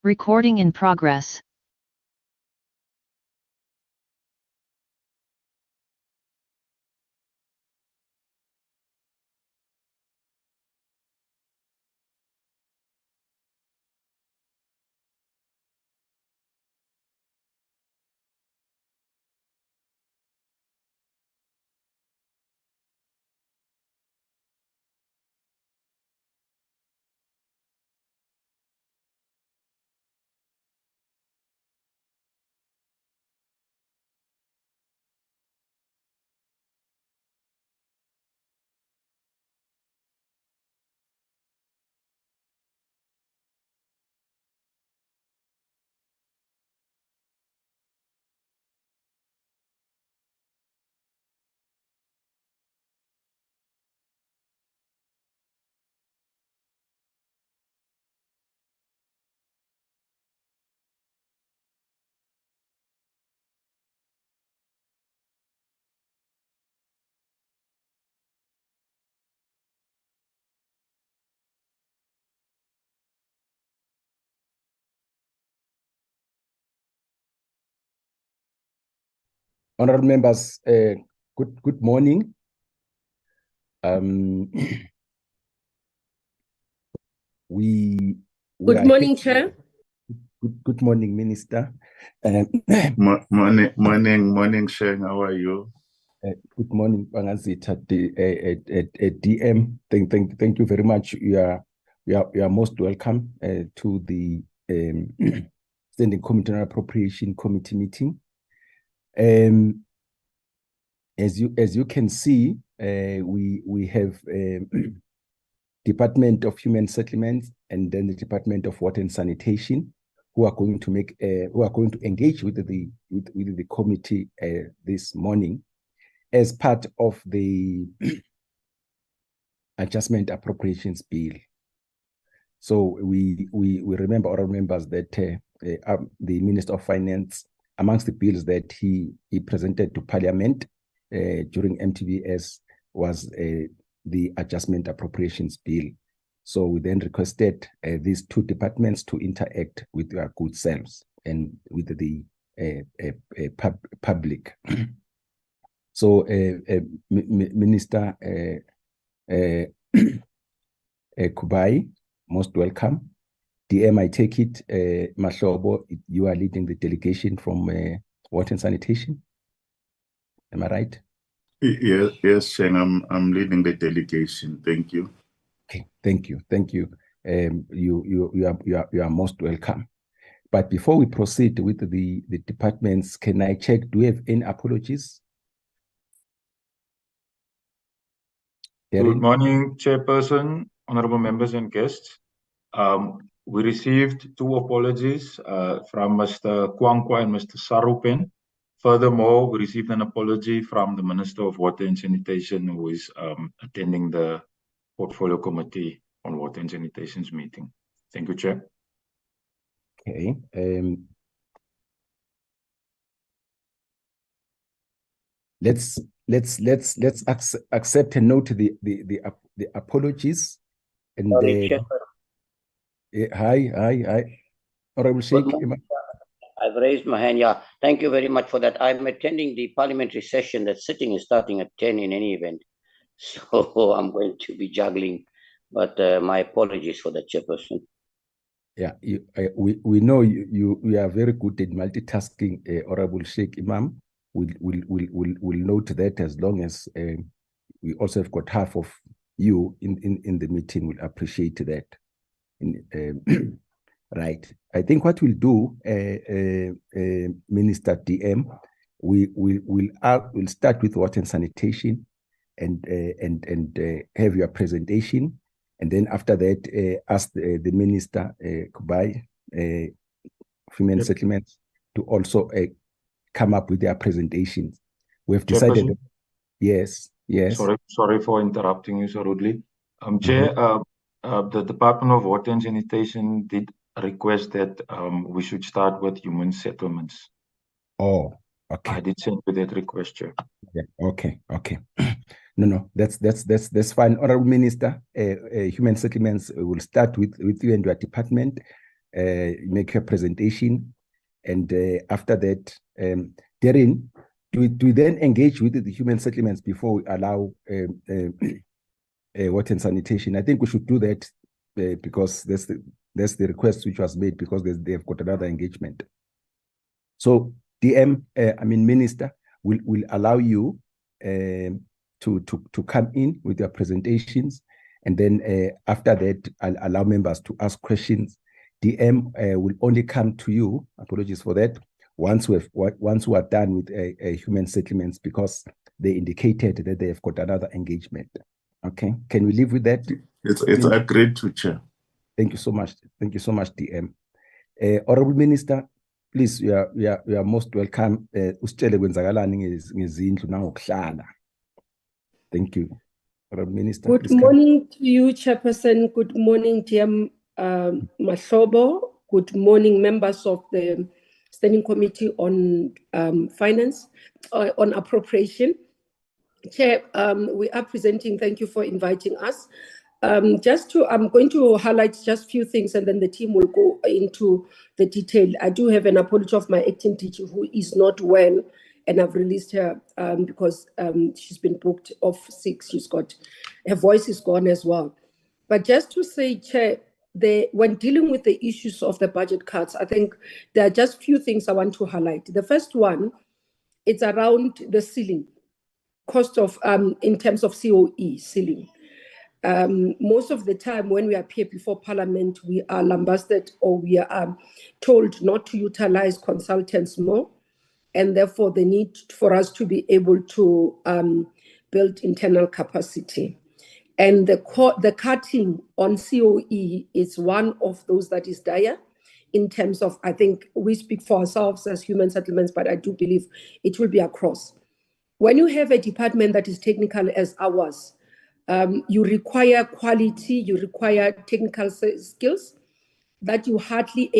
Recording in progress. Honorable members, good morning. Good morning, Chair. Good morning, Minister. Morning, Sheng. How are you? Good morning, Bangazita, DM. Thank you very much. You are most welcome to the Standing Committee on Appropriation Committee meeting. As you can see, we have Department of Human Settlements and then the Department of Water and Sanitation, who are going to engage with the committee this morning as part of the Adjustment Appropriations Bill. So we remember, our members, that the Minister of Finance, amongst the bills that he presented to Parliament during MTVS was the Adjustment Appropriations Bill. So we then requested these two departments to interact with their good selves and with the public. So Minister Kubai, most welcome. DM, I take it, Mahlobo, you are leading the delegation from Water and Sanitation. Am I right? Yes, Sheng. I'm leading the delegation. Thank you. Okay, thank you. You are most welcome. But before we proceed with the departments, can I check, do we have any apologies? Good morning, Chairperson, honorable members and guests. We received two apologies from Mr. Kwankwa and Mr. Sarupen. Furthermore, we received an apology from the Minister of Water and Sanitation, who is attending the Portfolio Committee on Water and Sanitation's meeting. Thank you, Chair. Okay. Let's accept and note the apologies. And hi, Honorable Sheikh. I've raised my hand. Yeah, thank you very much for that. I'm attending the parliamentary session. That sitting is starting at 10 in any event, so I'm going to be juggling. But my apologies for that, Chairperson. Yeah, we know you are very good at multitasking, Honorable Sheikh Imam. We'll note that, as long as we also have got half of you in the meeting. We'll appreciate that. Right. I think what we'll do, Minister DM, we'll start with Water and Sanitation and have your presentation, and then after that ask the Minister Kubai, Human Settlements, to also come up with their presentations. We have decided. Yes. Sorry for interrupting you so rudely. Chair, the Department of Water and Sanitation did request that we should start with human settlements. Oh, okay. I did send with that request, Chair. Yeah, okay. No, that's fine. Honorable Minister, human settlements will start with you and your department. make your presentation, and after that, Darren, do we then engage with the human settlements before we allow water and sanitation? I think we should do that because that's the request which was made, because they've got another engagement. So DM, Minister, will allow you to come in with your presentations, and then after that, I'll allow members to ask questions. DM will only come to you, apologies for that, once we are done with human settlements, because they indicated that they have got another engagement. Okay, can we live with that? It's agreed to, Chair. Thank you so much. Thank you so much, DM. Honorable Minister, please, you are most welcome. Usitshele kwenzakalani ngezindlu nangokuhlala. Thank you, Honorable Minister. Good morning to you, Chairperson. Good morning, DM Mahlobo. Good morning, members of the Standing Committee on Finance, on Appropriation. Chair, we are presenting. Thank you for inviting us. I'm going to highlight just a few things, and then the team will go into the detail. I do have an apology of my acting teacher who is not well, and I've released her because she's been booked off sick. Her voice is gone as well. But just to say, Chair, when dealing with the issues of the budget cuts, I think there are just few things I want to highlight. The first one, it's around the ceiling, cost of, in terms of COE ceiling. Most of the time when we appear before Parliament, we are lambasted, or we are told not to utilize consultants more, and therefore the need for us to be able to build internal capacity. And the cutting on COE is one of those that is dire, in terms of, I think we speak for ourselves as human settlements, but I do believe it will be across. When you have a department that is technical as ours, you require quality, you require technical skills that you hardly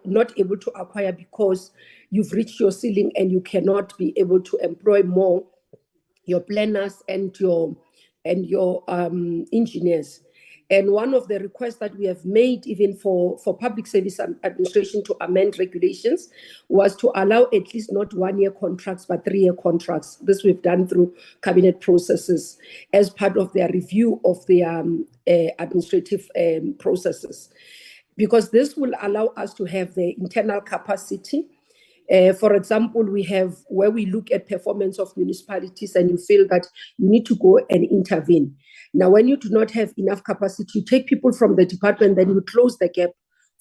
not able to acquire, because you've reached your ceiling and you cannot be able to employ more your planners and your engineers. And one of the requests that we have made, even for Public Service Administration to amend regulations, was to allow at least not 1-year contracts, but 3-year contracts. This we've done through cabinet processes as part of their review of their administrative processes, because this will allow us to have the internal capacity. For example, we have where we look at performance of municipalities, and you feel that you need to go and intervene. Now, when you do not have enough capacity, you take people from the department, then you close the gap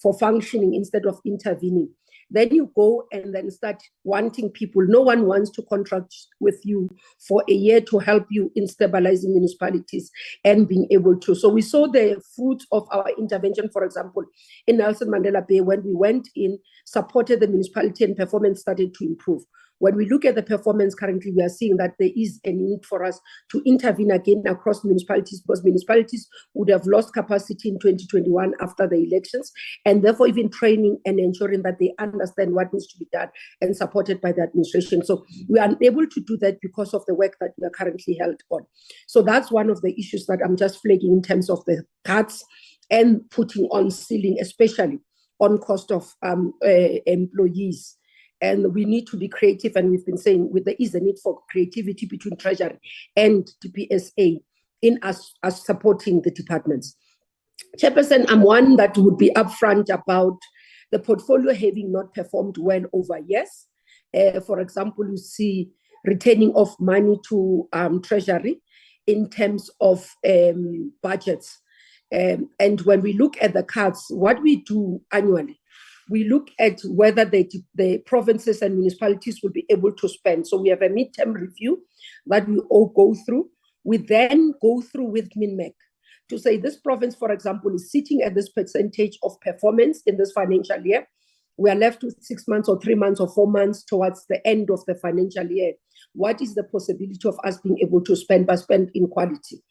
for functioning instead of intervening. Then you go and then start wanting people. No one wants to contract with you for a year to help you in stabilizing municipalities and being able to. So we saw the fruits of our intervention, for example, in Nelson Mandela Bay, when we went in, supported the municipality, and performance started to improve. When we look at the performance currently, we are seeing that there is a need for us to intervene again across municipalities, because municipalities would have lost capacity in 2021 after the elections, and therefore even training and ensuring that they understand what needs to be done and supported by the administration. So we are unable to do that because of the work that we are currently held on. So that's one of the issues that I'm just flagging in terms of the cuts and putting on ceiling, especially on cost of employees. And we need to be creative, and we've been saying there is a need for creativity between Treasury and DPSA in us supporting the departments. Chairperson, I'm one that would be upfront about the portfolio having not performed well over years. For example, you see retaining of money to Treasury in terms of budgets. And when we look at the cuts, what we do annually, we look at whether the provinces and municipalities will be able to spend. So we have a midterm review that we all go through. We then go through with MINMEC to say this province, for example, is sitting at this percentage of performance in this financial year. We are left with 6 months or 3 months or 4 months towards the end of the financial year. What is the possibility of us being able to spend, but spend in quality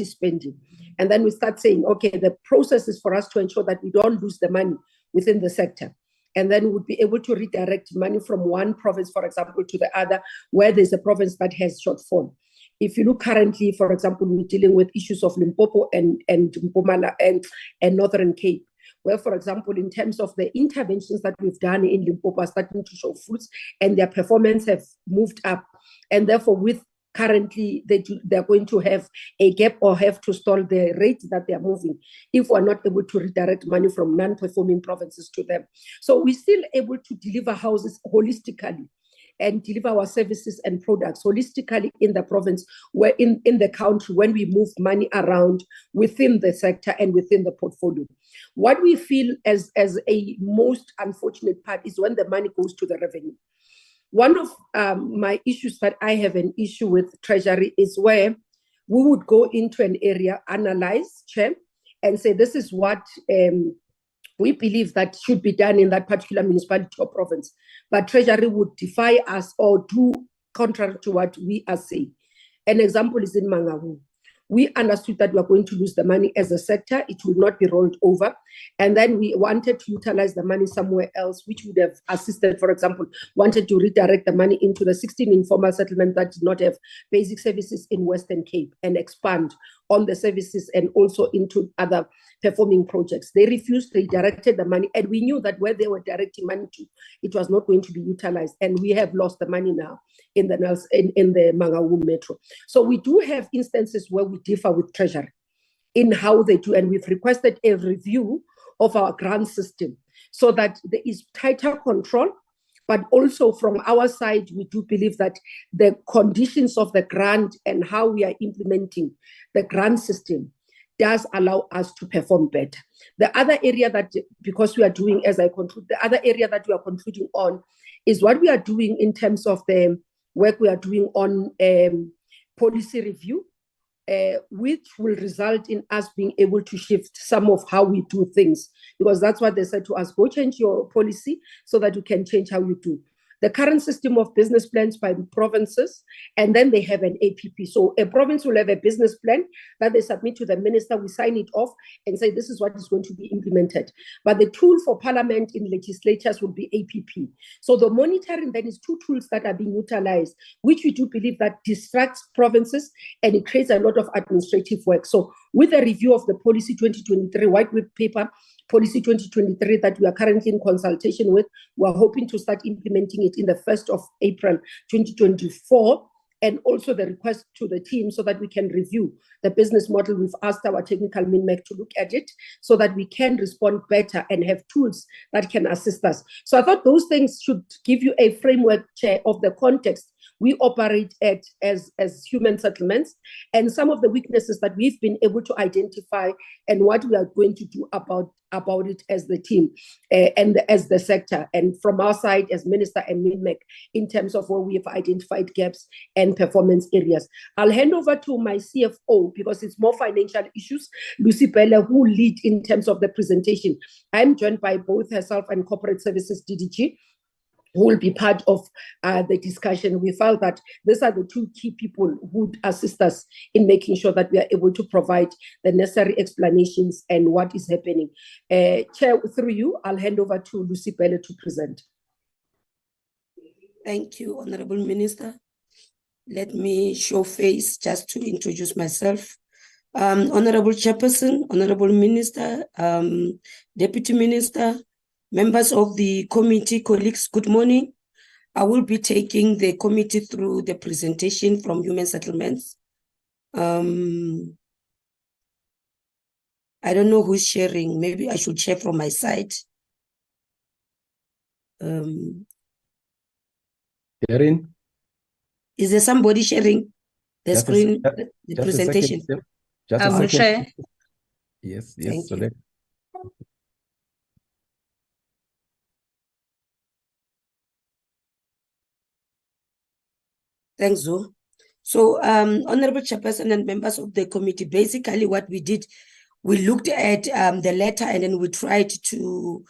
spending? And then we start saying, okay, the process is for us to ensure that we don't lose the money within the sector. And then we'll be able to redirect money from one province, for example, to the other, where there's a province that has shortfall. If you look currently, for example, we're dealing with issues of Limpopo and Mpumalanga and Northern Cape, where, for example, in terms of the interventions that we've done in Limpopo are starting to show fruits and their performance have moved up. And therefore, with currently, they're going to have a gap or have to stall the rate that they're moving if we're not able to redirect money from non-performing provinces to them. So we're still able to deliver houses holistically and deliver our services and products holistically in the province, where in the country, when we move money around within the sector and within the portfolio. What we feel as a most unfortunate part is when the money goes to the revenue. One of my issues that I have an issue with Treasury is where we would go into an area, analyze, Chair, and say this is what we believe that should be done in that particular municipality or province. But Treasury would defy us or do contrary to what we are saying. An example is in Mangaung. We understood that we are going to lose the money as a sector. It will not be rolled over. And then we wanted to utilize the money somewhere else, which would have assisted, for example, wanted to redirect the money into the 16 informal settlements that did not have basic services in Western Cape and expand on the services and also into other performing projects. They refused, they directed the money, and we knew that where they were directing money to, it was not going to be utilized. And we have lost the money now in the Mangaung Metro. So we do have instances where we differ with Treasury in how they do, and we've requested a review of our grant system so that there is tighter control. But also from our side, we do believe that the conditions of the grant and how we are implementing the grant system does allow us to perform better. The other area that, because we are doing, as I conclude, the other area that we are concluding on is what we are doing in terms of the work we are doing on policy review, which will result in us being able to shift some of how we do things, because that's what they said to us: go change your policy so that you can change how you do. The current system of business plans by provinces, and then they have an APP. So a province will have a business plan that they submit to the minister, we sign it off and say this is what is going to be implemented. But the tool for parliament in legislatures will be APP. So the monitoring then is two tools that are being utilized, which we do believe that distracts provinces and it creates a lot of administrative work. So with a review of the policy 2023 white paper, policy 2023 that we are currently in consultation with, we're hoping to start implementing it in the 1st of April 2024, and also the request to the team so that we can review the business model. We've asked our technical MINMEC to look at it so that we can respond better and have tools that can assist us. So I thought those things should give you a framework, Chair, of the context we operate at as human settlements and some of the weaknesses that we've been able to identify and what we are going to do about it as the team and as the sector, and from our side as Minister and MINMEC in terms of where we have identified gaps and performance areas. I'll hand over to my CFO because it's more financial issues, Lucy Bella, who will lead in terms of the presentation. I'm joined by both herself and Corporate Services DDG, who will be part of the discussion. We felt that these are the two key people who would assist us in making sure that we are able to provide the necessary explanations and what is happening. Chair, through you, I'll hand over to Lucy Bella to present. Thank you, Honorable Minister. Let me show face just to introduce myself. Honorable Chairperson, Honorable Minister, Deputy Minister, members of the committee, colleagues, good morning. I will be taking the committee through the presentation from Human Settlements. I don't know who's sharing. Maybe I should share from my side. Erin? Is there somebody sharing the screen, the presentation? Just a second. Share. Yes, Thank you. Thanks, Zo. So, Honorable Chairperson and members of the committee, basically what we did, we looked at the letter and then we tried to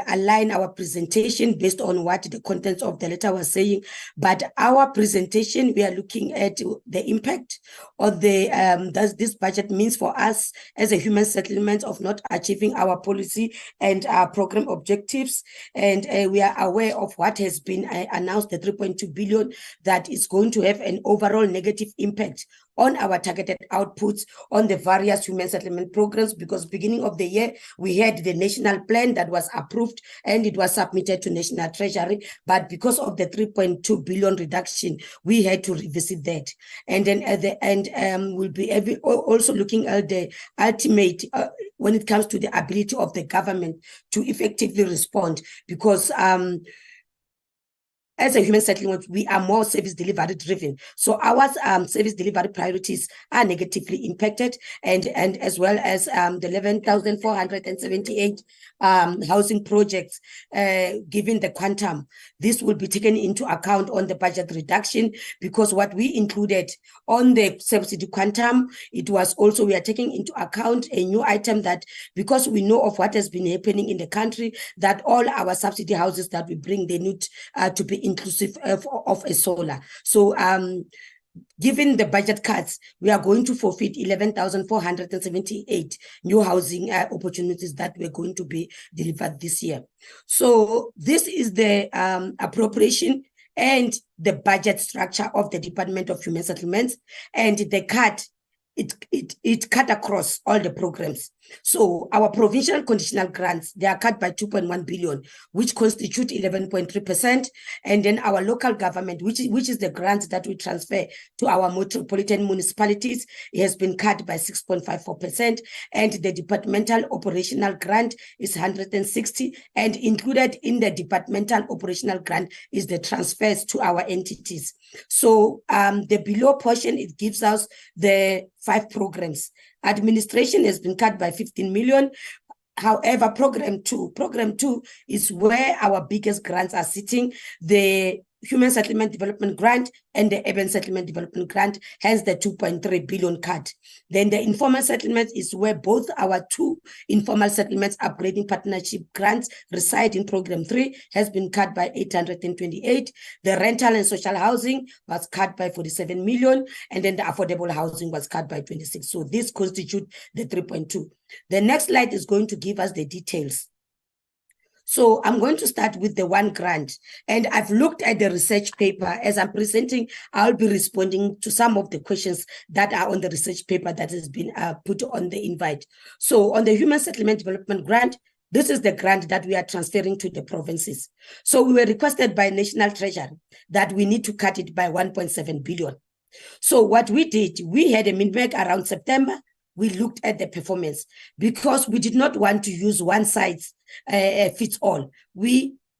align our presentation based on what the contents of the letter was saying. But our presentation, we are looking at the impact of the does this budget means for us as a human settlement of not achieving our policy and our program objectives. And we are aware of what has been announced, the 3.2 billion that is going to have an overall negative impact on our targeted outputs on the various human settlement programs, because beginning of the year, we had the national plan that was approved and it was submitted to National Treasury. But because of the 3.2 billion reduction, we had to revisit that. And then at the end, we'll be also looking at the ultimate, when it comes to the ability of the government to effectively respond, because as a human settlement, we are more service delivery driven. So our service delivery priorities are negatively impacted, and as well as the 11,478 housing projects, given the quantum, this will be taken into account on the budget reduction, because what we included on the subsidy quantum, it was also, we are taking into account a new item that, because we know of what has been happening in the country, that all our subsidy houses that we bring, they need to be inclusive of a solar. So given the budget cuts, we are going to forfeit 11,478 new housing opportunities that were going to be delivered this year. So this is the appropriation and the budget structure of the Department of Human Settlements, and the cut, it cut across all the programs. So our provincial conditional grants, they are cut by 2.1 billion, which constitute 11.3%. And then our local government, which is the grants that we transfer to our metropolitan municipalities, it has been cut by 6.54%. And the departmental operational grant is 160. And included in the departmental operational grant is the transfers to our entities. So the below portion, it gives us the 5 programs. Administration has been cut by 15 million. However, program two is where our biggest grants are sitting. The Human Settlement Development Grant and the Urban Settlement Development Grant, hence the 2.3 billion cut. Then the informal settlements is where both our 2 informal settlements upgrading partnership grants reside in program 3, has been cut by 828. The rental and social housing was cut by 47 million, and then the affordable housing was cut by 26. So this constitutes the 3.2. The next slide is going to give us the details. So I'm going to start with the 1 grant, and I've looked at the research paper. As I'm presenting, I'll be responding to some of the questions that are on the research paper that has been put on the invite. So on the Human Settlement Development Grant, this is the grant that we are transferring to the provinces. So we were requested by National Treasury that we need to cut it by 1.7 billion. So what we did, we had a MINMEC around September. We looked at the performance because we did not want to use one size fits all.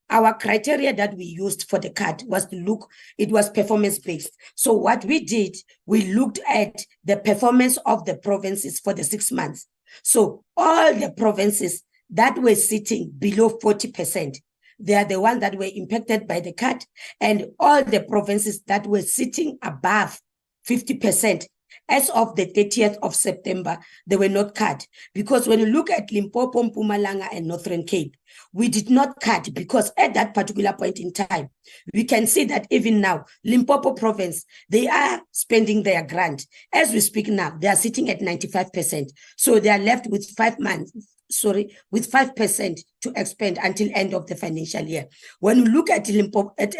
Our criteria that we used for the cut was to look, it was performance based. So what we did, we looked at the performance of the provinces for the 6 months. So all the provinces that were sitting below 40%, they are the ones that were impacted by the cut, and all the provinces that were sitting above 50%, as of the 30th of September, they were not cut. Because when you look at Limpopo, Mpumalanga, and Northern Cape, we did not cut because at that particular point in time, we can see that even now, Limpopo province, they are spending their grant. As we speak now, they are sitting at 95%. So they are left with 5 months. With 5% to expend until end of the financial year. When you look at Limpopo, at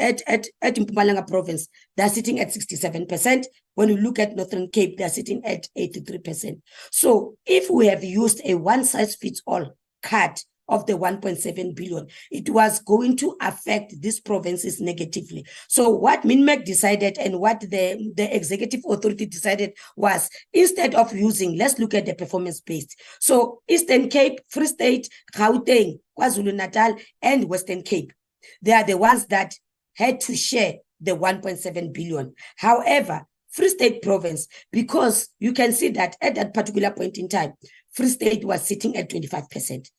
Mpumalanga province, they're sitting at 67%. When you look at Northern Cape, they're sitting at 83%. So if we have used a one-size-fits-all cut of the 1.7 billion, it was going to affect these provinces negatively. So what MINMEC decided and what the executive authority decided was, instead of using, let's look at the performance-based. So Eastern Cape, Free State, Gauteng, KwaZulu-Natal, and Western Cape, they are the ones that had to share the 1.7 billion. However, Free State province, because you can see that at that particular point in time, Free State was sitting at 25%.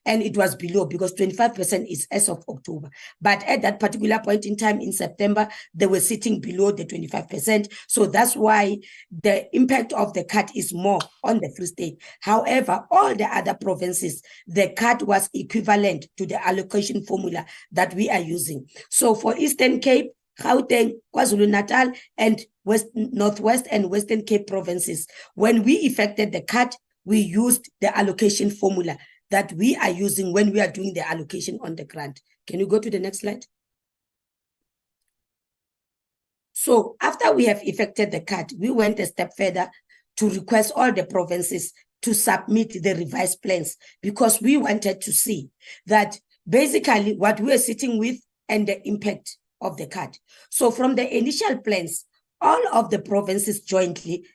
And it was below because 25% is as of October. But at that particular point in time in September, they were sitting below the 25%. So that's why the impact of the cut is more on the Free State. However, all the other provinces, the cut was equivalent to the allocation formula that we are using. So for Eastern Cape, Gauteng, KwaZulu-Natal, and Northwest and Western Cape provinces, when we effected the cut, we used the allocation formula that we are using when we are doing the allocation on the grant. Can you go to the next slide? So after we have effected the cut, we went a step further to request all the provinces to submit the revised plans, because we wanted to see that basically what we are sitting with and the impact of the cut. So from the initial plans, all of the provinces jointly,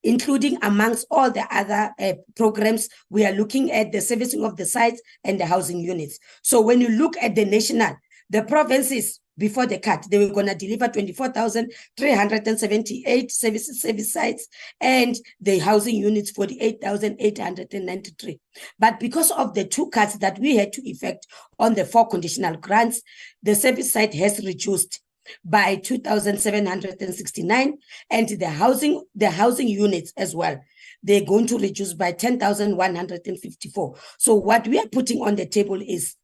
including amongst all the other programs, we are looking at the servicing of the sites and the housing units. So when you look at the national, the provinces before the cut, they were going to deliver 24,378 service sites, and the housing units 48,893. But because of the two cuts that we had to effect on the 4 conditional grants, the service site has reduced by 2,769, and the housing units as well, they're going to reduce by 10,154. So what we are putting on the table is,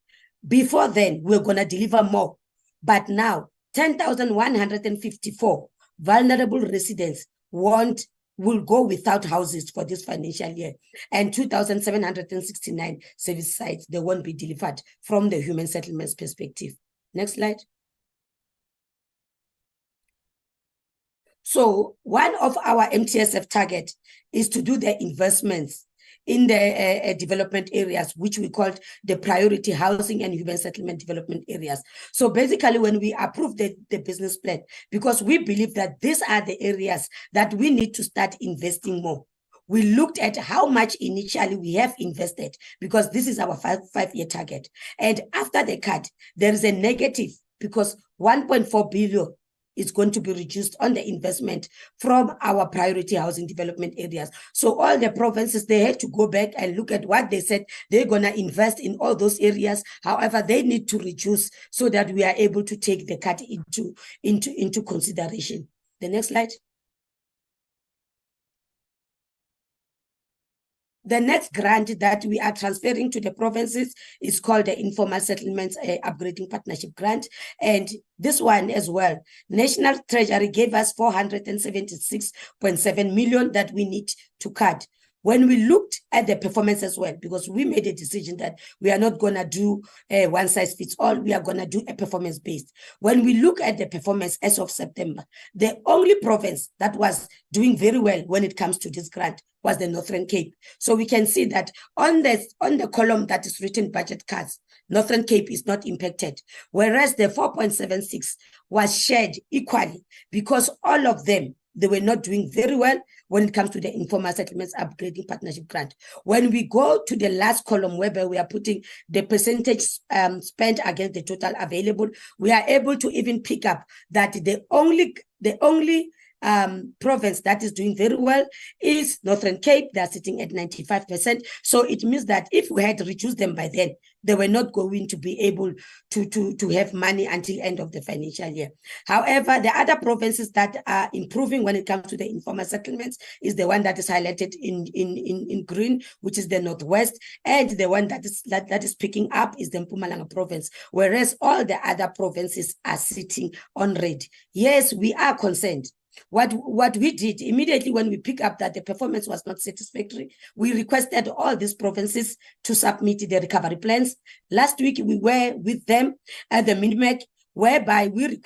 before then we're going to deliver more, but now 10,154 vulnerable residents will go without houses for this financial year, and 2,769 service sites, they won't be delivered from the human settlements perspective. Next slide. So one of our MTSF target is to do the investments in the development areas, which we called the priority housing and human settlement development areas. So basically, when we approve the business plan, because we believe that these are the areas that we need to start investing more, we looked at how much initially we have invested, because this is our five-year target. And after the cut, there is a negative, because 1.4 billion is going to be reduced on the investment from our priority housing development areas. So all the provinces, they had to go back and look at what they said they're going to invest in all those areas. However, they need to reduce so that we are able to take the cut into consideration. The next slide. The next grant that we are transferring to the provinces is called the Informal Settlements Upgrading Partnership Grant. And this one as well, National Treasury gave us 476.7 million that we need to cut. When we looked at the performance as well, because we made a decision that we are not going to do a one size fits all, we are going to do a performance based. When we look at the performance as of September, the only province that was doing very well when it comes to this grant was the Northern Cape. So we can see that on the column that is written budget cuts, Northern Cape is not impacted, whereas the 4.76 was shared equally, because all of them, they were not doing very well when it comes to the Informal Settlements Upgrading Partnership Grant. When we go to the last column, where we are putting the percentage spent against the total available, we are able to even pick up that the only province that is doing very well is Northern Cape. They are sitting at 95%. So it means that if we had reduced them by then, they were not going to be able to have money until end of the financial year. However, the other provinces that are improving when it comes to the informal settlements is the one that is highlighted in green, which is the Northwest, and the one that is picking up is the Mpumalanga province, whereas all the other provinces are sitting on red. Yes, we are concerned. What we did immediately when we picked up that the performance was not satisfactory, we requested all these provinces to submit the recovery plans. Last week, we were with them at the MINMEC, whereby we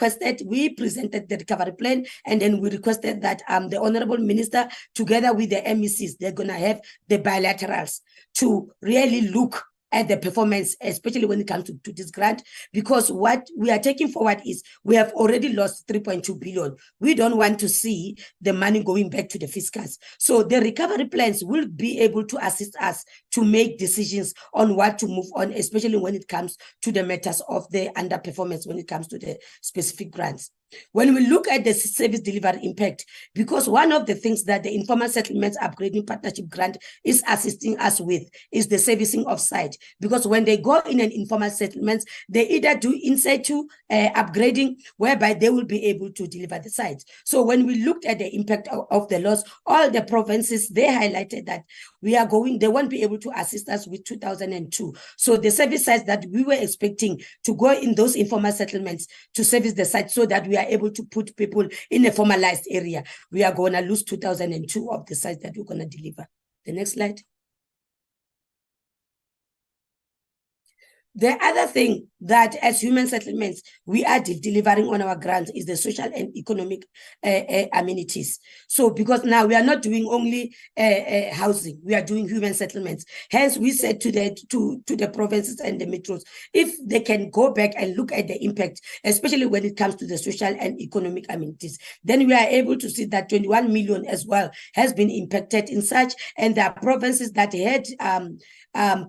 presented the recovery plan, and then we requested that the Honorable Minister, together with the MECs, they're going to have the bilaterals to really look at the performance, especially when it comes to this grant, because what we are taking forward is we have already lost 3.2 billion. We don't want to see the money going back to the fiscals. So the recovery plans will be able to assist us to make decisions on what to move on, especially when it comes to the matters of the underperformance when it comes to the specific grants. When we look at the service delivery impact, because one of the things that the Informal Settlements Upgrading Partnership Grant is assisting us with is the servicing of site. Because when they go in an informal settlements, they either do in situ upgrading, whereby they will be able to deliver the sites. So when we looked at the impact of the loss, all the provinces, they highlighted that they won't be able to assist us with 2002. So the service sites that we were expecting to go in those informal settlements to service the site so that we are able to put people in a formalized area, we are going to lose 2002 of the sites that we're going to deliver. The next slide. The other thing that as human settlements, we are delivering on our grants is the social and economic amenities. So because now we are not doing only housing, we are doing human settlements. Hence, we said to the provinces and the metros, if they can go back and look at the impact, especially when it comes to the social and economic amenities, then we are able to see that 21 million as well has been impacted in such, and there are provinces that had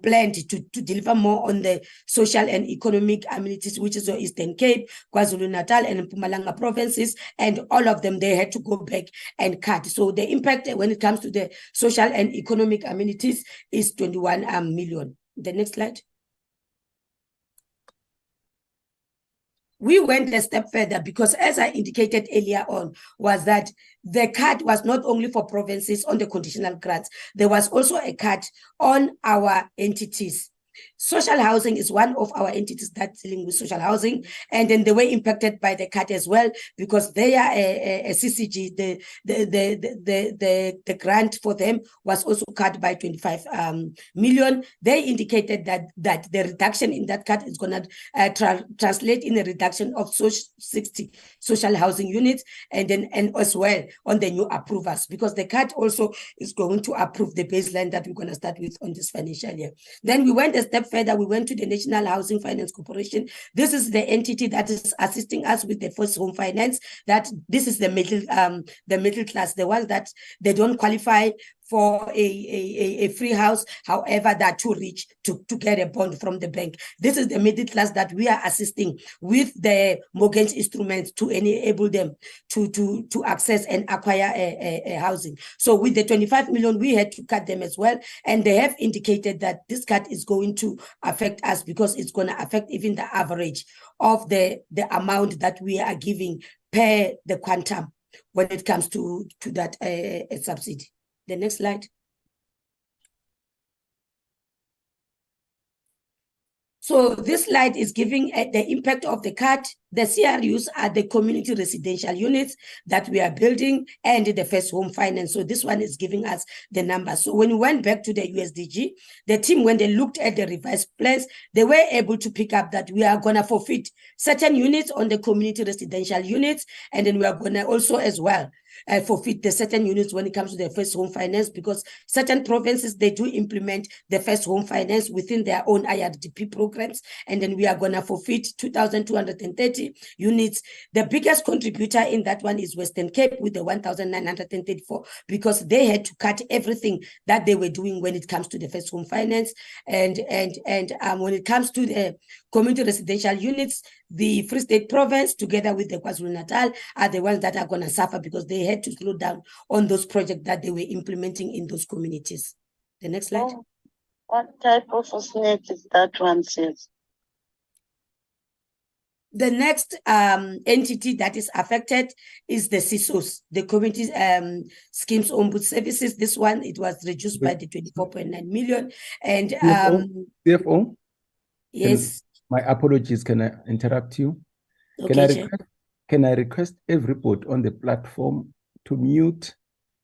planned to deliver more on the social and economic amenities, which is the Eastern Cape, KwaZulu-Natal, and Mpumalanga provinces, and all of them, they had to go back and cut. So the impact when it comes to the social and economic amenities is 21 million. The next slide. We went a step further because, as I indicated earlier on, was that the cut was not only for provinces on the conditional grants, there was also a cut on our entities. Social housing is one of our entities that's dealing with social housing, and then they were impacted by the cut as well because they are a CCG. The grant for them was also cut by 25 million. They indicated that the reduction in that cut is going to translate in a reduction of 60 social housing units, and as well on the new approvers, because the cut also is going to approve the baseline that we're going to start with on this financial year. Then we went a step further, we went to the National Housing Finance Corporation. This is the entity that is assisting us with the first home finance. That this is the middle class, the ones that they don't qualify for a free house, however, they're too rich to get a bond from the bank. This is the middle class that we are assisting with the mortgage instruments to enable them to access and acquire a housing. So with the 25 million, we had to cut them as well. And they have indicated that this cut is going to affect us because it's going to affect even the average of the amount that we are giving per the quantum when it comes to that subsidy. The next slide. So this slide is giving the impact of the cut. The CRUs are the community residential units that we are building and the first home finance. So this one is giving us the numbers. So when we went back to the USDG, the team, when they looked at the revised plans, they were able to pick up that we are going to forfeit certain units on the community residential units. And then we are going to also as well forfeit the certain units when it comes to the first home finance, because certain provinces, they do implement the first home finance within their own IRDP programs. And then we are going to forfeit 2,230 units. The biggest contributor in that one is Western Cape with the 1,934, because they had to cut everything that they were doing when it comes to the first home finance. And when it comes to the community residential units, the Free State Province, together with the KwaZulu-Natal, are the ones that are going to suffer because they had to slow down on those projects that they were implementing in those communities. The next slide. What type of SNAP is that one, sis? The next entity that is affected is the CISOs, the Community Schemes Ombud Services. This one, it was reduced by the 24.9 million. And CFO? Yes. My apologies, can I interrupt you? Okay, can I request everybody on the platform to mute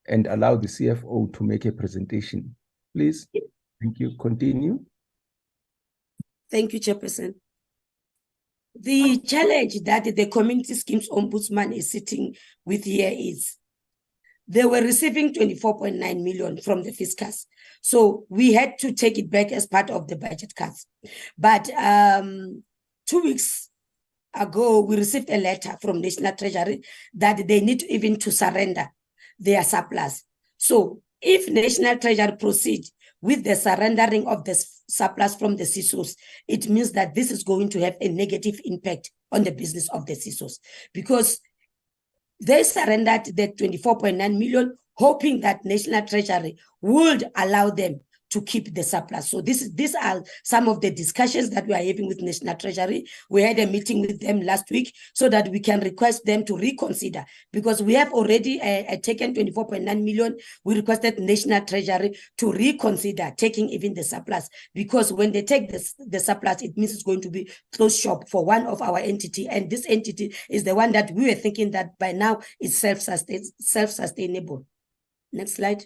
and allow the CFO to make a presentation, please? Thank you. Continue. Thank you, Chairperson. The challenge that the Community Schemes Ombudsman is sitting with here is they were receiving 24.9 million from the fiscus. So we had to take it back as part of the budget cuts. But 2 weeks ago, we received a letter from National Treasury that they need even to surrender their surplus. So if National Treasury proceeds with the surrendering of the surplus from the CISOs, it means that this is going to have a negative impact on the business of the CISOs, because they surrendered the 24.9 million, hoping that National Treasury would allow them to keep the surplus. So these are some of the discussions that we are having with National Treasury. We had a meeting with them last week so that we can request them to reconsider, because we have already taken 24.9 million. We requested National Treasury to reconsider taking even the surplus, because when they take the surplus, it means it's going to be closed shop for one of our entity. And this entity is the one that we were thinking that by now is self-sustainable. Next slide.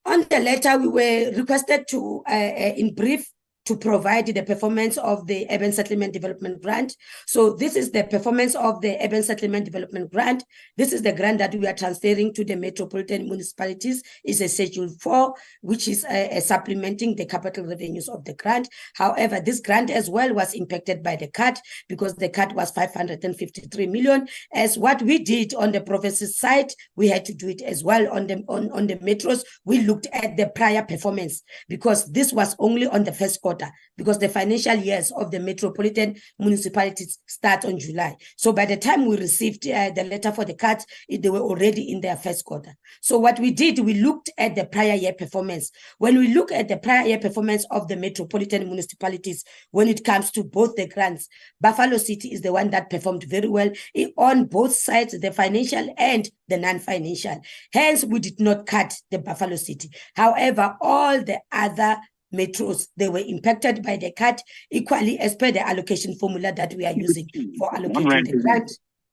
On the letter, we were requested to, in brief, to provide the performance of the Urban Settlement Development Grant. So this is the performance of the Urban Settlement Development Grant. This is the grant that we are transferring to the metropolitan municipalities. It's a Schedule 4, which is supplementing the capital revenues of the grant. However, this grant as well was impacted by the cut because the cut was 553 million. As what we did on the province's side, we had to do it as well on the metros. We looked at the prior performance because this was only on the first quarter, because the financial years of the metropolitan municipalities start on July. So by the time we received the letter for the cut, they were already in their first quarter. So what we did, we looked at the prior year performance. When we look at the prior year performance of the metropolitan municipalities, when it comes to both the grants, Buffalo City is the one that performed very well on both sides, the financial and the non-financial. Hence, we did not cut the Buffalo City. However, all the other metros, they were impacted by the cut equally as per the allocation formula that we are using for allocating the grant.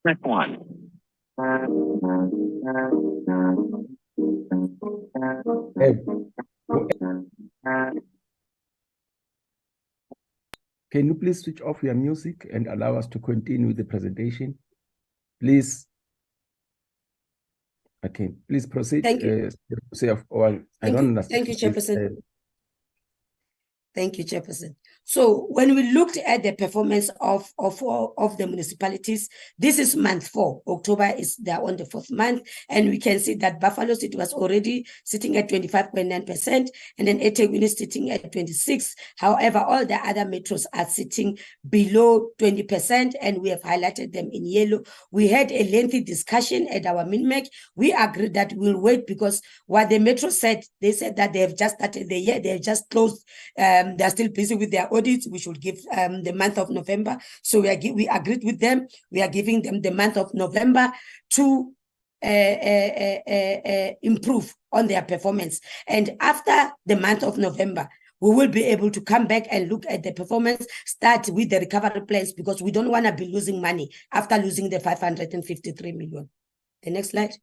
Step 1. Can you please switch off your music and allow us to continue with the presentation? Please. Okay, please proceed. Thank you. I don't understand. Thank you, Chairperson. Thank you, Chairperson. So when we looked at the performance of the municipalities, this is month 4. October is there on the 4th month, and we can see that Buffalo City was already sitting at 25.9%, and then eThekwini is sitting at 26%. However, all the other metros are sitting below 20%, and we have highlighted them in yellow. We had a lengthy discussion at our MINMEC. We agreed that we'll wait because what the metro said, they said that they have just started the year, they have just closed. They're still busy with their audits. We should give the month of November. So we agreed with them. We are giving them the month of November to improve on their performance. And after the month of November, we will be able to come back and look at the performance, start with the recovery plans, because we don't want to be losing money after losing the 553 million. The next slide.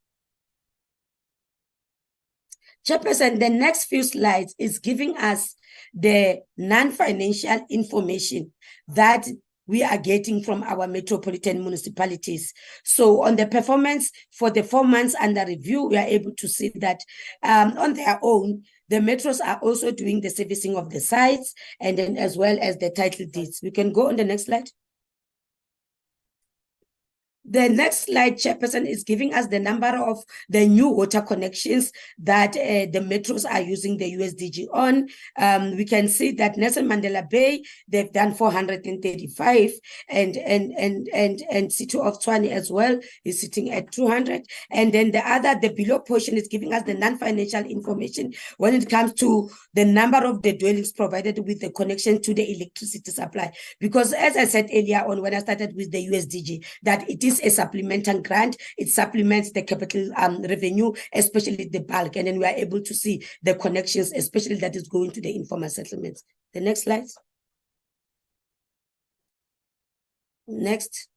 Chairperson, the next few slides is giving us the non-financial information that we are getting from our metropolitan municipalities. So on the performance for the 4 months under review, we are able to see that on their own, the metros are also doing the servicing of the sites and then as well as the title deeds. We can go on the next slide. The next slide, Chairperson, is giving us the number of the new water connections that the metros are using the USDG on. We can see that Nelson Mandela Bay, they've done 435, and City of Tshwane as well is sitting at 200. And then the below portion is giving us the non-financial information when it comes to the number of the dwellings provided with the connection to the electricity supply. Because as I said earlier on when I started with the USDG, that it is a supplemental grant. It supplements the capital revenue, especially the bulk, and then we are able to see the connections, especially that is going to the informal settlements. The next slide. Next.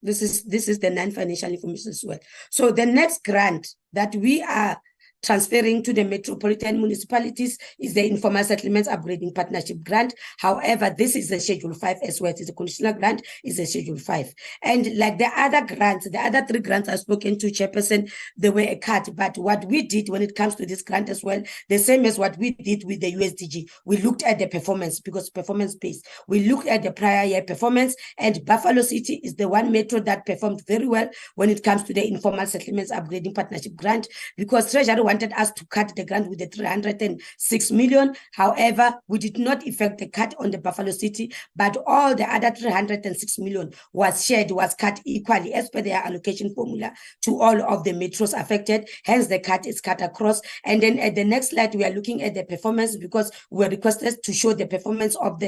This is the non-financial information as well. So the next grant that we are transferring to the metropolitan municipalities is the Informal Settlements Upgrading Partnership Grant. However, this is a Schedule 5 as well. It is a conditional grant, is a Schedule 5. And like the other grants, the other 3 grants I've spoken to, Chairperson, they were a cut. But what we did when it comes to this grant as well, the same as what we did with the USDG, we looked at the performance because performance-based. We looked at the prior year performance, and Buffalo City is the one metro that performed very well when it comes to the Informal Settlements Upgrading Partnership Grant, because Treasury wanted us to cut the grant with the 306 million. However, we did not effect the cut on the Buffalo City, but all the other 306 million was shared, was cut equally as per their allocation formula to all of the metros affected. Hence, the cut is cut across. And then at the next slide, we are looking at the performance because we were requested to show the performance of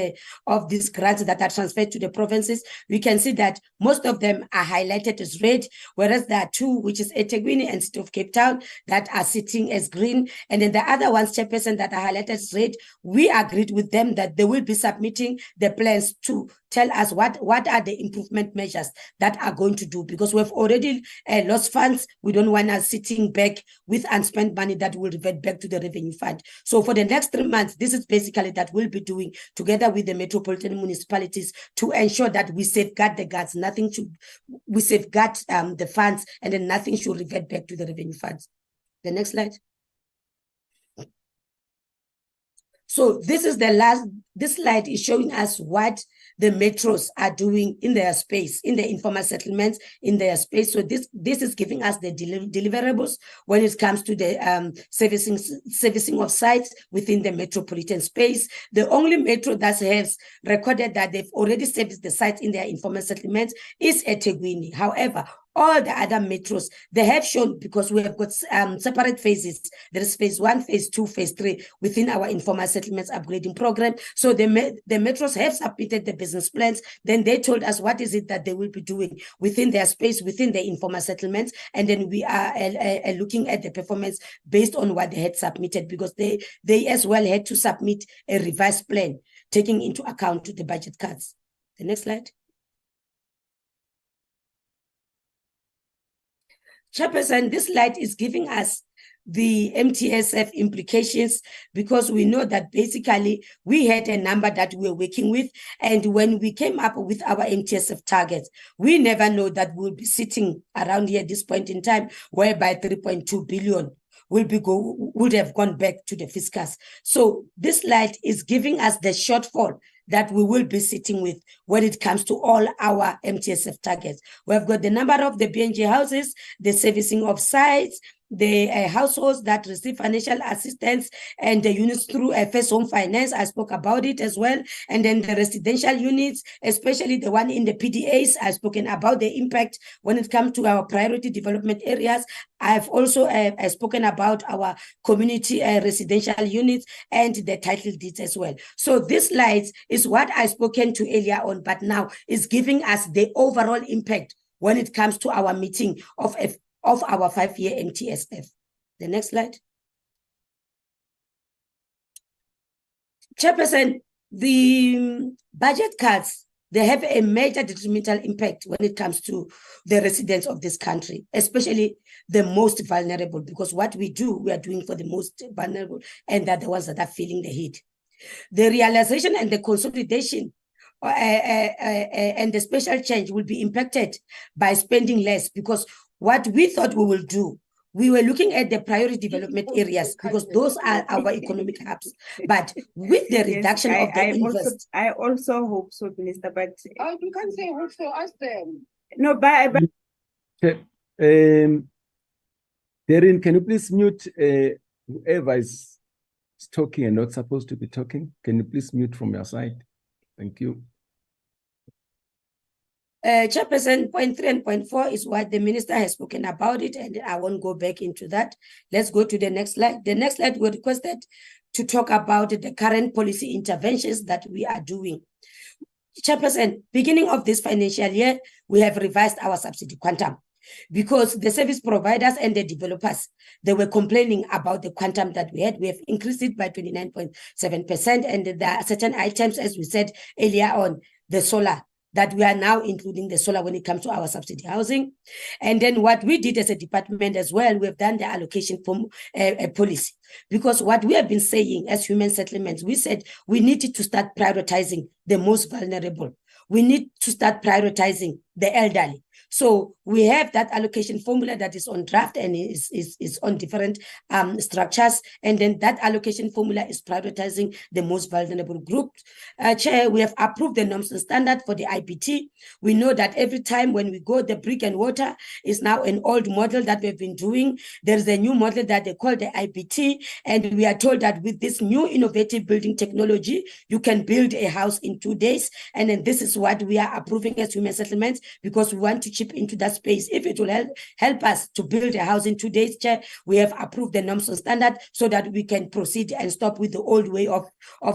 these grants that are transferred to the provinces. We can see that most of them are highlighted as red, whereas there are 2, which is eThekwini and City of Cape Town, that are sitting sitting as green. And then the other ones, Chairperson, that are highlighted as red, we agreed with them that they will be submitting the plans to tell us what are the improvement measures that are going to do, because we've already lost funds. We don't want us sitting back with unspent money that will revert back to the revenue fund. So for the next 3 months, this is basically that we'll be doing together with the metropolitan municipalities to ensure that we safeguard the guards. We safeguard the funds, and then nothing should revert back to the revenue funds. The next slide. So this is this slide is showing us what the metros are doing in their space, in the informal settlements, in their space. So this is giving us the deliverables when it comes to the servicing of sites within the metropolitan space. The only metro that has recorded that they've already serviced the sites in their informal settlements is eThekwini. However, all the other metros, they have shown, because we have got separate phases. There is phase 1, phase 2, phase 3 within our informal settlements upgrading program. So the metros have submitted the business plans. Then they told us what is it that they will be doing within their space, within the informal settlements. And then we are looking at the performance based on what they had submitted, because they as well had to submit a revised plan, taking into account the budget cuts. The next slide. Chairperson, this slide is giving us the MTSF implications, because we know that basically we had a number that we were working with, and when we came up with our MTSF targets, we never know that we'll be sitting around here at this point in time, whereby 3.2 billion would have gone back to the fiscus. So this slide is giving us the shortfall that we will be sitting with when it comes to all our MTSF targets. We've got the number of the BNG houses, the servicing of sites, the households that receive financial assistance, and the units through first home finance. I spoke about it as well. And then the residential units, especially the one in the PDAs, I've spoken about the impact when it comes to our priority development areas. I've also spoken about our community residential units and the title deeds as well. So this slides is what I've spoken to earlier on, but now is giving us the overall impact when it comes to our meeting of our 5-year MTSF. The next slide. Chairperson, the budget cuts, they have a major detrimental impact when it comes to the residents of this country, especially the most vulnerable, because what we do, we are doing for the most vulnerable, and they're the ones that are feeling the heat. The realization and the consolidation and the special change will be impacted by spending less, because what we thought we will do, we were looking at the priority development areas, because those are our economic hubs. But with the reduction of the I also hope so, Minister, but you can say hope so, ask them. No, but Darren, can you please mute whoever is talking and not supposed to be talking? Can you please mute from your side? Thank you. Chairperson, point 3 and point 4 is what the minister has spoken about it, and I won't go back into that. Let's go to the next slide. The next slide, we requested to talk about the current policy interventions that we are doing. Chairperson, beginning of this financial year, we have revised our subsidy quantum, because the service providers and the developers, they were complaining about the quantum that we had. We have increased it by 29.7%, and there are certain items, as we said earlier on, the solar, that we are now including the solar when it comes to our subsidy housing. And then what we did as a department as well, we've done the allocation policy, because what we have been saying as human settlements, we said we needed to start prioritizing the most vulnerable. We need to start prioritizing the elderly. So we have that allocation formula that is on draft and is on different structures. And then that allocation formula is prioritizing the most vulnerable groups. Chair, we have approved the norms and standard for the IPT. We know that every time when we go, the brick and mortar is now an old model that we've been doing. There is a new model that they call the IPT. And we are told that with this new innovative building technology, you can build a house in 2 days. And then this is what we are approving as human settlements, because we want to chip into that space. If it will help us to build a house in 2 days, Chair, we have approved the norms and standard so that we can proceed and stop with the old way of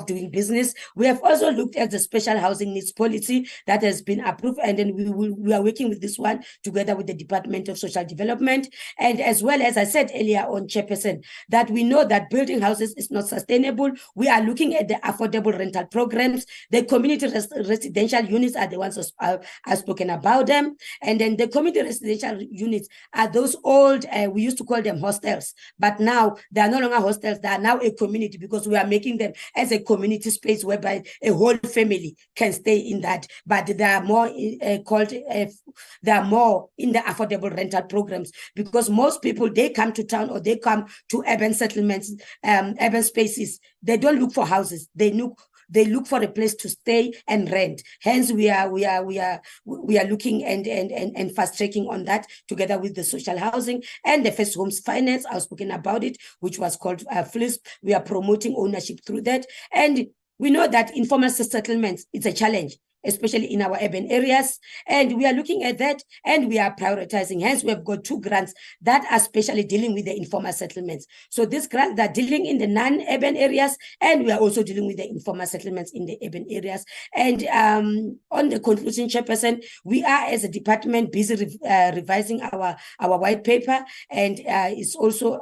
doing business. We have also looked at the special housing needs policy that has been approved, and then we are working with this one together with the Department of Social Development. And as well, as I said earlier on, Chairperson, that we know that building houses is not sustainable. We are looking at the affordable rental programs. The community residential units are the ones I've spoken about them. And then the community residential units are those old, we used to call them hostels, but now they are no longer hostels. They are now a community, because we are making them as a community space whereby a whole family can stay in that. But they are more they are more in the affordable rental programs, because most people, they come to town or they come to urban settlements, urban spaces. They don't look for houses. They look for a place to stay and rent. Hence, we are looking and fast tracking on that together with the social housing and the first homes finance. I've spoken about it, which was called FLISP. We are promoting ownership through that, and we know that informal settlements, it's a challenge, especially in our urban areas. And we are looking at that, and we are prioritizing. Hence, we have got 2 grants that are specially dealing with the informal settlements. So these grants are dealing in the non-urban areas, and we are also dealing with the informal settlements in the urban areas. And on the conclusion, Chairperson, we are, as a department, busy revising our white paper, and it's also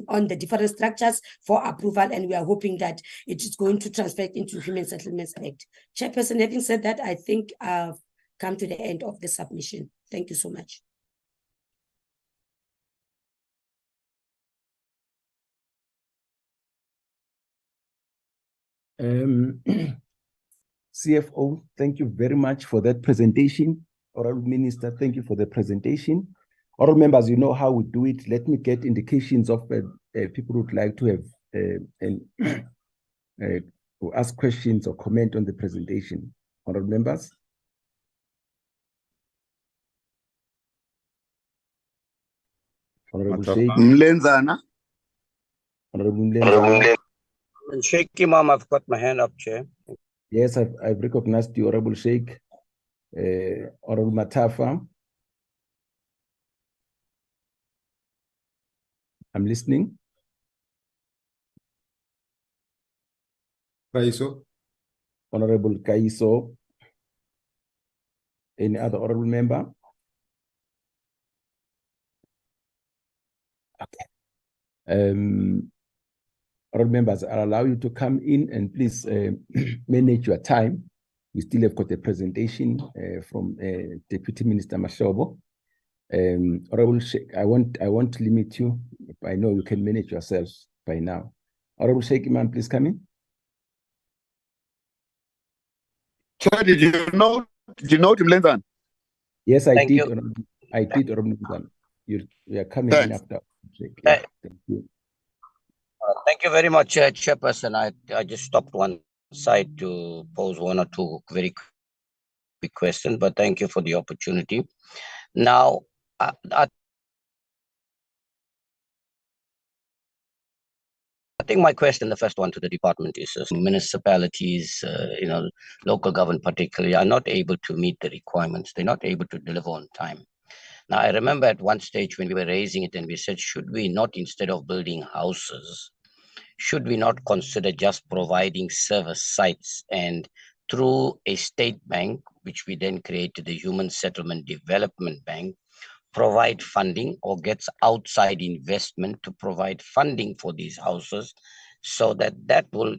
on the different structures for approval, and we are hoping that it is going to transfer into Human Settlements Act. Chairperson, having said that, I think I've come to the end of the submission. Thank you so much. CFO, thank you very much for that presentation. Honorable Minister, thank you for the presentation. Honorable members, you know how we do it. Let me get indications of people who would like to have to ask questions or comment on the presentation. Honorable members. Honorable Sheikh. Mlenzana. Honorable Mlenzana. Sheikh Imam, I've got my hand up, Chair. Yes, I've recognized you, Honorable Sheikh. Honorable Matafa. I'm listening. Kaiso. Honorable Kaiso. Any other honorable member? Okay. Honorable members, I'll allow you to come in, and please manage your time. We still have got a presentation from Deputy Minister Mashobo. Honorable Sheikh, I won't limit you. I know you can manage yourselves by now. Honorable Sheikh Imam, please come in. Chair, did you know Mlenzana? Yes, I Thank did. you. I did, Honorable Mlenzana. You are coming in after. Yeah, thank you. Thank you very much, Chairperson. I just stopped one side to pose 1 or 2 very quick questions, but thank you for the opportunity. Now, I think my question, the first one to the department, is municipalities, local government particularly, are not able to meet the requirements. They're not able to deliver on time. Now, I remember at one stage when we were raising it and we said, should we not, instead of building houses, should we not consider just providing service sites, and through a state bank, which we then created the Human Settlement Development Bank, provide funding or gets outside investment to provide funding for these houses, so that will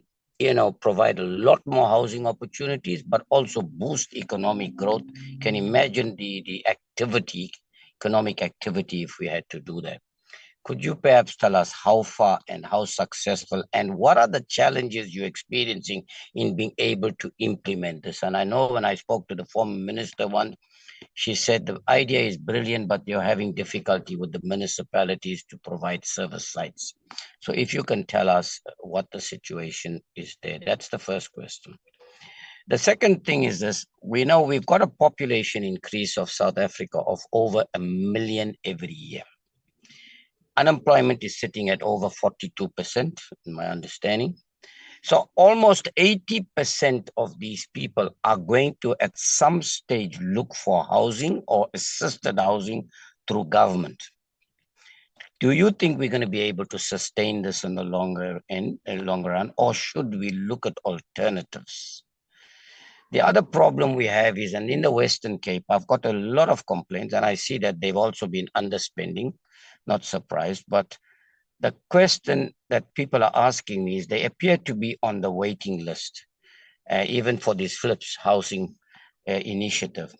provide a lot more housing opportunities, but also boost economic growth. Can imagine the economic activity if we had to do that. Could you perhaps tell us how far and how successful, and what are the challenges you're experiencing in being able to implement this? And I know when I spoke to the former minister she said the idea is brilliant, but you're having difficulty with the municipalities to provide service sites. So if you can tell us what the situation is there. That's the first question. The second thing is this: we know we've got a population increase of South Africa of over 1 million every year. Unemployment is sitting at over 42%, in my understanding. So almost 80% of these people are going to at some stage look for housing or assisted housing through government. Do you think we're going to be able to sustain this in the longer run, or should we look at alternatives? The other problem we have is, and in the Western Cape, I've got a lot of complaints, and I see that they've also been underspending, not surprised, but the question that people are asking me is they appear to be on the waiting list, even for this Philips housing initiative,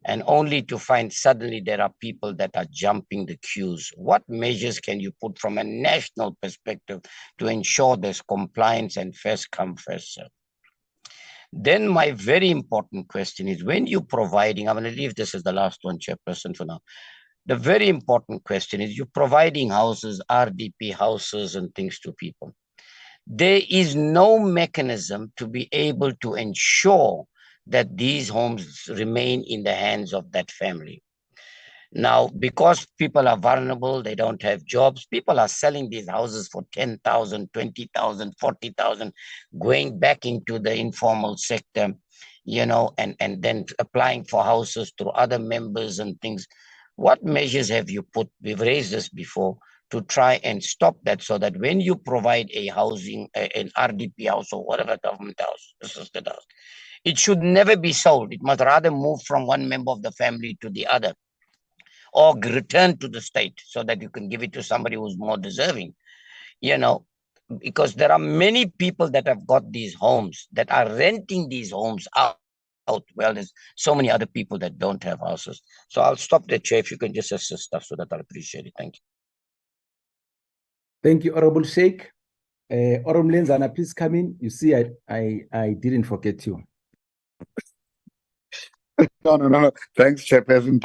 and only to find suddenly there are people that are jumping the queues. What measures can you put from a national perspective to ensure there's compliance and first come, first serve? Then my very important question is, when you're providing, I'm going to leave this as the last one, Chairperson, for now. The very important question is, you're providing houses, RDP houses and things to people. There is no mechanism to be able to ensure that these homes remain in the hands of that family. Now, because people are vulnerable, they don't have jobs, people are selling these houses for 10,000, 20,000, 40,000, going back into the informal sector, you know, and then applying for houses through other members and things. What measures have you put? We've raised this before, to try and stop that, so that when you provide a housing, an RDP house or whatever government house, assisted house, it should never be sold. It must rather move from one member of the family to the other, or return to the state so that you can give it to somebody who's more deserving, you know, because there are many people that have got these homes that are renting these homes out. Well, there's so many other people that don't have houses. So I'll stop there, Chair. If you can just assist us, so that I'll appreciate it. Thank you. Thank you, Honorable Sheikh. Honorable Lenzana, please come in. You see, I didn't forget you. No. Thanks, Chairperson.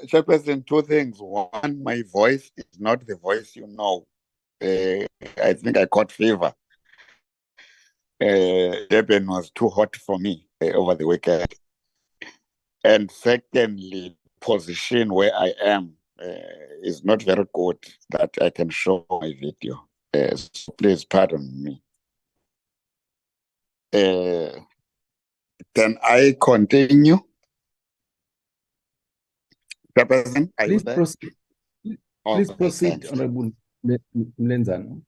Chairperson, two things. One, my voice is not the voice you know. I think I caught fever. Durban was too hot for me over the weekend. And secondly, position where I am is not very good that I can show my video. So please pardon me. Can I continue? Chairperson, please proceed. Please proceed, Honorable Lenzana.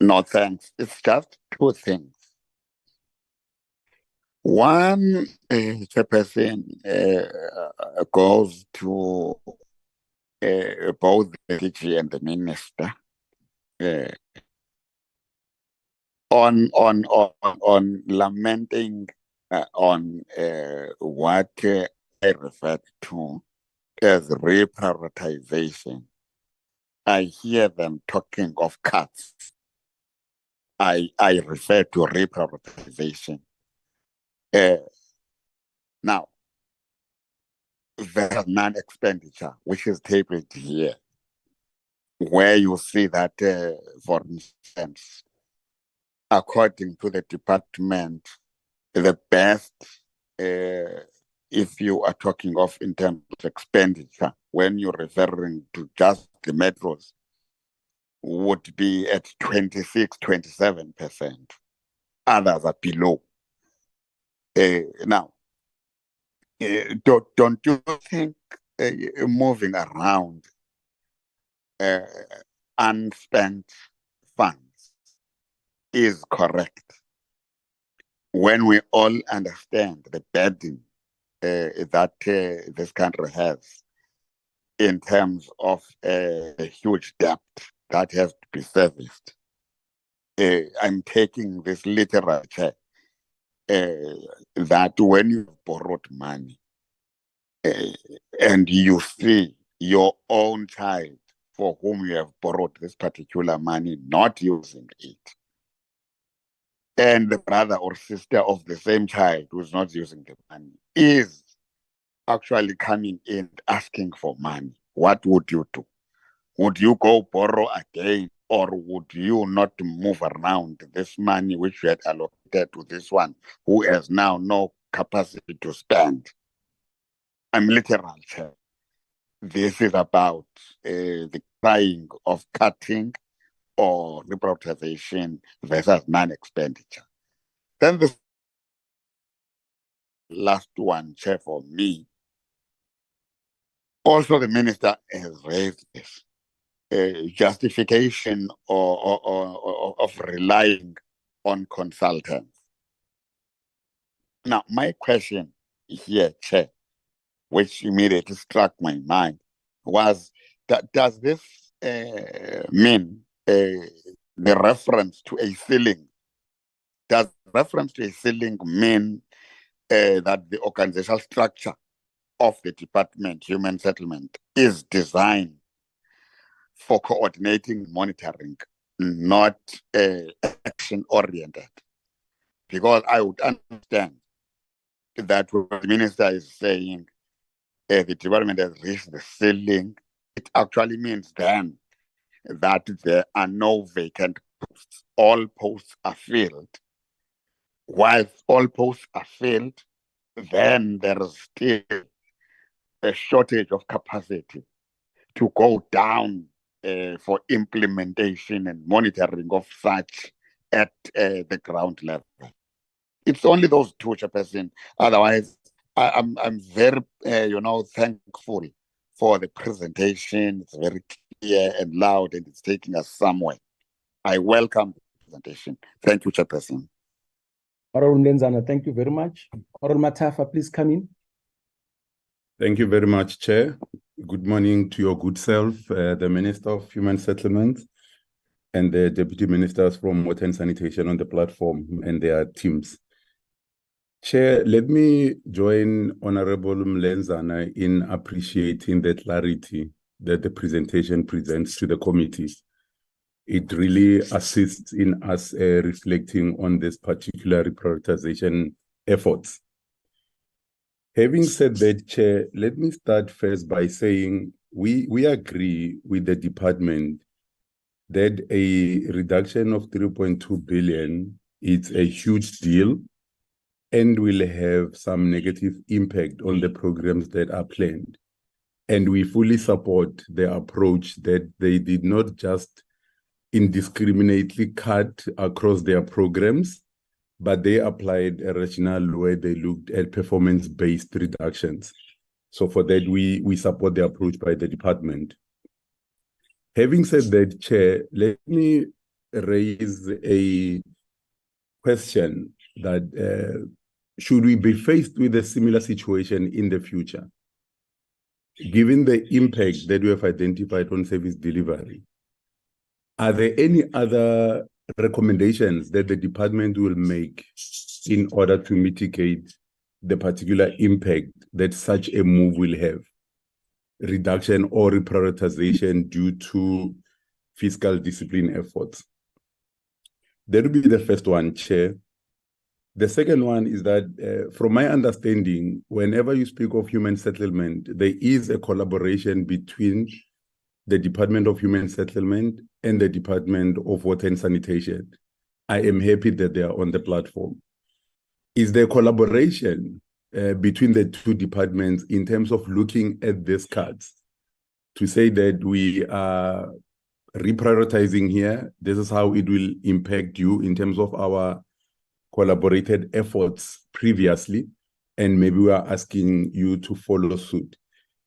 No, thanks. It's just two things. One, Chairperson, goes to both the DG and the Minister on lamenting on what I referred to as reprioritization. I hear them talking of cuts. I refer to reprioritization. Now, there's non-expenditure, which is tabled here, where you see that, for instance, according to the department, the best, if you are talking of in terms of expenditure, when you're referring to just the metros, would be at 26, 27%. Others are below. Now, don't you think moving around unspent funds is correct when we all understand the burden that this country has in terms of a huge debt that has to be serviced? I'm taking this literature that when you borrowed money and you see your own child for whom you have borrowed this particular money not using it, and the brother or sister of the same child who is not using the money is actually coming in asking for money, what would you do? Would you go borrow again, or would you not move around this money which you had allocated to this one who has now no capacity to spend? I'm literal, Chair. This is about the crying of cutting or reprioritization versus non-expenditure. Then the last one, Chair, for me, also the minister has raised this justification of relying on consultants. Now, my question here, Chair, which immediately struck my mind, was that does this mean the reference to a ceiling? Does reference to a ceiling mean that the organizational structure of the Department, Human Settlement, is designed for coordinating monitoring, not action-oriented? Because I would understand that what the minister is saying, the department has reached the ceiling, it actually means then that there are no vacant posts. All posts are filled. Whilst all posts are filled, then there is still a shortage of capacity to go down for implementation and monitoring of such at the ground level. It's only those two, Chairperson. Otherwise, I'm very, thankful for the presentation. It's very clear and loud, and it's taking us somewhere. I welcome the presentation. Thank you, Chairperson. Honorable Mlenzana, thank you very much. Honorable Matafa, please come in. Thank you very much, Chair. Good morning to your good self, the Minister of Human Settlements and the Deputy Ministers from Water and Sanitation on the platform and their teams. Chair, let me join Honorable Mlenzana in appreciating the clarity that the presentation presents to the committee. It really assists in us reflecting on this particular reprioritization efforts. Having said that, Chair, let me start first by saying we agree with the department that a reduction of 3.2 billion is a huge deal and will have some negative impact on the programs that are planned. And we fully support the approach that they did not just indiscriminately cut across their programs, but they applied a rationale where they looked at performance-based reductions. So for that, we support the approach by the department. Having said that, Chair, let me raise a question that should we be faced with a similar situation in the future, given the impact that we have identified on service delivery, are there any other recommendations that the department will make in order to mitigate the particular impact that such a move will have, reduction or reprioritization due to fiscal discipline efforts? That will be the first one, Chair. The second one is that, from my understanding, whenever you speak of human settlement, there is a collaboration between the Department of Human Settlement and the Department of Water and Sanitation. I am happy that they are on the platform. Is there collaboration between the two departments in terms of looking at these cards to say that we are reprioritizing here, this is how it will impact you in terms of our collaborated efforts previously, and maybe we are asking you to follow suit?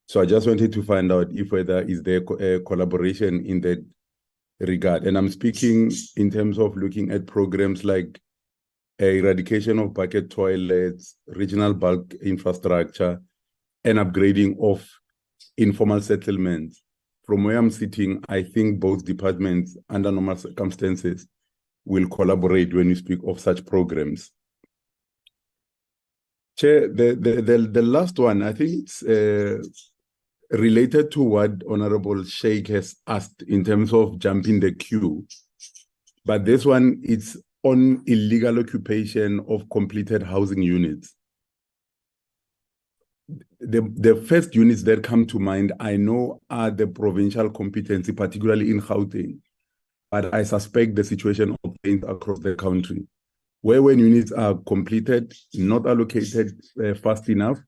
So I just wanted to find out if whether is there a collaboration in that regard. And I'm speaking in terms of looking at programs like eradication of bucket toilets, regional bulk infrastructure, and upgrading of informal settlements. From where I'm sitting, I think both departments, under normal circumstances, will collaborate when you speak of such programs. Chair, the last one, I think it's related to what Honorable Sheikh has asked in terms of jumping the queue. But this one, it's on illegal occupation of completed housing units. The first units that come to mind, I know, are the provincial competency, particularly in Gauteng. But I suspect the situation obtains across the country, where when units are completed, not allocated fast enough,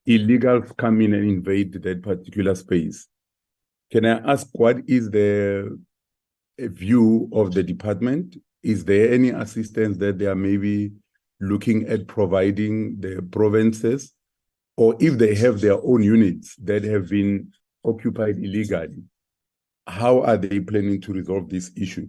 illegals come in and invade that particular space. Can I ask what is the view of the department? Is there any assistance that they are maybe looking at providing the provinces? Or if they have their own units that have been occupied illegally, how are they planning to resolve this issue?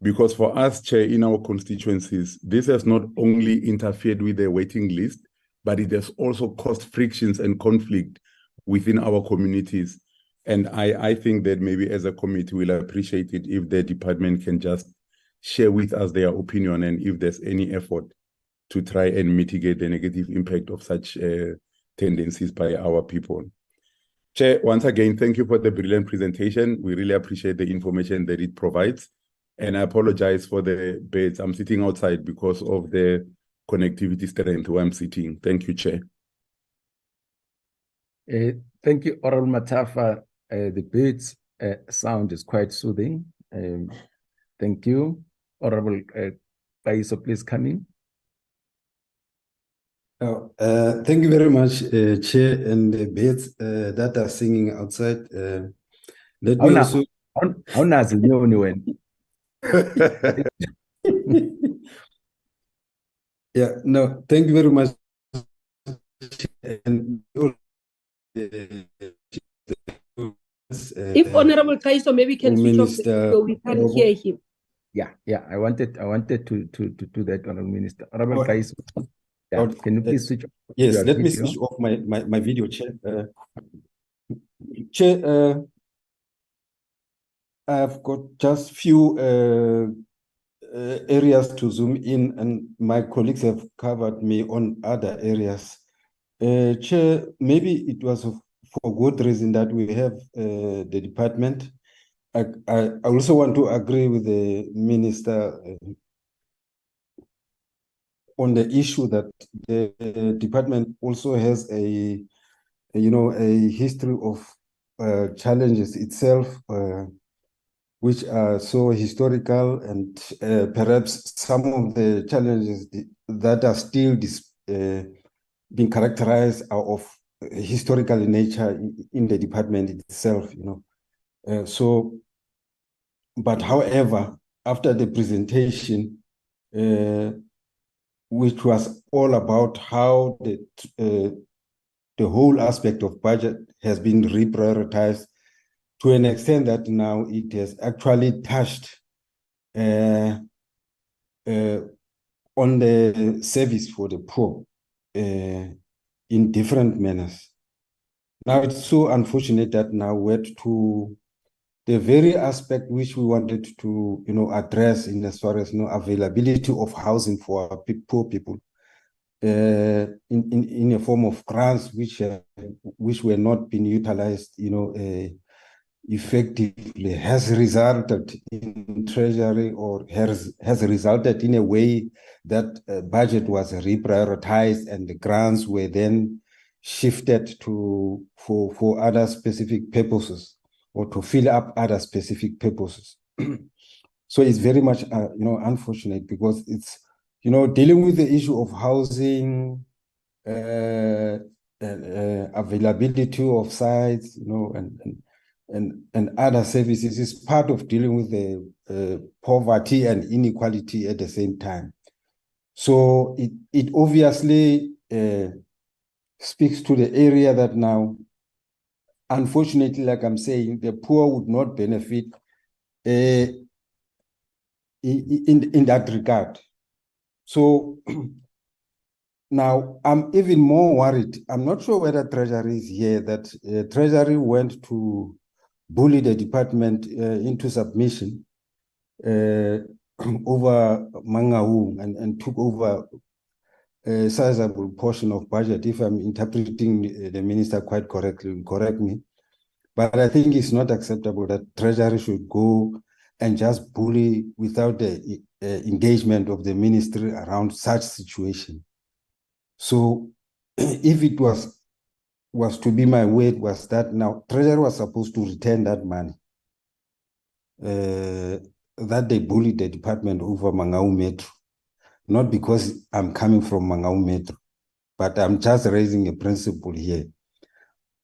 Because for us, Chair, in our constituencies, this has not only interfered with the waiting list, but it has also caused frictions and conflict within our communities. And I think that maybe as a committee, we'll appreciate it if the department can just share with us their opinion and if there's any effort to try and mitigate the negative impact of such tendencies by our people. Chair, once again, thank you for the brilliant presentation. We really appreciate the information that it provides. And I apologize for the birds. I'm sitting outside because of the connectivity strength where I'm sitting. Thank you, Chair. Thank you, Honorable Matafa. The birds sound is quite soothing. Thank you. Honorable Kaiso, please come in. Thank you very much, Chair, and the birds that are singing outside. Let me also... How nice is the Yeah, no, thank you very much. And if Honorable Kaiso maybe can switch off the video, we can hear him. Yeah. I wanted to do that, Honorable Minister. Honorable Kaiso. Yeah, can you please switch off? Yes, let me switch off my video, Chair. Chair, I've got just few areas to zoom in, and my colleagues have covered me on other areas. Chair, maybe it was for good reason that we have the department. I also want to agree with the Minister on the issue that the department also has a history of challenges itself, which are so historical, and perhaps some of the challenges that are still being characterized are of historical nature in the department itself, but however, after the presentation, which was all about how the whole aspect of budget has been reprioritized to an extent that now it has actually touched on the service for the poor in different manners. Now, it's so unfortunate that now we're to the very aspect which we wanted to, address in as far as availability of housing for our poor people in a form of grants which were not being utilized, effectively, has resulted in treasury, or has resulted in a way that budget was reprioritized and the grants were then shifted for other specific purposes, or to fill up other specific purposes. So it's very much unfortunate, because it's dealing with the issue of housing, availability of sites, and other services is part of dealing with the poverty and inequality at the same time. So it obviously speaks to the area that now, unfortunately, like I'm saying, the poor would not benefit in that regard. So now I'm even more worried. I'm not sure whether Treasury is here, that Treasury went to bully the department into submission over Mangaung and took over a sizable portion of budget. If I'm interpreting the minister quite correctly, correct me. But I think it's not acceptable that Treasury should go and just bully without the engagement of the ministry around such situation. So if it was to be my word, was that now Treasury was supposed to return that money that they bullied the department over Mangaung Metro. Not because I'm coming from Mangaung Metro, but I'm just raising a principle here.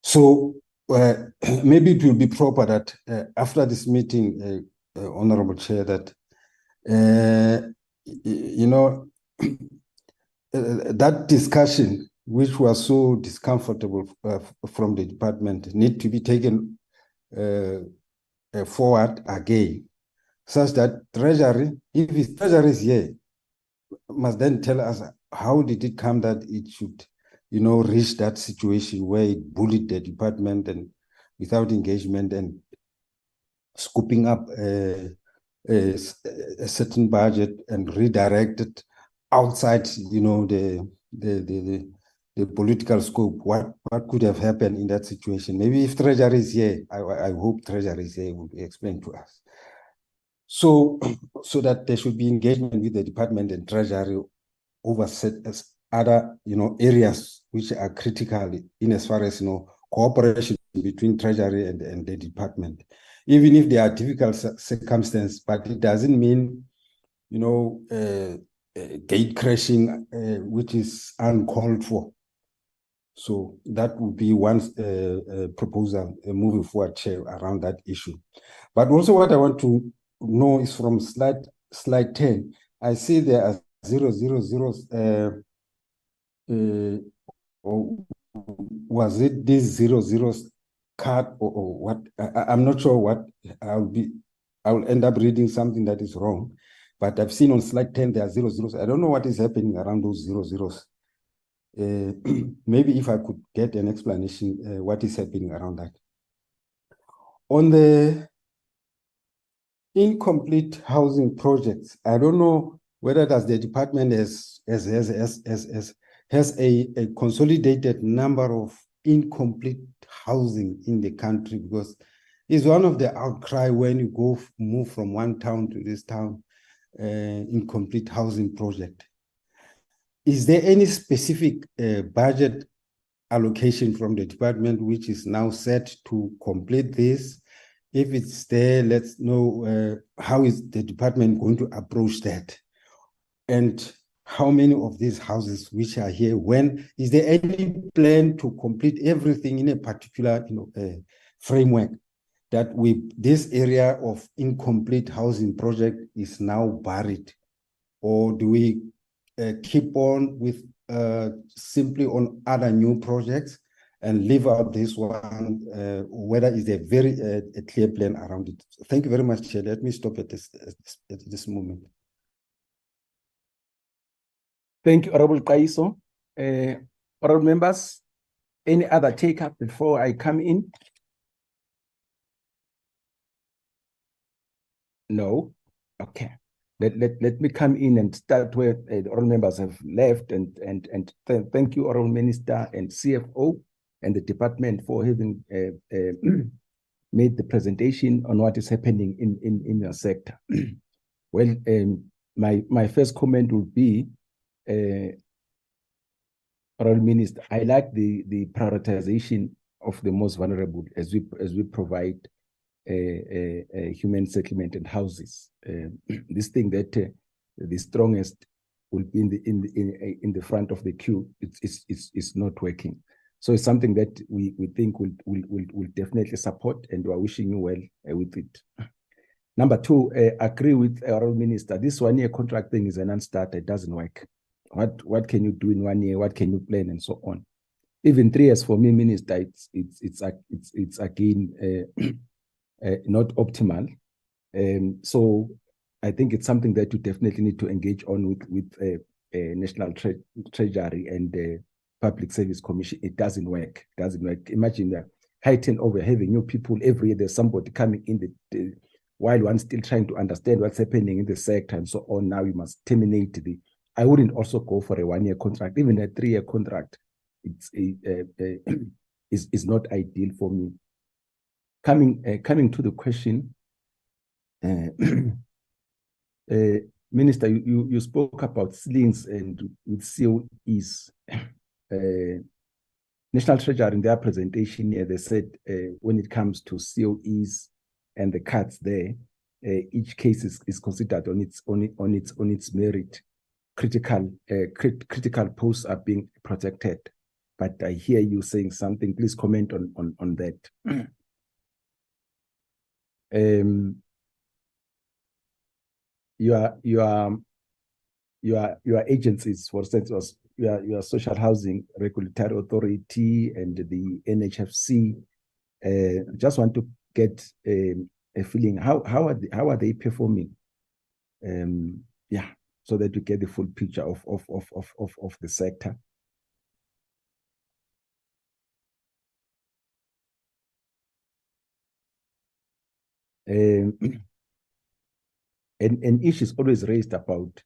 So maybe it will be proper that after this meeting, Honorable Chair, that that discussion, which was so discomfortable from the department, need to be taken forward again, such that Treasury, if its Treasury is here, must then tell us how did it come that it should, reach that situation where it bullied the department and without engagement and scooping up a certain budget and redirect it outside, the political scope. What could have happened in that situation? Maybe if Treasury is here, I hope Treasury is here, will explain to us. So that there should be engagement with the department and Treasury over other, areas which are critical in as far as, cooperation between Treasury and the department. Even if there are difficult circumstances, but it doesn't mean, gate crashing, which is uncalled for. So that would be one proposal moving forward, Chair, around that issue. But also what I want to know is from slide 10, I see there are 000, or was it these 00s cut or what? I'm not sure what. I'll end up reading something that is wrong, but I've seen on slide 10 there are 00s. I don't know what is happening around those 00s. Maybe if I could get an explanation what is happening around that. On the incomplete housing projects, I don't know whether the department has a consolidated number of incomplete housing in the country, because it's one of the outcry when you move from one town to this town, incomplete housing project. Is there any specific budget allocation from the department which is now set to complete this? If it's there, let's know how is the department going to approach that? And how many of these houses which are here, when is there any plan to complete everything in a particular framework that this area of incomplete housing project is now buried? Or do we keep on with simply on other new projects and leave out this one, whether is there a clear plan around it? Thank you very much, Chair. Let me stop at this moment. Thank you, Honorable Kaiso. Honorable members, any other take-up before I come in? No? Okay. Let me come in and start where the honorable members have left, and thank you, Honorable Minister and CFO and the department for having made the presentation on what is happening in your sector. Well, my first comment would be, Honorable Minister, I like the prioritization of the most vulnerable as we provide human settlement and houses. This thing that the strongest will be in the front of the queue, it's not working. So it's something that we think will definitely support, and we are wishing you well with it. Number two, agree with our minister. This 1 year contract thing is a non-starter. It doesn't work. What can you do in 1 year? What can you plan, and so on? Even 3 years for me, minister, it's again not optimal. So I think it's something that you definitely need to engage on with National Treasury and Public Service Commission. It doesn't work. It doesn't work. Imagine the high turnover, having new people every year. There's somebody coming in while one's still trying to understand what's happening in the sector and so on. Now you must terminate I wouldn't also go for a 1 year contract. Even a 3 year contract, is not ideal for me. Coming to the question, Minister, you spoke about ceilings and with COEs. National Treasury in their presentation here, they said when it comes to COEs and the cuts there, each case is considered on its merit. Critical posts are being protected. But I hear you saying something. Please comment on that. your agencies, for instance, your Social Housing Regulatory Authority and the NHFC. Just want to get a feeling how are they performing? Yeah, so that you get the full picture of the sector. An issue is always raised about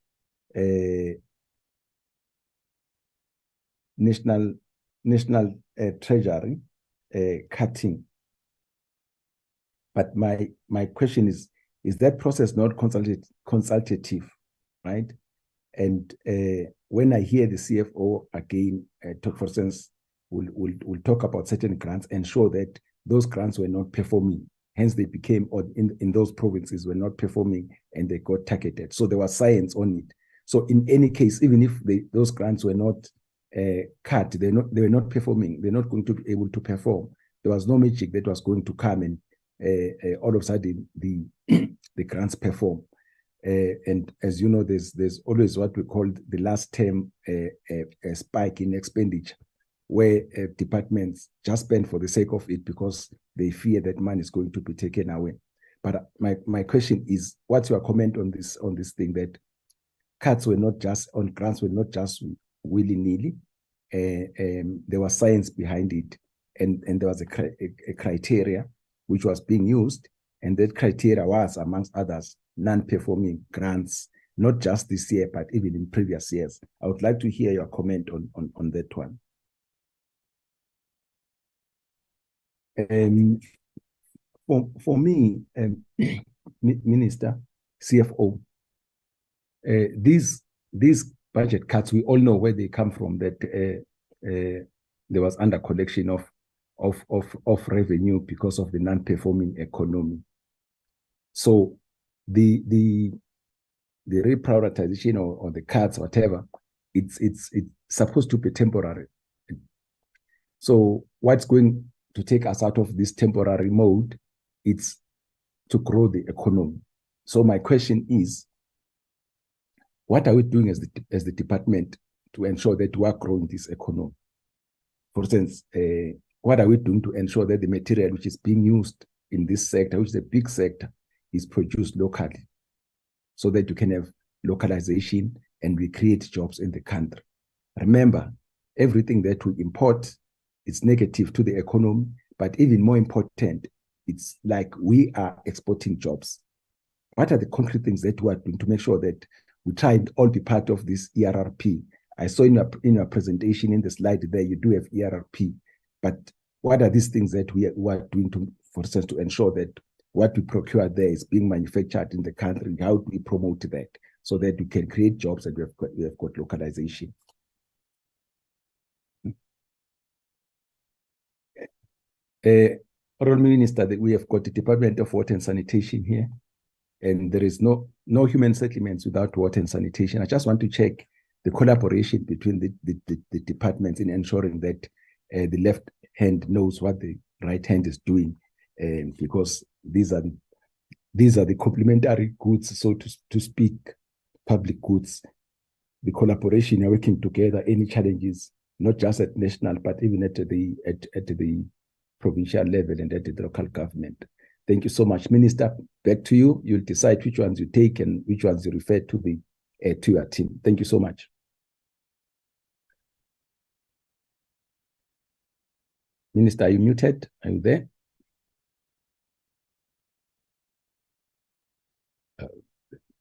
national treasury cutting. But my question is that process not consultative, right? And when I hear the CFO again talk, for instance, we'll talk about certain grants and show that those grants were not performing. Hence, they became, or in those provinces, were not performing and they got targeted. So there was science on it. So in any case, even if those grants were not cut, they were not performing, they're not going to be able to perform. There was no magic that was going to come and all of a sudden the grants perform. And as you know, there's always what we call the last term a spike in expenditure, where departments just spend for the sake of it because they fear that money is going to be taken away. But my question is, what's your comment on this thing that cuts were not just on grants, were not just willy-nilly? There was science behind it, and there was a criteria which was being used, and that criteria was, amongst others, non-performing grants, not just this year, but even in previous years. I would like to hear your comment on that one. For me, Minister, CFO, these budget cuts, we all know where they come from, that there was under collection of revenue because of the non-performing economy. So the reprioritization or the cuts, whatever, it's supposed to be temporary. So what's going to take us out of this temporary mode? It's to grow the economy. So my question is, what are we doing as the department to ensure that we are growing this economy? For instance, what are we doing to ensure that the material which is being used in this sector, which is a big sector, is produced locally, so that you can have localization and we create jobs in the country? Remember, everything that we import, it's negative to the economy, but even more important, it's like we are exporting jobs. What are the concrete things that we are doing to make sure that we try and all be part of this ERRP? I saw in your presentation, in the slide there, you do have ERRP, but what are these things that we are doing to, for instance, to ensure that what we procure there is being manufactured in the country? How do we promote that so that we can create jobs and we have got localization? Honorable Minister, that we have got the Department of Water and Sanitation here, and there is no human settlements without water and sanitation. I just want to check the collaboration between the departments in ensuring that the left hand knows what the right hand is doing, because these are the complementary goods, so to speak, public goods. The collaboration, working together, any challenges, not just at national, but even at the provincial level and at the local government. Thank you so much, Minister. Back to you. You'll decide which ones you take and which ones you refer to your team. Thank you so much. Minister, are you muted? Are you there?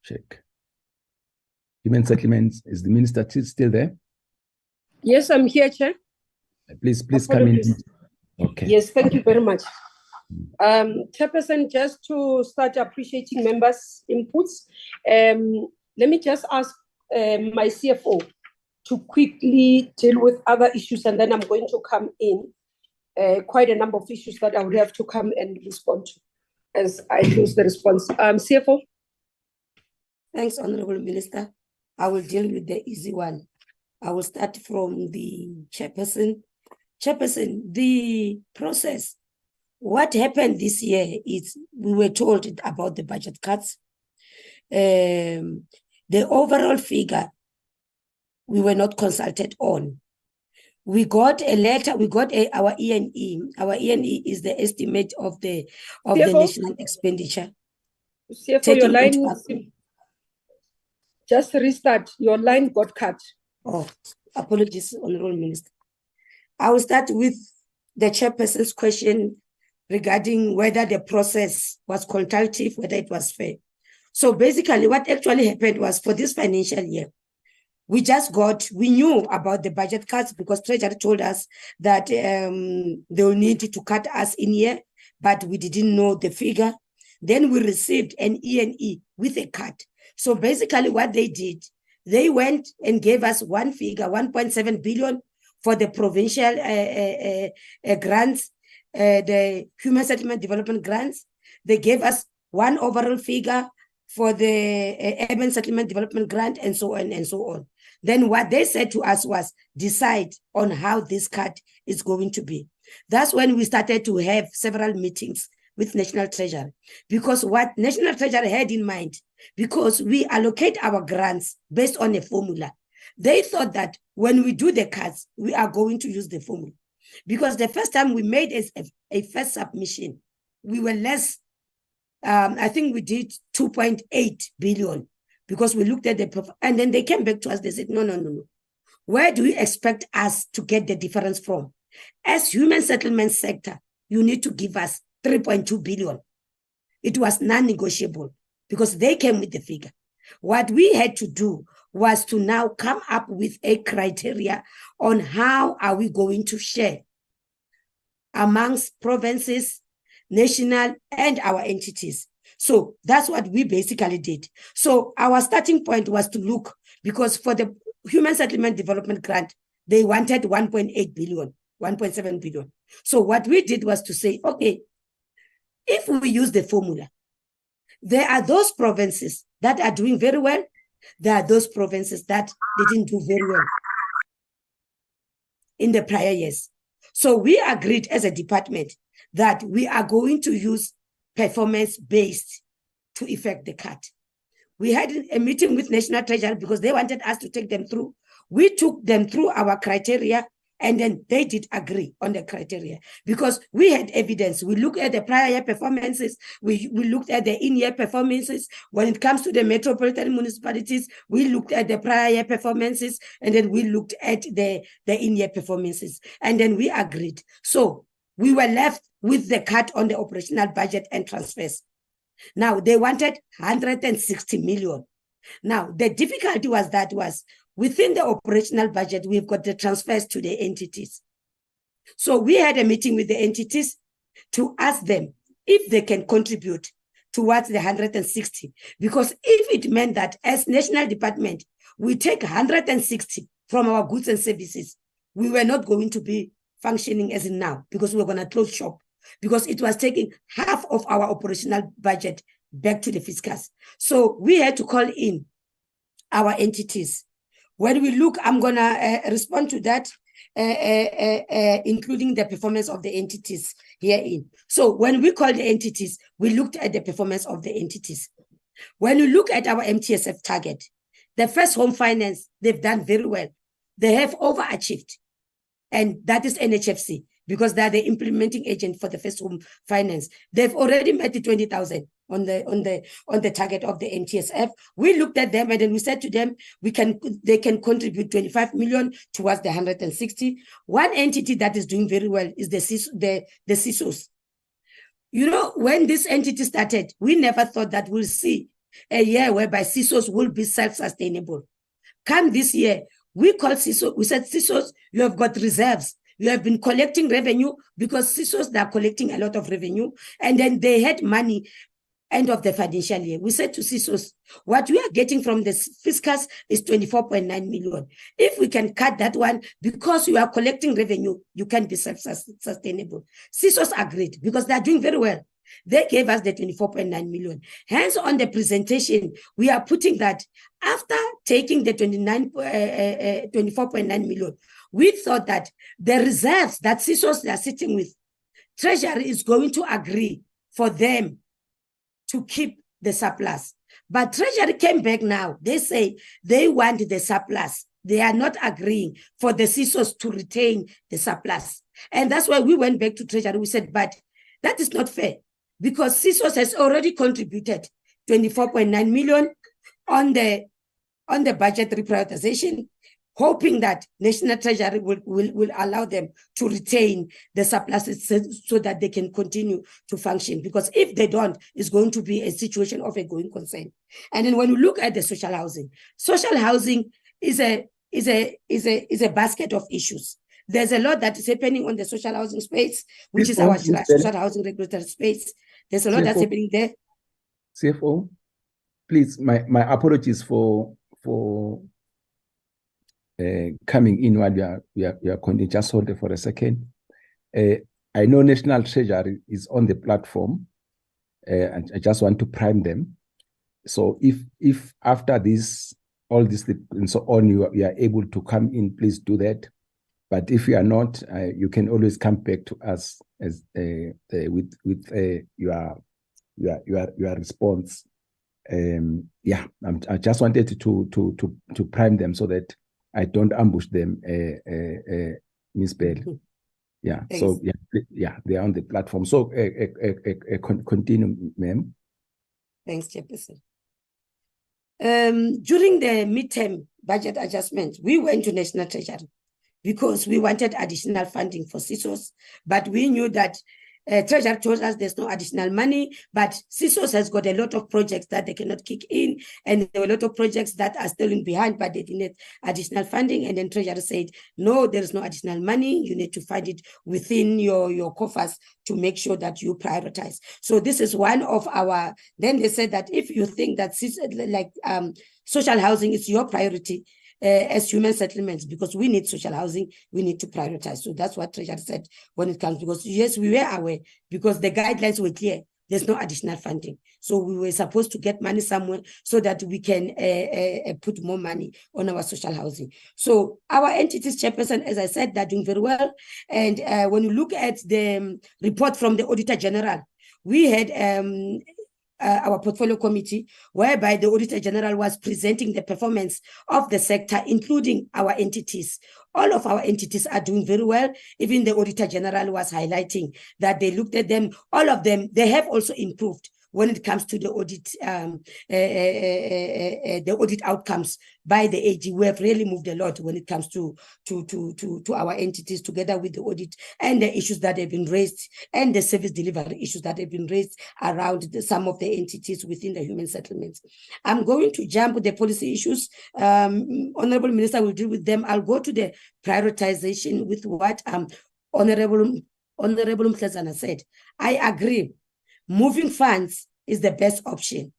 Check. Human settlements, is the minister still there? Yes, I'm here, Chair. Please come in. Okay. Yes, thank you very much. Chairperson, just to start appreciating members' inputs, let me just ask my CFO to quickly deal with other issues, and then I'm going to come in quite a number of issues that I would have to come and respond to as I close the response. CFO? Thanks, Honorable Minister. I will deal with the easy one. I will start from the chairperson. Chairperson, the process, what happened this year is we were told about the budget cuts. the overall figure, we were not consulted on. We got a letter, we got our E&E. Our E&E is the estimate of the national expenditure. CFO, your line, just restart. Your line got cut. Oh, apologies, Honorable Minister. I will start with the chairperson's question regarding whether the process was consultative, whether it was fair. So basically what actually happened was for this financial year, we knew about the budget cuts because Treasury told us that they will need to cut us in here, but we didn't know the figure. Then we received an E&E with a cut. So basically what they did, they went and gave us one figure, 1.7 billion for the provincial grants, the human settlement development grants. They gave us one overall figure for the urban settlement development grant and so on and so on. Then what they said to us was decide on how this cut is going to be. That's when we started to have several meetings with National Treasury, because what National Treasury had in mind, because we allocate our grants based on a formula, they thought that when we do the cuts, we are going to use the formula. Because the first time we made a first submission, we were less, I think we did 2.8 billion, because we looked at and then they came back to us, they said, no. Where do you expect us to get the difference from? As human settlement sector, you need to give us 3.2 billion. It was non-negotiable because they came with the figure. What we had to do was to now come up with a criteria on how are we going to share amongst provinces, national, and our entities. So that's what we basically did. So our starting point was to look, because for the Human Settlement Development Grant, they wanted 1.8 billion, 1.7 billion. So what we did was to say, okay, if we use the formula, there are those provinces that are doing very well. There are those provinces that didn't do very well in the prior years. So we agreed as a department that we are going to use performance-based to effect the cut. We had a meeting with National Treasury because they wanted us to take them through. We took them through our criteria, and then they did agree on the criteria because we had evidence. We looked at the prior year performances. We looked at the in-year performances. When it comes to the metropolitan municipalities, we looked at the prior year performances, and then we looked at the in-year performances, and then we agreed. So we were left with the cut on the operational budget and transfers. Now, they wanted 160 million. Now, the difficulty was within the operational budget, we've got the transfers to the entities. So we had a meeting with the entities to ask them if they can contribute towards the 160, because if it meant that as national department, we take 160 from our goods and services, we were not going to be functioning as in now, because we were going to close shop, because it was taking half of our operational budget back to the fiscals. So we had to call in our entities. When we look, I'm going to respond to that, including the performance of the entities herein. So when we called the entities, we looked at the performance of the entities. When you look at our MTSF target, the first home finance, they've done very well. They have overachieved. And that is NHFC, because they are the implementing agent for the first home finance. They've already met the 20,000 on the target of the MTSF. We looked at them and then we said to them, they can contribute 25 million towards the 160. One entity that is doing very well is the CISOs. You know, when this entity started, we never thought that we'll see a year whereby CISOs will be self-sustainable. Come this year, we called CISOs, we said, CISOs, you have got reserves. You have been collecting revenue, because CISOs, they are collecting a lot of revenue, and then they had money end of the financial year. We said to CISOs, what we are getting from the fiscals is 24.9 million. If we can cut that one, because you are collecting revenue, you can be self-sustainable. CISOs agreed, because they are doing very well. They gave us the 24.9 million. Hence, on the presentation, we are putting that after taking the 24.9 million, we thought that the reserves that CISOs are sitting with, Treasury is going to agree for them to keep the surplus. But Treasury came back now. They say they want the surplus. They are not agreeing for the CISOs to retain the surplus. And that's why we went back to Treasury. We said, but that is not fair, because CISOs has already contributed 24.9 million on the budget reprioritization, hoping that National Treasury will allow them to retain the surpluses so that they can continue to function. Because if they don't, it's going to be a situation of a going concern. And then when you look at the social housing is a basket of issues. There's a lot that is happening on the social housing space, which is our social housing regulatory space. There's a lot that's happening there. CFO, please, my apologies for coming in while we are continuing. Just hold it for a second. I know National Treasury is on the platform, and I just want to prime them. So if after this, all this and so on, you are able to come in, please do that. But if you are not, you can always come back to us as with your response. I just wanted to prime them so that I don't ambush them, Ms. Bell. Yeah. Thanks. So they are on the platform. So continue, ma'am. Thanks, Chairperson. During the midterm budget adjustment, we went to National Treasury because we wanted additional funding for CISOs, but we knew that Treasury told us there's no additional money, but CISOs has got a lot of projects that they cannot kick in, and there were a lot of projects that are still in behind, but they didn't additional funding. And then Treasury said, no, there is no additional money. You need to find it within your coffers to make sure that you prioritize. So this is one of our, then they said that if you think that social housing is your priority, as human settlements, because we need social housing, we need to prioritize. So that's what Treasury said when it comes, because yes, we were aware, because the guidelines were clear. There's no additional funding. So we were supposed to get money somewhere so that we can put more money on our social housing. So our entities, Chairperson, as I said, they're doing very well. And when you look at the report from the Auditor General, we had our portfolio committee, whereby the Auditor General was presenting the performance of the sector, including our entities. All of our entities are doing very well. Even the Auditor General was highlighting that they looked at them, all of them, they have also improved when it comes to the audit outcomes by the AG. We have really moved a lot when it comes to our entities, together with the audit and the issues that have been raised and the service delivery issues that have been raised around some of the entities within the human settlements. I'm going to jump the policy issues. Honorable Minister will deal with them. I'll go to the prioritization with what Honorable Mhlezana said. I agree. Moving funds is the best option.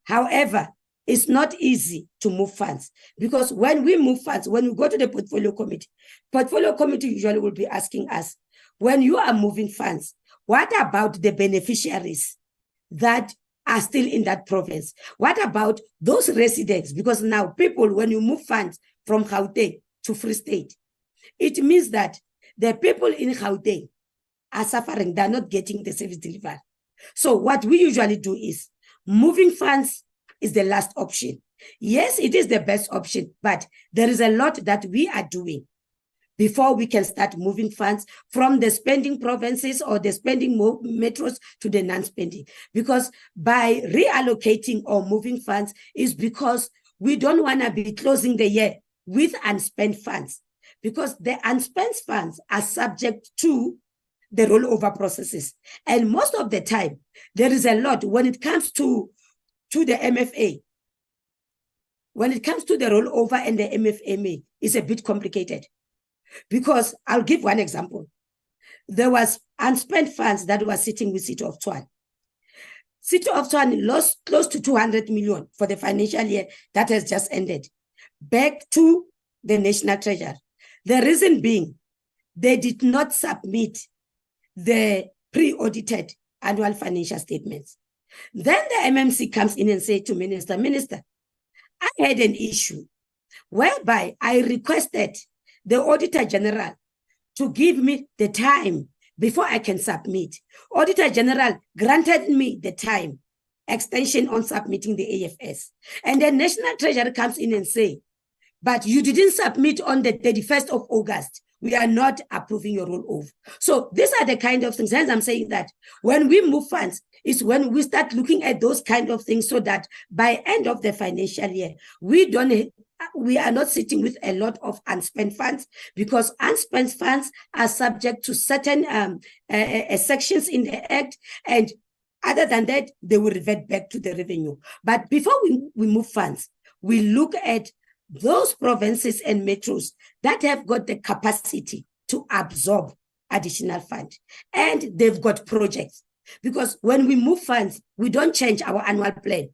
However, it's not easy to move funds, because when we move funds, when we go to the portfolio committee usually will be asking us, when you are moving funds, what about the beneficiaries that are still in that province? What about those residents? Because now people, when you move funds from Gauteng to Free State, it means that the people in Gauteng are suffering. They're not getting the service delivered. So what we usually do is moving funds is the last option. Yes, it is the best option, but there is a lot that we are doing before we can start moving funds from the spending provinces or the spending metros to the non-spending. Because by reallocating or moving funds is because we don't want to be closing the year with unspent funds, because the unspent funds are subject to the rollover processes. And most of the time, there is a lot when it comes to the MFA. When it comes to the rollover and the MFMA, it's a bit complicated. Because I'll give one example. There was unspent funds that were sitting with City of Tshwane. City of Tshwane lost close to 200 million for the financial year that has just ended, back to the National Treasury. The reason being, they did not submit the pre-audited annual financial statements. Then the MMC comes in and says to Minister, I had an issue whereby I requested the Auditor General to give me the time before I can submit. Auditor General granted me the time, extension on submitting the AFS. And then National Treasury comes in and say, but you didn't submit on the 31st of August. We are not approving your rollover. So these are the kind of things. Hence, I'm saying that when we move funds, is when we start looking at those kind of things so that by end of the financial year, we are not sitting with a lot of unspent funds, because unspent funds are subject to certain sections in the Act, and other than that, they will revert back to the revenue. But before we move funds, we look at those provinces and metros that have got the capacity to absorb additional fund, and they've got projects. Because when we move funds, we don't change our annual plan.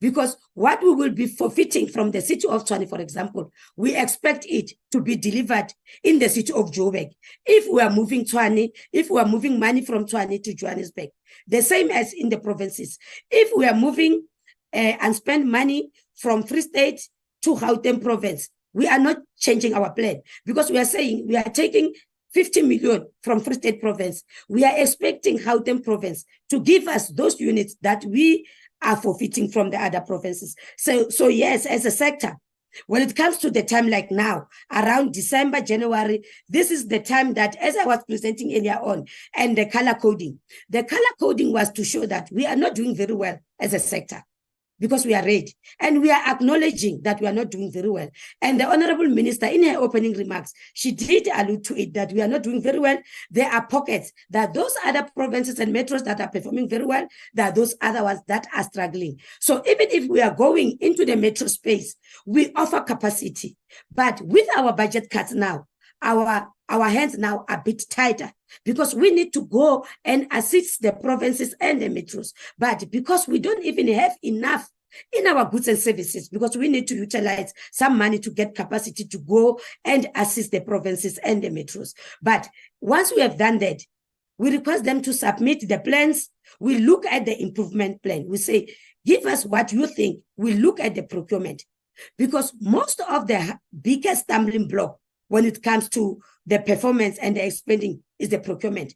Because what we will be forfeiting from the city of Tshwane, for example, we expect it to be delivered in the city of Joburg. If we are moving Tshwane, if we are moving money from Tshwane to Johannesburg, the same as in the provinces. If we are moving and spend money from Free State to Gauteng province, we are not changing our plan, because we are saying we are taking 50 million from Free State province. We are expecting Gauteng province to give us those units that we are forfeiting from the other provinces. So yes, as a sector, when it comes to the time like now, around December, January, this is the time that, as I was presenting earlier on, and the color coding was to show that we are not doing very well as a sector, because we are red, and we are acknowledging that we are not doing very well. And the Honorable Minister, in her opening remarks, she did allude to it, that we are not doing very well. There are pockets, that those other provinces and metros that are performing very well, there are those other ones that are struggling. So even if we are going into the metro space, we offer capacity. But with our budget cuts now, our hands now are a bit tighter, because we need to go and assist the provinces and the metros. But because we don't even have enough in our goods and services, because we need to utilize some money to get capacity to go and assist the provinces and the metros. But once we have done that, we request them to submit the plans. We look at the improvement plan. We say, give us what you think. We look at the procurement, because most of the biggest stumbling block when it comes to the performance and the expending is the procurement.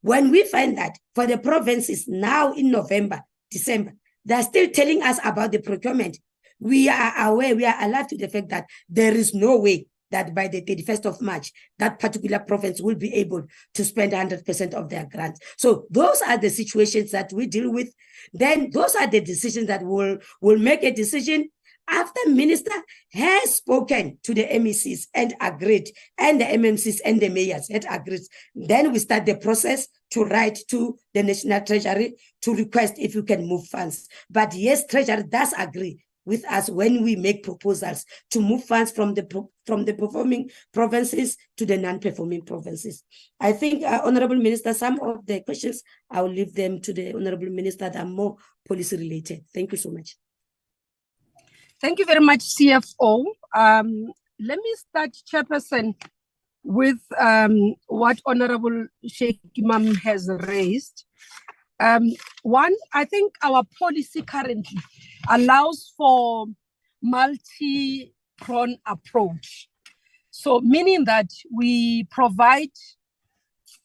When we find that for the provinces now in November, December, they're still telling us about the procurement, we are aware, we are alive to the fact that there is no way that by the 31st of March, that particular province will be able to spend 100% of their grants. So those are the situations that we deal with. Then those are the decisions that will make a decision after Minister has spoken to the MECs and agreed, and the MMCs and the mayors had agreed. Then we start the process to write to the National Treasury to request if you can move funds. But yes, Treasury does agree with us when we make proposals to move funds from the performing provinces to the non-performing provinces. I think, Honorable Minister, some of the questions, I will leave them to the Honorable Minister that are more policy related. Thank you so much. Thank you very much, CFO. Let me start, Chairperson, with what Honorable Sheikh Imam has raised. One, I think our policy currently allows for multi-pronged approach. So meaning that we provide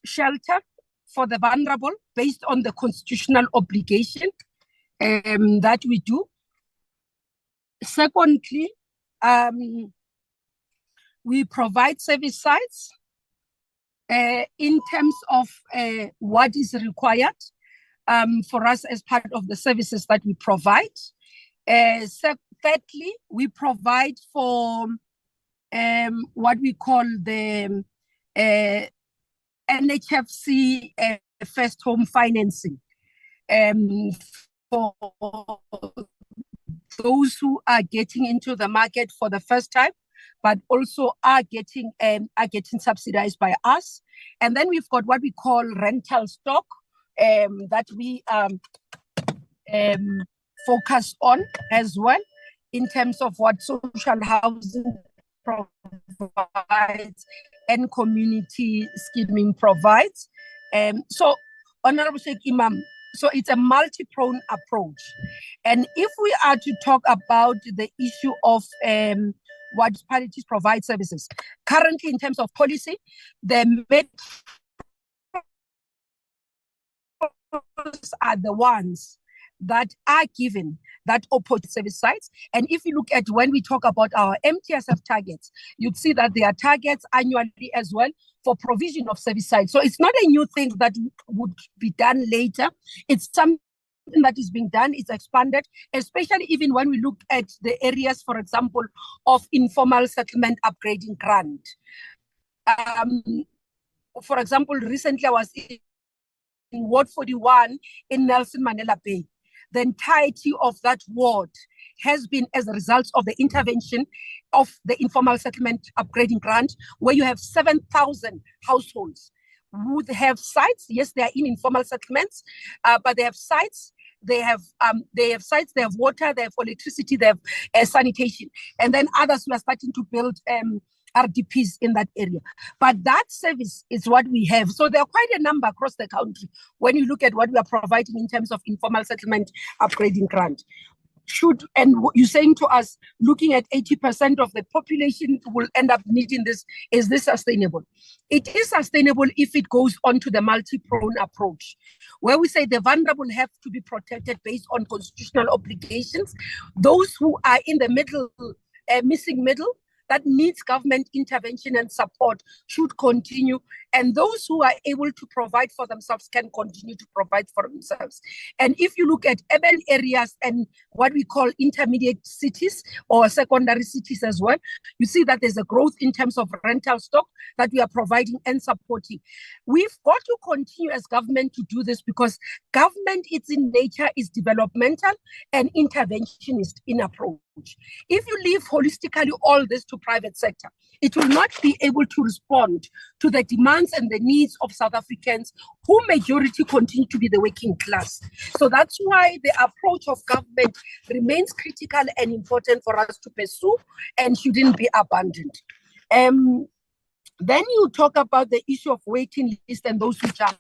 shelter for the vulnerable based on the constitutional obligation that we do. Secondly, we provide service sites in terms of what is required for us as part of the services that we provide. Thirdly, we provide for what we call the NHFC first home financing for those who are getting into the market for the first time, but also are getting subsidized by us. And then we've got what we call rental stock that we focus on as well in terms of what social housing provides and community scheming provides. So, Honorable Sheikh Imam, so it's a multi-pronged approach. And if we are to talk about the issue of what municipalities provide services, currently in terms of policy, the metros are the ones that are given that opposite service sites. And if you look at when we talk about our MTSF targets, you'd see that there are targets annually as well for provision of service sites. So it's not a new thing that would be done later. It's something that is being done, it's expanded, especially even when we look at the areas, for example, of informal settlement upgrading grant. For example, recently I was in Ward 41 in Nelson Mandela Bay. The entirety of that ward has been as a result of the intervention of the informal settlement upgrading grant, where you have 7,000 households who have sites. Yes, they are in informal settlements, but they have sites. They have sites, they have water, they have electricity, they have sanitation. And then others who are starting to build RDPs in that area. But that service is what we have. So there are quite a number across the country when you look at what we are providing in terms of informal settlement upgrading grant. And you're saying to us, looking at 80% of the population will end up needing this, is this sustainable? It is sustainable if it goes on to the multi-pronged approach, where we say the vulnerable have to be protected based on constitutional obligations. Those who are in the middle, missing middle, that needs government intervention and support should continue. And those who are able to provide for themselves can continue to provide for themselves. And if you look at urban areas and what we call intermediate cities or secondary cities as well, you see that there's a growth in terms of rental stock that we are providing and supporting. We've got to continue as government to do this because government, its in nature, is developmental and interventionist in approach. If you leave holistically all this to private sector, it will not be able to respond to the demands and the needs of South Africans, who majority continue to be the working class. So that's why the approach of government remains critical and important for us to pursue and shouldn't be abandoned. Then you talk about the issue of waiting list and those who jump.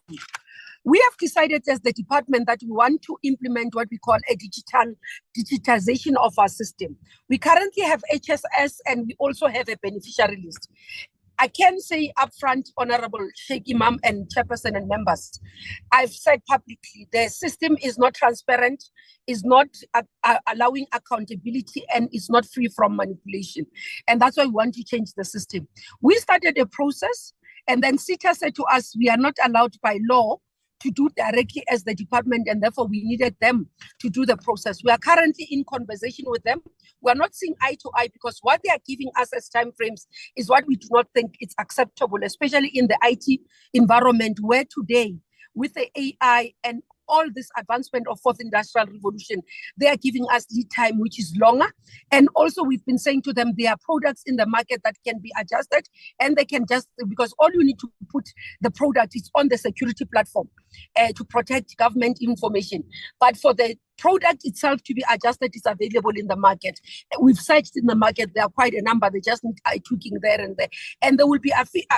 We have decided as the department that we want to implement what we call a digitization of our system. We currently have HSS and we also have a beneficiary list. I can say upfront, Honorable Sheikh Imam and Chairperson and members, I've said publicly, the system is not transparent, is not allowing accountability, and is not free from manipulation. And that's why we want to change the system. We started a process, and then CITA said to us, we are not allowed by law to do directly as the department, and therefore we needed them to do the process. We are currently in conversation with them. We are not seeing eye to eye because what they are giving us as timeframes is what we do not think is acceptable, especially in the IT environment, where today, with the AI and all this advancement of fourth industrial revolution, they are giving us lead time, which is longer. And also we've been saying to them, there are products in the market that can be adjusted, and they can just, because all you need to put the product is on the security platform to protect government information. But for the product itself to be adjusted, is available in the market. We've searched in the market, there are quite a number, they just need eye tweaking there and there. And they will be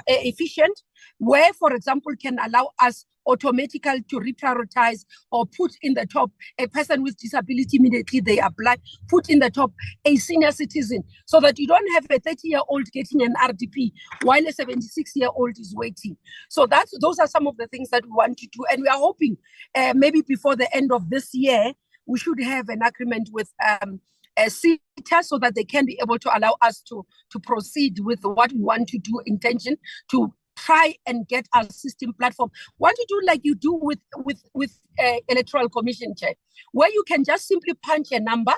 efficient, where, for example, can allow us automatically to reprioritize or put in the top a person with disability, immediately they apply, put in the top a senior citizen, so that you don't have a 30-year-old getting an RDP while a 76-year-old is waiting. So those are some of the things that we want to do. And we are hoping maybe before the end of this year, we should have an agreement with CITA so that they can be able to allow us to proceed with what we want to do, intention to try and get our system platform. Want to do like you do with Electoral Commission, Chair, where you can just simply punch a number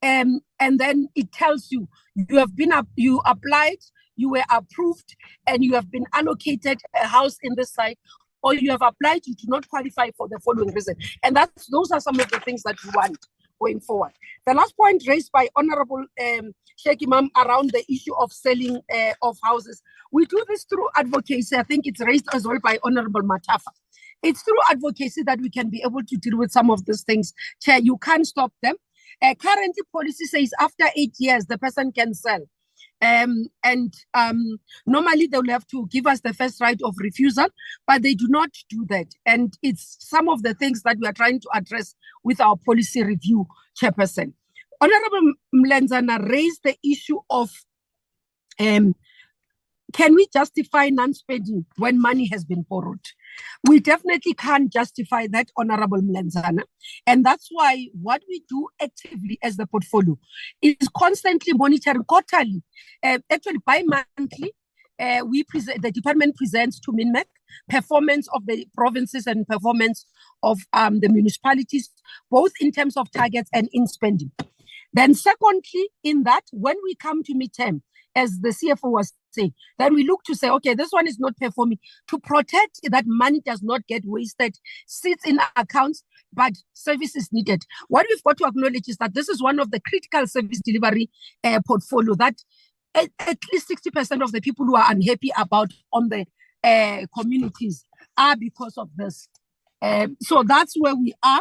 and then it tells you you applied, you were approved, and you have been allocated a house in this site, or you have applied, you do not qualify for the following reason. And those are some of the things that we want going forward. The last point raised by Honorable Sheikh Imam around the issue of selling of houses. We do this through advocacy. I think it's raised as well by Honorable Matafa. It's through advocacy that we can be able to deal with some of these things. Chair, you can't stop them. Currently, policy says after 8 years, the person can sell. Normally they will have to give us the first right of refusal, but they do not do that. And it's some of the things that we are trying to address with our policy review, Chairperson. Honorable Mlenzana raised the issue of can we justify non-spending when money has been borrowed? We definitely can't justify that, Honorable Mlenzana. And that's why what we do actively as the portfolio is constantly monitoring quarterly, actually bi-monthly. The department presents to MINMEC performance of the provinces and performance of the municipalities, both in terms of targets and in spending. Then secondly, in that, when we come to midterm, as the CFO was saying, then we look to say, okay, this one is not performing, to protect that money does not get wasted, sits in accounts, but service is needed. What we've got to acknowledge is that this is one of the critical service delivery portfolio that at least 60% of the people who are unhappy about on the communities are because of this. So that's where we are.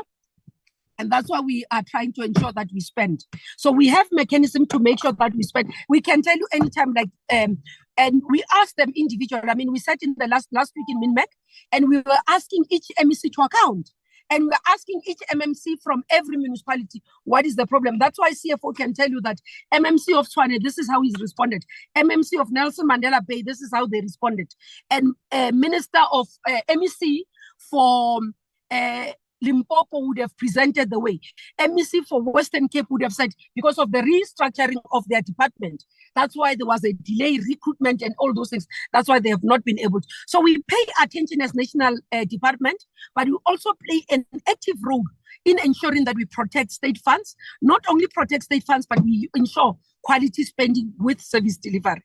And that's why we are trying to ensure that we spend. So we have mechanism to make sure that we spend. We can tell you anytime, like, and we ask them individually. I mean, we sat in the last week in MINMEC, and we were asking each MEC to account. And we're asking each MMC from every municipality, what is the problem? That's why CFO can tell you that MMC of Tshwane, this is how he's responded. MMC of Nelson Mandela Bay, this is how they responded. And Minister of MEC for Limpopo would have presented the way. MEC for Western Cape would have said, because of the restructuring of their department, that's why there was a delay, recruitment and all those things. That's why they have not been able to. So we pay attention as national department, but we also play an active role in ensuring that we protect state funds, not only protect state funds, but we ensure quality spending with service delivery.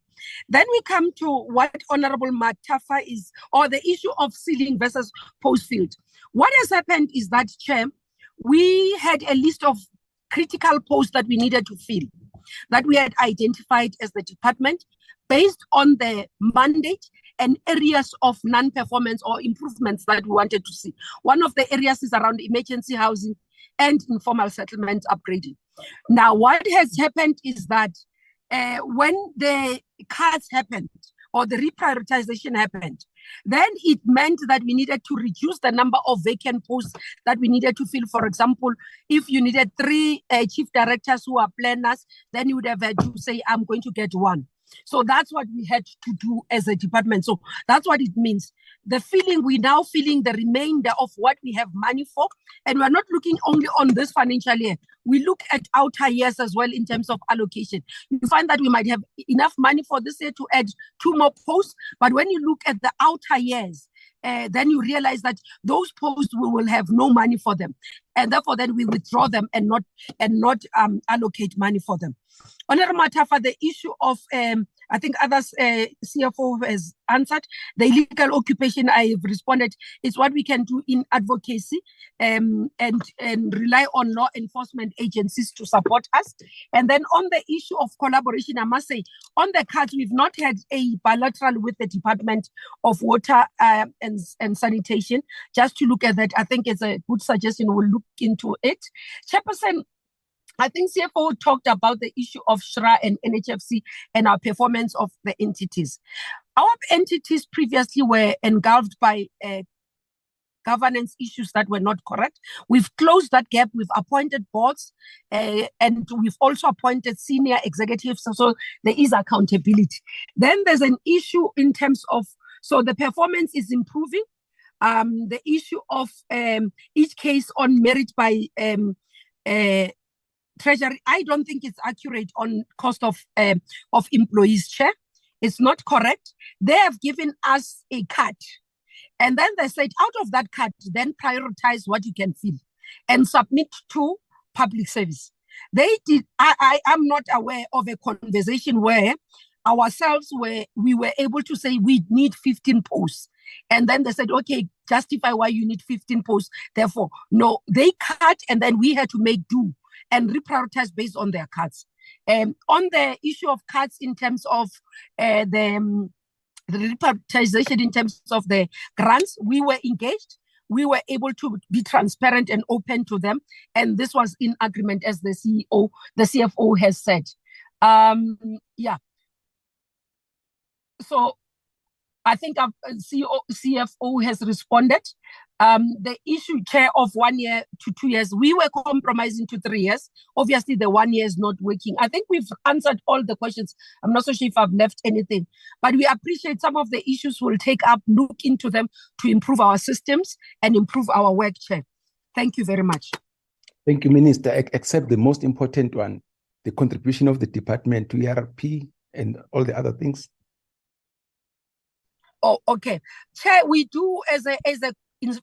Then we come to what Honorable Matafa is, or the issue of ceiling versus post field. What has happened is that, Chair, we had a list of critical posts that we needed to fill, that we had identified as the department based on the mandate and areas of non-performance or improvements that we wanted to see. One of the areas is around emergency housing and informal settlement upgrading. Now, what has happened is that when the cuts happened, or the reprioritization happened, then it meant that we needed to reduce the number of vacant posts that we needed to fill. For example, if you needed 3 chief directors who are planners, then you would have had to say, I'm going to get 1. So that's what we had to do as a department. So that's what it means. We're now filling the remainder of what we have money for. And we're not looking only on this financial year. We look at outer years as well in terms of allocation. You find that we might have enough money for this year to add 2 more posts. But when you look at the outer years, then you realize that those posts we will have no money for them. And therefore, then we withdraw them and not allocate money for them. Honorable Matafa, the issue of, I think others, CFO has answered, the illegal occupation, I have responded, is what we can do in advocacy and rely on law enforcement agencies to support us. And then on the issue of collaboration, I must say, on the cards, we've not had a bilateral with the Department of Water and Sanitation, just to look at that. I think it's a good suggestion. We'll look into it. Chairperson, I think CFO talked about the issue of SHRA and NHFC and our performance of the entities. Our entities previously were engulfed by governance issues that were not correct. We've closed that gap. We've appointed boards and we've also appointed senior executives. So there is accountability. Then there's an issue in terms of, so the performance is improving. The issue of each case on merit by Treasury, I don't think it's accurate on cost of employees, Chair. It's not correct. They have given us a cut. And then they said, out of that cut, then prioritize what you can fill and submit to public service. They did. I am not aware of a conversation where we were able to say we need 15 posts. And then they said, okay, justify why you need 15 posts. Therefore, no, they cut and then we had to make do and reprioritize based on their cuts. On the issue of cuts in terms of the reprioritization in terms of the grants, we were engaged. We were able to be transparent and open to them. And this was in agreement, as the CFO has said. Yeah. So I think CFO has responded. The issue, Chair, of 1 year to 2 years, we were compromising to 3 years. Obviously, the 1 year is not working. I think we've answered all the questions. I'm not so sure if I've left anything, but we appreciate some of the issues we'll take up, look into them to improve our systems and improve our work, Chair. Thank you very much. Thank you, Minister. Except the most important one, the contribution of the department to ERP and all the other things. Oh, okay. Chair, we do as a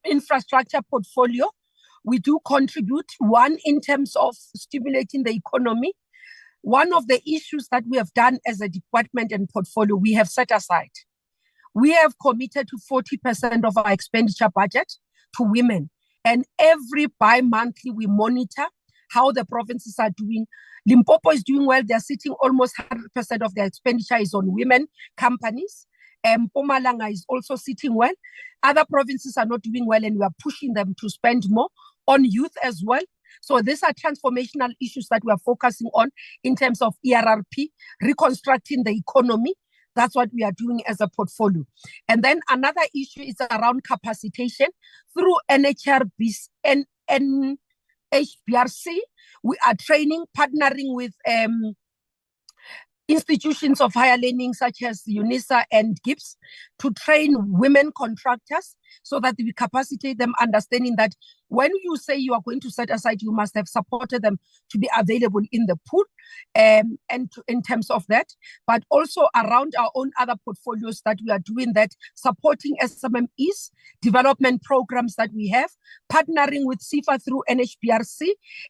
infrastructure portfolio, we do contribute, one, in terms of stimulating the economy. One of the issues that we have done as a department and portfolio, we have set aside. We have committed to 40% of our expenditure budget to women. And every bi-monthly, we monitor how the provinces are doing. Limpopo is doing well. They're sitting almost 100% of their expenditure is on women companies. Mpumalanga is also sitting well. Other provinces are not doing well, and we are pushing them to spend more on youth as well. So these are transformational issues that we are focusing on in terms of ERRP, reconstructing the economy. That's what we are doing as a portfolio. And then another issue is around capacitation through NHRBC and NHBRC. We are training, partnering with institutions of higher learning such as UNISA and GIPS to train women contractors so that we capacitate them, understanding that when you say you are going to set aside, you must have supported them to be available in the pool and in terms of that, but also around our own other portfolios that we are doing that, supporting SMMEs, development programs that we have, partnering with CIFA through NHBRC,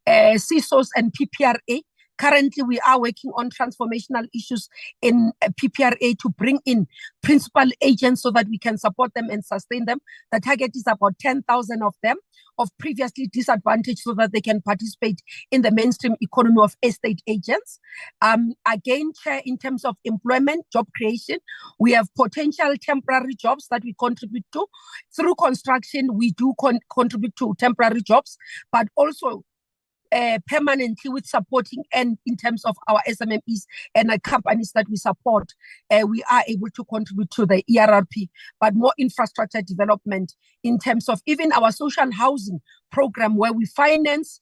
CISOs and PPRA. Currently, we are working on transformational issues in PPRA to bring in principal agents so that we can support them and sustain them. The target is about 10,000 of them, of previously disadvantaged, so that they can participate in the mainstream economy of estate agents. Again, Chair, in terms of employment, job creation, we have potential temporary jobs that we contribute to. Through construction, we do contribute to temporary jobs, but also permanently with supporting, and in terms of our SMMEs and the companies that we support, we are able to contribute to the ERRP, but more infrastructure development in terms of even our social housing program, where we finance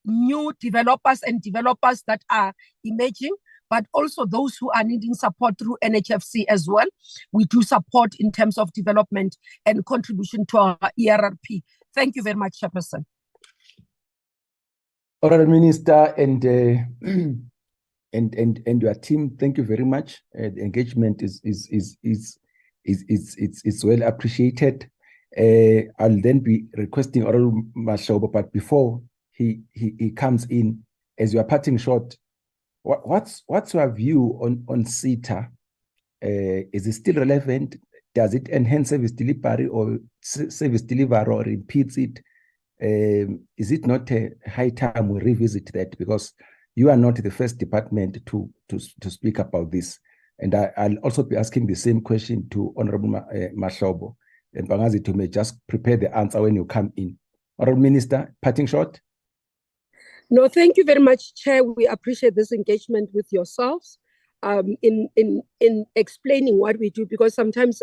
new developers and developers that are emerging, but also those who are needing support through NHFC as well. We do support in terms of development and contribution to our ERRP. Thank you very much, Chairperson. Honorable Minister and your team, thank you very much. The engagement is well appreciated. I'll then be requesting Honorable Mashobo, but before he comes in, as you are parting short, what's your view on SETA? Is it still relevant? Does it enhance service delivery or repeats it? Is it not a high time we revisit that? Because you are not the first department to speak about this. And I'll also be asking the same question to Honorable Mashobo. And Bangazito may just prepare the answer when you come in. Honorable Minister, parting short. No, thank you very much, Chair. We appreciate this engagement with yourselves in explaining what we do, because sometimes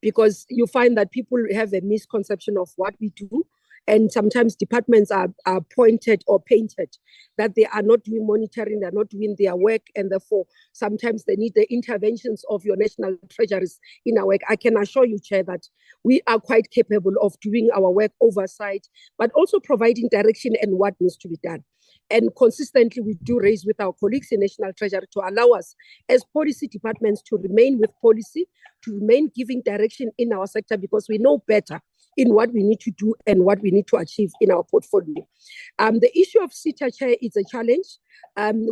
because you find that people have a misconception of what we do. And sometimes departments are pointed or painted that they are not doing monitoring, they're not doing their work, and therefore sometimes they need the interventions of your national treasuries in our work. I can assure you, Chair, that we are quite capable of doing our work oversight, but also providing direction and what needs to be done. And consistently, we do raise with our colleagues in National Treasury to allow us as policy departments to remain with policy, to remain giving direction in our sector, because we know better in what we need to do and what we need to achieve in our portfolio. The issue of SETA, Chair, is a challenge.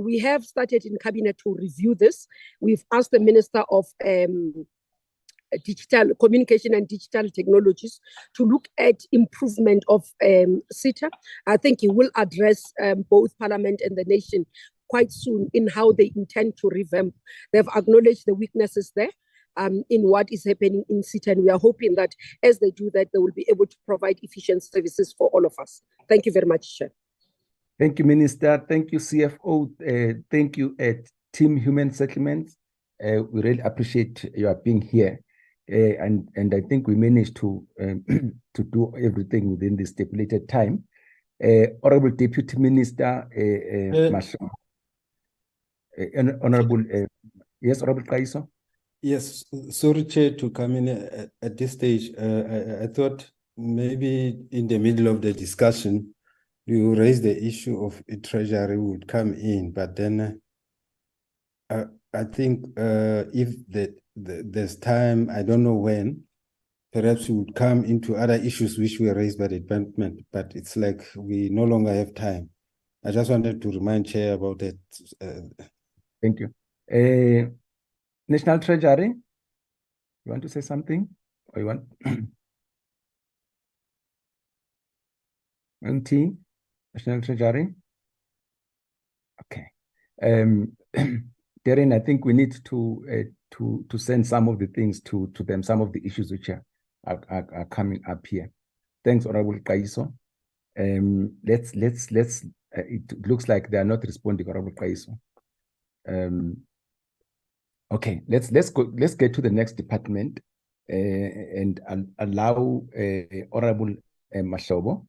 We have started in Cabinet to review this. We've asked the Minister of Digital Communication and Digital Technologies to look at improvement of SETA. I think he will address both Parliament and the nation quite soon in how they intend to revamp. They've acknowledged the weaknesses there in what is happening in SETA, and we are hoping that as they do that, they will be able to provide efficient services for all of us. Thank you very much, Chair. Thank you, Minister. Thank you, CFO. Thank you, Team Human Settlements. We really appreciate your being here. and I think we managed to to do everything within the stipulated time. Honorable Deputy Minister Mashaba, Honorable, yes, Honorable Kaiso. Yes, sorry, Chair, to come in at this stage. I thought maybe in the middle of the discussion, you raised the issue of a treasury would come in, but then I think if there's time, I don't know when, perhaps we would come into other issues which were raised by the department, but it's like we no longer have time. I just wanted to remind Chair about that. Thank you. National Treasury, you want to say something? Or you want? NT, National Treasury. Okay. Darren, I think we need to send some of the things to them, some of the issues which are coming up here. Thanks, Honorable Kaiso. Let's it looks like they are not responding, Honorable Kaiso. Okay, let's get to the next department and allow Honorable Mashobo,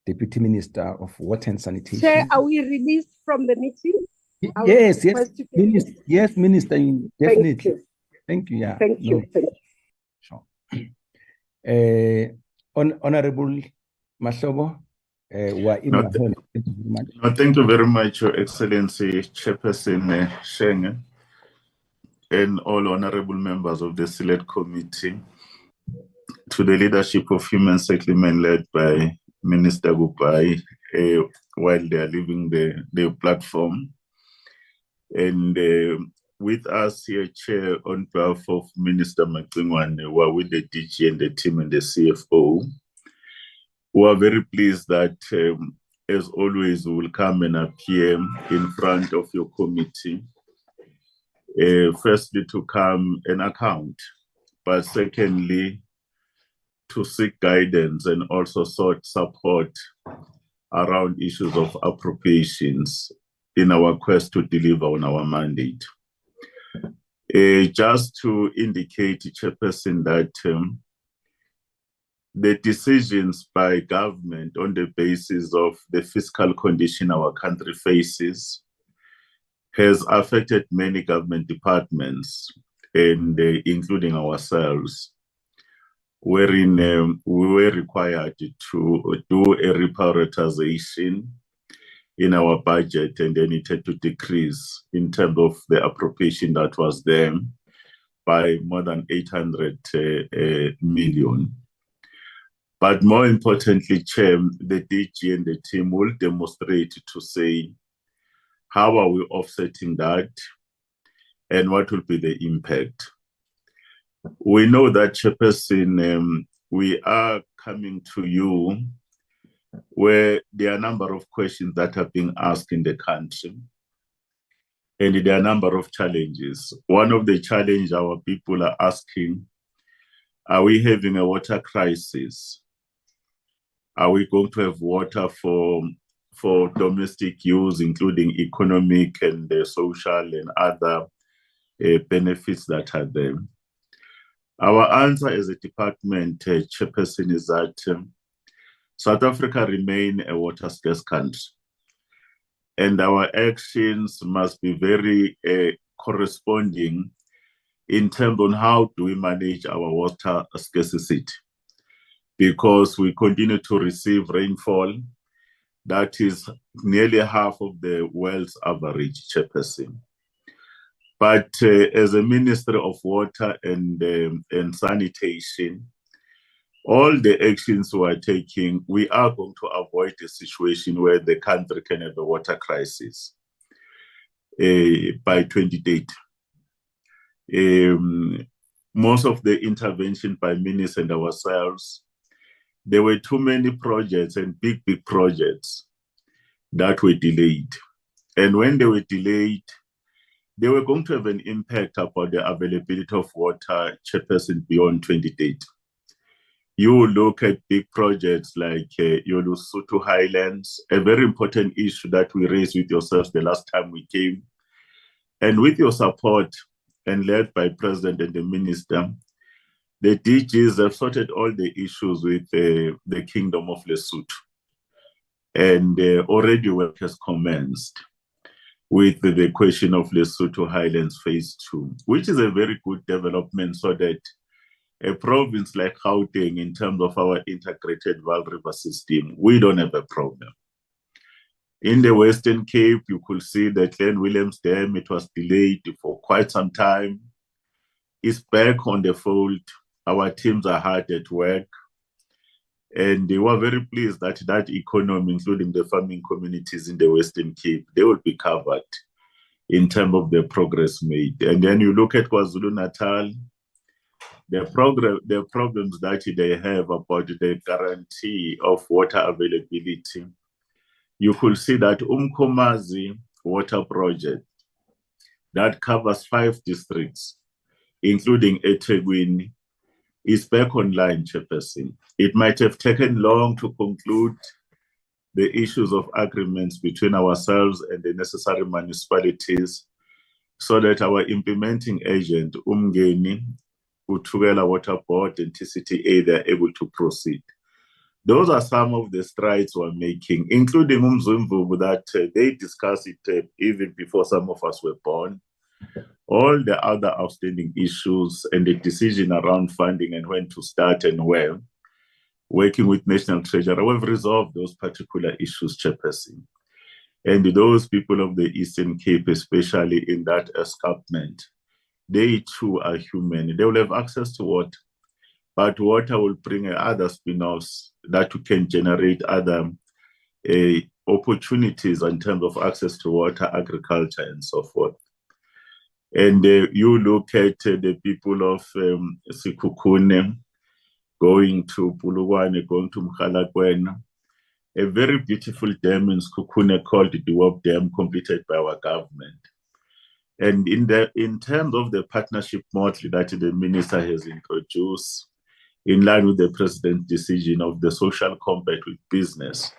Deputy Minister of Water and Sanitation. Chair, are we released from the meeting? Yes, Minister, yes, Minister, definitely. Thank you. Yeah. Thank you. Sure. Honorable Mashobo, we're in your hand. Thank you very much. No, thank you very much, Your Excellency, Chairperson Shenge, and all honorable members of the Select Committee, to the leadership of Human Settlement led by Minister Gupai while they are leaving the platform. And with us here, Chair, on behalf of Minister Macingwane, who are with the DG and the team and the CFO, we are very pleased that, as always, we will come and appear in front of your committee. Firstly, to come and account, but secondly, to seek guidance and also sought support around issues of appropriations in our quest to deliver on our mandate. Just to indicate, Chairperson, that the decisions by government on the basis of the fiscal condition our country faces has affected many government departments, and including ourselves, wherein we were required to do a reprioritization in our budget, and then it had to decrease in terms of the appropriation that was there by more than 800 million. But more importantly, Chair, the DG and the team will demonstrate to say, how are we offsetting that, and what will be the impact? We know that, Chairperson, we are coming to you where there are a number of questions that are being asked in the country, and there are a number of challenges. One of the challenges our people are asking, are we having a water crisis? Are we going to have water for domestic use, including economic and social and other benefits that are there? Our answer as a department, Chairperson, is that South Africa remains a water scarce country, and our actions must be very corresponding in terms on how do we manage our water scarcity, because we continue to receive rainfall that is nearly half of the world's average, Chairperson. But as a Ministry of Water and Sanitation, all the actions we are taking, we are going to avoid a situation where the country can have a water crisis by 2030. Most of the intervention by ministers and ourselves, there were too many projects and big projects that were delayed. And when they were delayed, they were going to have an impact upon the availability of water, Chairperson, beyond 2030. You look at big projects like Lesotho Highlands, a very important issue that we raised with yourselves the last time we came. And with your support and led by President and the Minister, The DGs have sorted all the issues with the Kingdom of Lesotho, and already work has commenced with the question of Lesotho Highlands Phase 2, which is a very good development, so that a province like Gauteng, in terms of our integrated Vaal River system, we don't have a problem. In the Western Cape, you could see that Glen Williams Dam, it was delayed for quite some time. It's back on the fold. Our teams are hard at work. And they were very pleased that that economy, including the farming communities in the Western Cape, they will be covered in terms of the progress made. And then you look at KwaZulu-Natal, the problems that they have about the guarantee of water availability. You could see that Umkomazi water project that covers 5 districts, including eThekwini, is back online, Chairperson. It might have taken long to conclude the issues of agreements between ourselves and the necessary municipalities, so that our implementing agent, Umgeni, Uthukela Water Board, and TCTA, they're able to proceed. Those are some of the strides we're making, including Umzumvu, that they discussed it even before some of us were born. All the other outstanding issues and the decision around funding and when to start and where, working with National Treasury, we've resolved those particular issues, Chairperson. And those people of the Eastern Cape, especially in that escarpment, they too are human. They will have access to water, but water will bring other spin-offs that can generate other opportunities in terms of access to water, agriculture, and so forth. And you look at the people of Sikukune going to Pulukwane, going to Mkhalakwana, a very beautiful dam in Sikukune called the Diwab Dam, completed by our government. And in terms of the partnership model that the minister has introduced, in line with the president's decision of the social compact with business,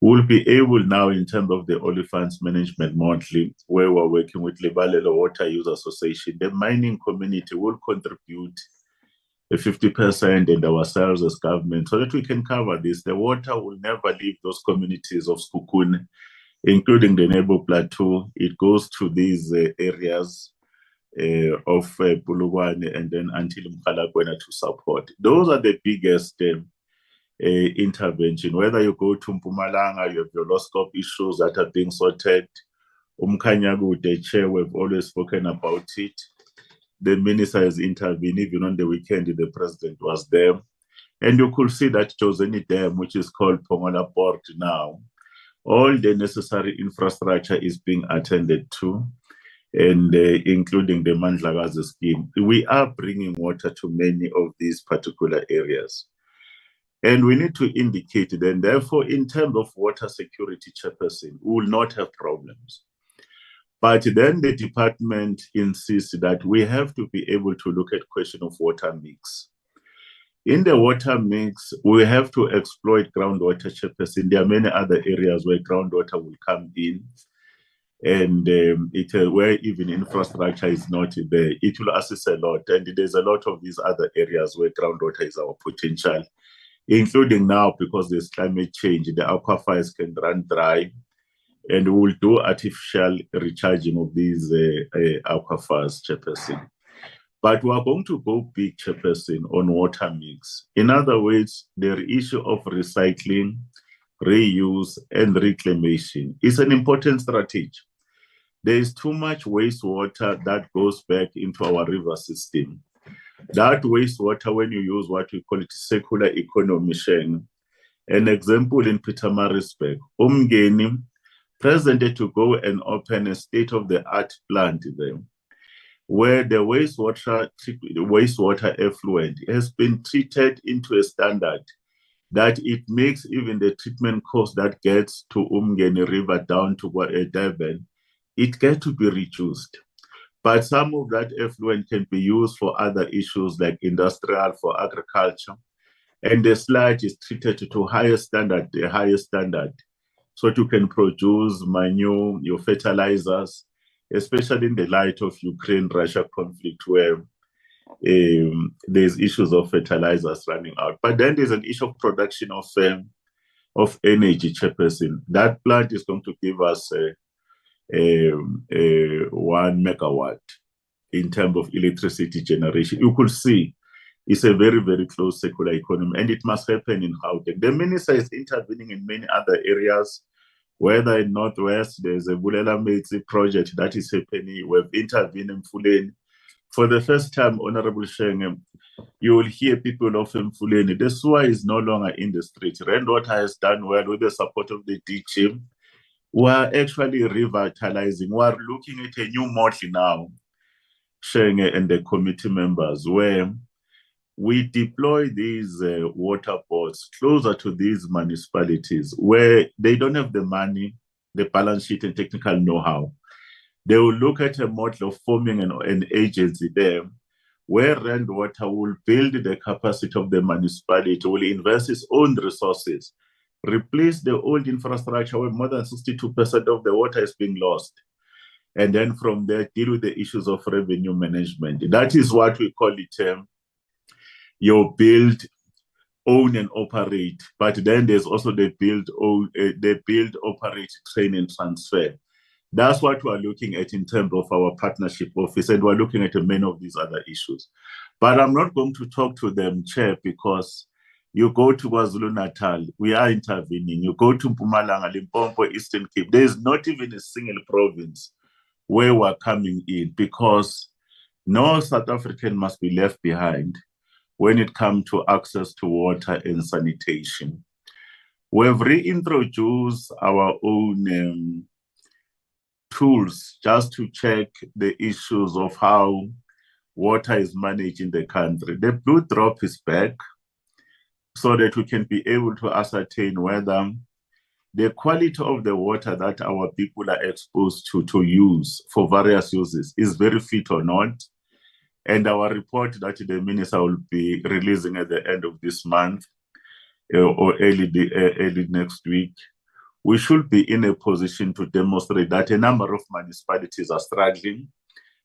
we'll be able now, in terms of the Olifants management model, where we're working with Lebalelo Water Use Association, the mining community will contribute 50% and ourselves as government, so that we can cover this. The water will never leave those communities of Sikukune, including the Nebo Plateau. It goes to these areas of Pulukwane and then until Mkhalakwana to support. Those are the biggest intervention. Whether you go to Mpumalanga, you have your low scope issues that are being sorted. Umkanyagu, the chair, we've always spoken about it. The minister has intervened. Even on the weekend, the president was there. And you could see that Jozeni Dam, which is called Pongola Port now, all the necessary infrastructure is being attended to, and including the Mandlakazi scheme. We are bringing water to many of these particular areas. And we need to indicate it, and therefore, in terms of water security, Chairperson, we will not have problems. But then the department insists that we have to be able to look at question of water mix. In the water mix, we have to exploit groundwater, Chairperson. There are many other areas where groundwater will come in, and where even infrastructure is not there. It will assist a lot, and there's a lot of these other areas where groundwater is our potential, including now, because there's climate change, the aquifers can run dry, and we will do artificial recharging of these aquifers, Chairperson. But we are going to go big, Chairperson, on water mix. In other words, the issue of recycling, reuse, and reclamation is an important strategy. There is too much wastewater that goes back into our river system. That wastewater, when you use what we call it circular economy, an example in Pietermaritzburg, Umgeni presented to go and open a state-of-the-art plant there, where the wastewater effluent has been treated into a standard that it makes even the treatment cost that gets to Umgeni River down to Durban, it gets to be reduced. But some of that effluent can be used for other issues like industrial, for agriculture, and the sludge is treated to the highest standard, so you can produce manure, your fertilizers, especially in the light of Ukraine-Russia conflict, where there's issues of fertilizers running out. But then there's an issue of production of energy, Chairperson. That plant is going to give us 1 megawatt in terms of electricity generation. You could see it's a very, very close circular economy, and it must happen in Gauteng. The minister is intervening in many other areas, whether in Northwest, there's a Bulela Metsi project that is happening. We've intervened in Mfuleni. For the first time, Honorable Sheng, you will hear people of Mfuleni. The sewer is no longer in the street. Rainwater has done well with the support of the DG. We are actually revitalizing. We are looking at a new model now, Sheng and the committee members, where we deploy these water boards closer to these municipalities where they don't have the money, the balance sheet, and technical know-how. They will look at a model of forming an agency there where Rainwater will build the capacity of the municipality, will invest its own resources, replace the old infrastructure where more than 62% of the water is being lost, and then from there deal with the issues of revenue management. That is what we call it your build, own and operate. But then there's also the build, operate, train and transfer. That's what we're looking at in terms of our partnership office, and we're looking at many of these other issues. But I'm not going to talk to them, Chair, because you go to KwaZulu-Natal, we are intervening. You go to Mpumalanga, Limpopo, Eastern Cape, there's not even a single province where we're coming in, because no South African must be left behind when it comes to access to water and sanitation. We've reintroduced our own tools just to check the issues of how water is managed in the country. The blue drop is back so that we can be able to ascertain whether the quality of the water that our people are exposed to use for various uses is very fit or not. And our report that the minister will be releasing at the end of this month or early next week, we should be in a position to demonstrate that a number of municipalities are struggling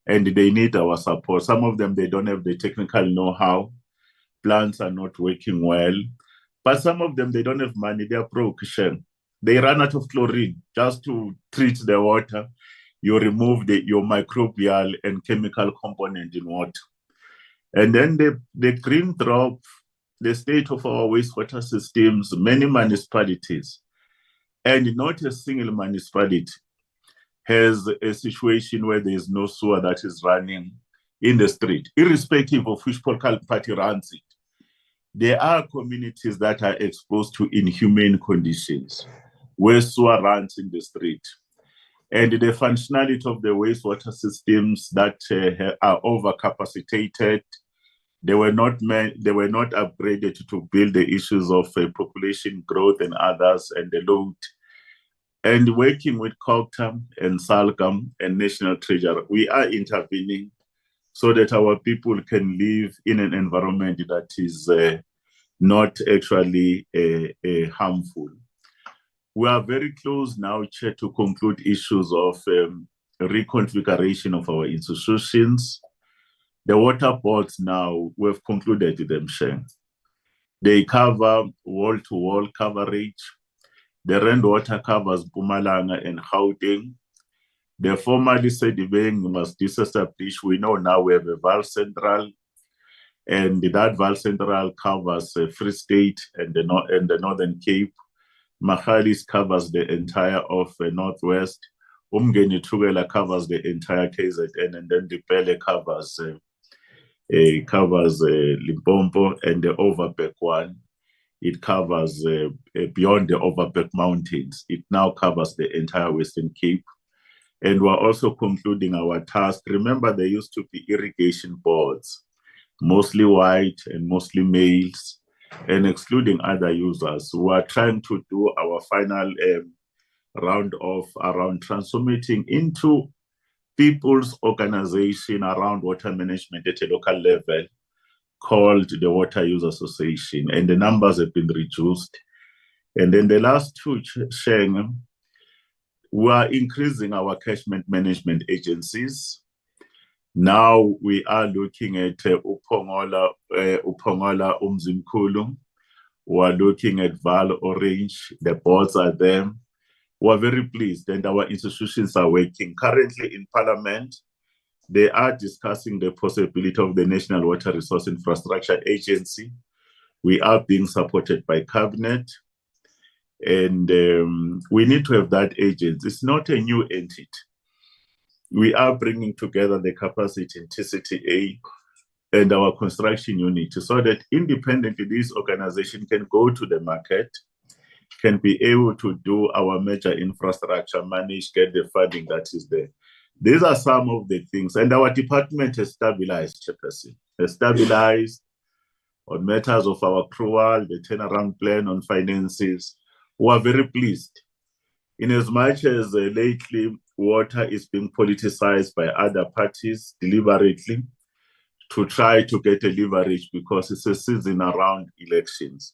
and they need our support. Some of them, they don't have the technical know-how. Plants are not working well. But some of them, they don't have money. They are broke. They run out of chlorine just to treat the water. You remove your microbial and chemical component in water. And then the green drop, the state of our wastewater systems, many municipalities, and not a single municipality has a situation where there is no sewer that is running in the street, irrespective of which political party runs it. There are communities that are exposed to inhumane conditions where sewer runs in the street. And the functionality of the wastewater systems that are overcapacitated, they were not upgraded to build the issues of population growth and others and the load. And working with COGTA and SALGAM and National Treasury, we are intervening so that our people can live in an environment that is not actually harmful. We are very close now, Chair, to conclude issues of reconfiguration of our institutions. The water boards now, we've concluded them, Chair. They cover wall-to-wall coverage. The rainwater covers Mpumalanga and Gauteng. The formerly said Sebeng was disestablished. We know now we have a Val Central, and that Val Central covers Free State and the Northern Cape. Mahalis covers the entire of Northwest. Umgeni Tugela covers the entire KZN, and then the Pele covers Limpopo, and the Overberg one, it covers beyond the Overberg Mountains. It now covers the entire Western Cape. And we're also concluding our task. Remember, there used to be irrigation boards, mostly white and mostly males, and excluding other users. We are trying to do our final round of around transforming into people's organization around water management at a local level called the Water Use Association, and the numbers have been reduced. And then the last two, Sheng, we are increasing our catchment management agencies. Now we are looking at Upongola Umzimkulu. We are looking at Val Orange. The boards are there. We are very pleased, and our institutions are working. Currently in Parliament, they are discussing the possibility of the National Water Resource Infrastructure Agency. We are being supported by Cabinet, and we need to have that agency. It's not a new entity. We are bringing together the capacity in TCTA and our construction unit so that independently this organization can go to the market, can be able to do our major infrastructure, manage, get the funding that is there. These are some of the things. And our department has stabilized, Chairperson, has stabilized on matters of our accrual, the turnaround plan on finances. We are very pleased. In as much as lately water is being politicized by other parties deliberately to try to get a leverage because it's a season around elections.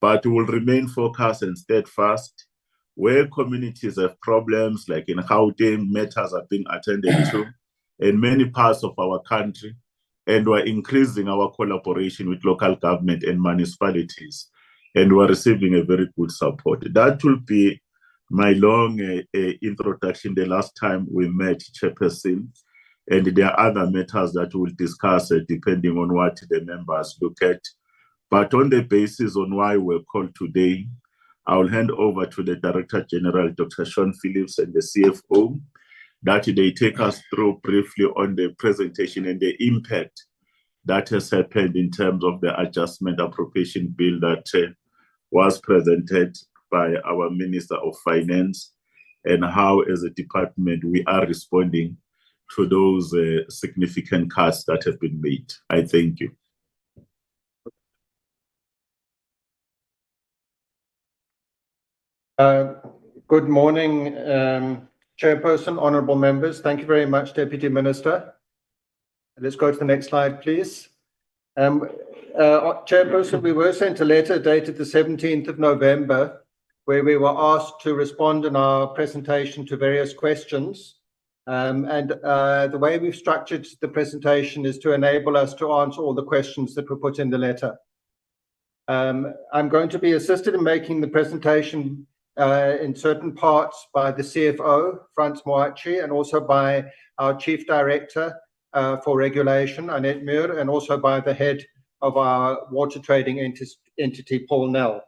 But we will remain focused and steadfast. Where communities have problems, like in Gauteng, matters are being attended to in many parts of our country, and we're increasing our collaboration with local government and municipalities, and we're receiving a very good support. That will be my long introduction the last time we met, Chairperson, and there are other matters that we'll discuss depending on what the members look at. But on the basis on why we're called today, I will hand over to the Director General, Dr. Sean Phillips, and the CFO, that they take us through briefly on the presentation and the impact that has happened in terms of the adjustment appropriation bill that was presented by our Minister of Finance, and how as a department we are responding to those significant cuts that have been made. I thank you. Good morning, Chairperson, honourable members. Thank you very much, Deputy Minister. Let's go to the next slide, please. Chairperson, we were sent a letter dated the 17th of November, where we were asked to respond in our presentation to various questions. The way we've structured the presentation is to enable us to answer all the questions that were put in the letter. I'm going to be assisted in making the presentation in certain parts by the CFO, Frans Moachi, and also by our Chief Director for Regulation, Annette Muir, and also by the head of our water trading entity, Paul Nell.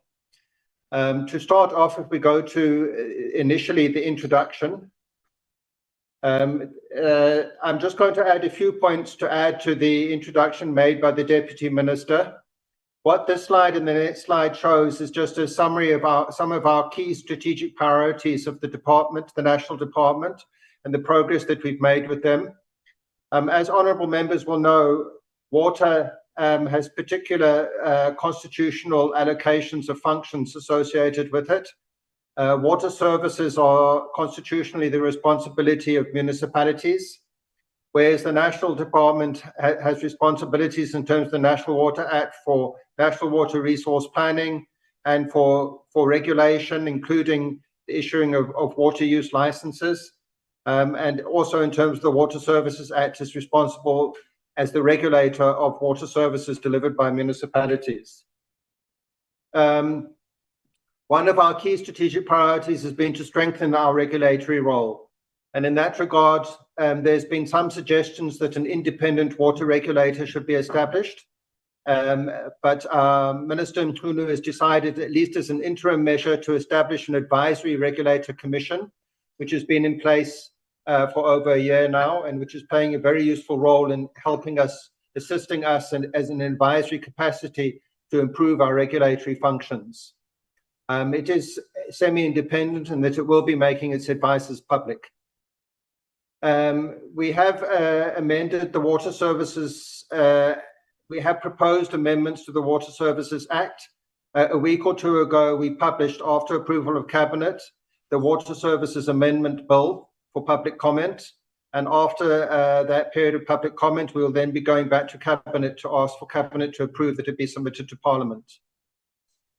To start off, if we go to initially the introduction, I'm just going to add a few points to add to the introduction made by the Deputy Minister. What this slide and the next slide shows is just a summary of some of our key strategic priorities of the department, the National Department, and the progress that we've made with them. As honourable members will know, water has particular constitutional allocations of functions associated with it. Water services are constitutionally the responsibility of municipalities, whereas the National Department has responsibilities in terms of the National Water Act for national water resource planning and for regulation, including the issuing of water use licenses. And also in terms of the Water Services Act is responsible as the regulator of water services delivered by municipalities. One of our key strategic priorities has been to strengthen our regulatory role. And in that regard, there's been some suggestions that an independent water regulator should be established. But Minister Mkhunu has decided, at least as an interim measure, to establish an advisory regulator commission, which has been in place for over a year now, and which is playing a very useful role in helping us, assisting us as an advisory capacity to improve our regulatory functions. It is semi-independent in that it will be making its advices public. We have amended the Water Services, we have proposed amendments to the Water Services Act. A week or two ago, we published, after approval of Cabinet, the Water Services Amendment Bill for public comment. And after that period of public comment, we will then be going back to Cabinet to ask for Cabinet to approve that it be submitted to Parliament.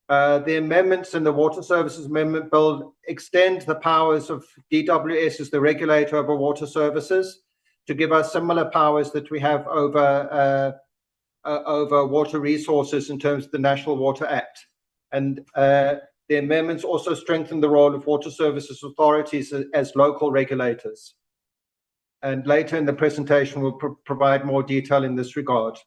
The amendments in the Water Services Amendment Bill extend the powers of DWS as the regulator of our water services to give us similar powers that we have over water resources in terms of the National Water Act. And the amendments also strengthen the role of water services authorities as local regulators. And later in the presentation, we'll provide more detail in this regard.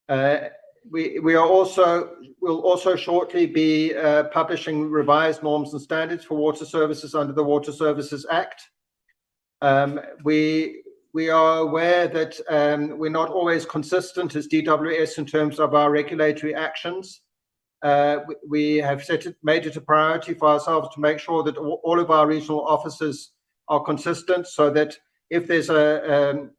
We'll also shortly be publishing revised norms and standards for water services under the Water Services Act. We are aware that we're not always consistent as DWS in terms of our regulatory actions. We have made it a priority for ourselves to make sure that all of our regional offices are consistent, so that if there's an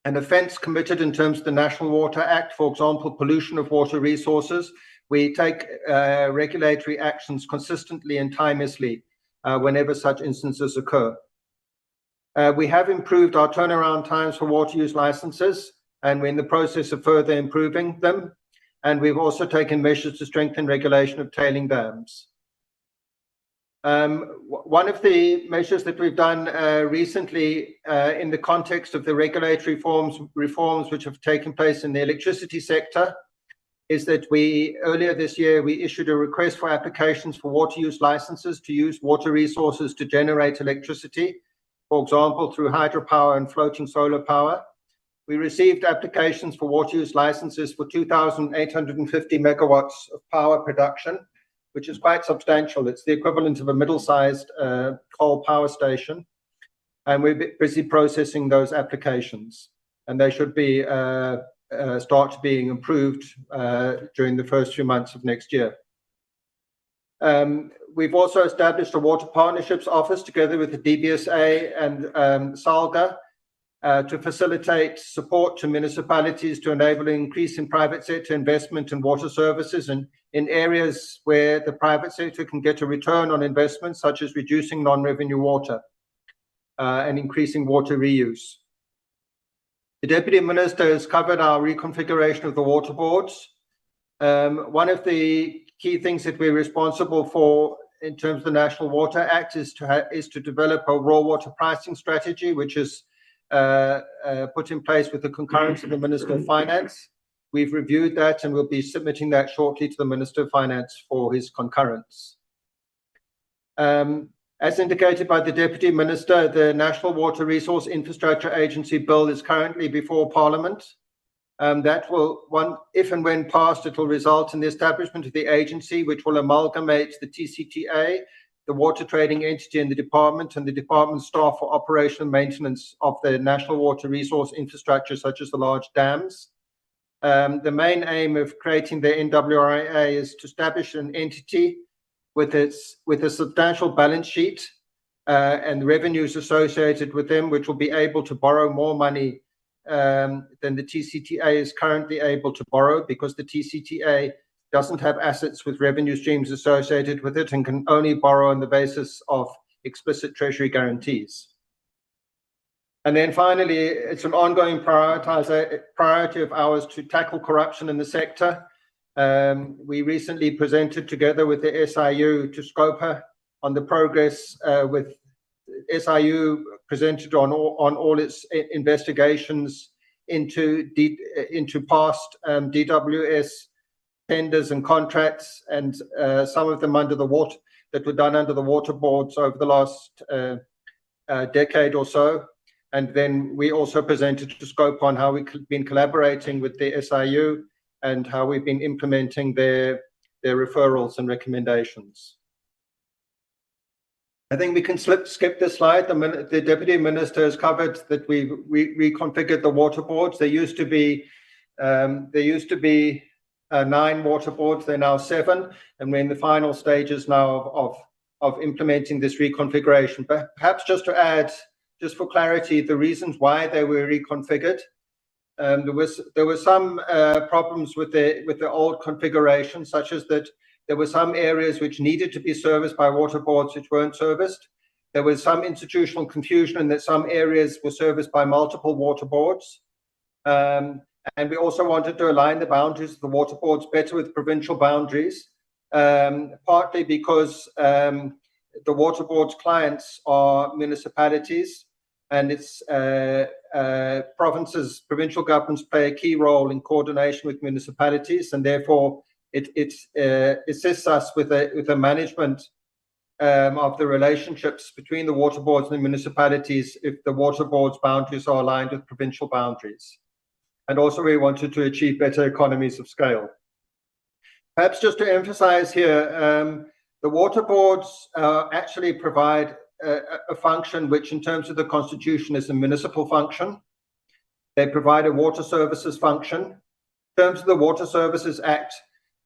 offence committed in terms of the National Water Act, for example, pollution of water resources, we take regulatory actions consistently and timelessly whenever such instances occur. We have improved our turnaround times for water use licenses, and we're in the process of further improving them. And we've also taken measures to strengthen regulation of tailing dams. One of the measures that we've done recently in the context of the regulatory reforms which have taken place in the electricity sector is that earlier this year, we issued a request for applications for water use licenses to use water resources to generate electricity, for example, through hydropower and floating solar power. We received applications for water use licenses for 2,850 megawatts of power production, which is quite substantial. It's the equivalent of a middle-sized coal power station. And we're busy processing those applications. And they should be start being approved during the first few months of next year. We've also established a Water Partnerships Office together with the DBSA and SALGA to facilitate support to municipalities to enable an increase in private sector investment in water services and in areas where the private sector can get a return on investment, such as reducing non-revenue water and increasing water reuse. The Deputy Minister has covered our reconfiguration of the water boards. One of the key things that we're responsible for in terms of the National Water Act is to develop a raw water pricing strategy, which is put in place with the concurrence of the Minister of Finance. We've reviewed that and we'll be submitting that shortly to the Minister of Finance for his concurrence. As indicated by the Deputy Minister, the National Water Resource Infrastructure Agency Bill is currently before Parliament. That will, if and when passed, it will result in the establishment of the agency, which will amalgamate the TCTA, the water trading entity in the department, and the department staff for operation and maintenance of the national water resource infrastructure, such as the large dams. The main aim of creating the NWRA is to establish an entity with a substantial balance sheet and revenues associated with them, which will be able to borrow more money than the TCTA is currently able to borrow, because the TCTA doesn't have assets with revenue streams associated with it and can only borrow on the basis of explicit treasury guarantees. And then finally, it's an ongoing priority of ours to tackle corruption in the sector. We recently presented together with the SIU to SCOPA on the progress with SIU presented on all its investigations into past DWS tenders and contracts, and some of them under the water that were done under the water boards over the last decade or so. And then we also presented to SCOPA on how we've been collaborating with the SIU and how we've been implementing their referrals and recommendations. I think we can skip this slide. The Deputy Minister has covered that we reconfigured the water boards. There used to be 9 water boards. They're now 7, and we're in the final stages now of implementing this reconfiguration. But perhaps just to add, just for clarity, the reasons why they were reconfigured. There were some problems with the old configuration, such as that there were some areas which needed to be serviced by water boards which weren't serviced. There was some institutional confusion in that some areas were serviced by multiple water boards. And we also wanted to align the boundaries of the water boards better with provincial boundaries, partly because the water board's clients are municipalities, and its provincial governments play a key role in coordination with municipalities, and therefore it assists us with a management of the relationships between the water boards and the municipalities if the water boards' boundaries are aligned with provincial boundaries. And also we wanted to achieve better economies of scale. Perhaps just to emphasize here, the water boards actually provide a function which in terms of the constitution is a municipal function. They provide a water services function. In terms of the Water Services Act,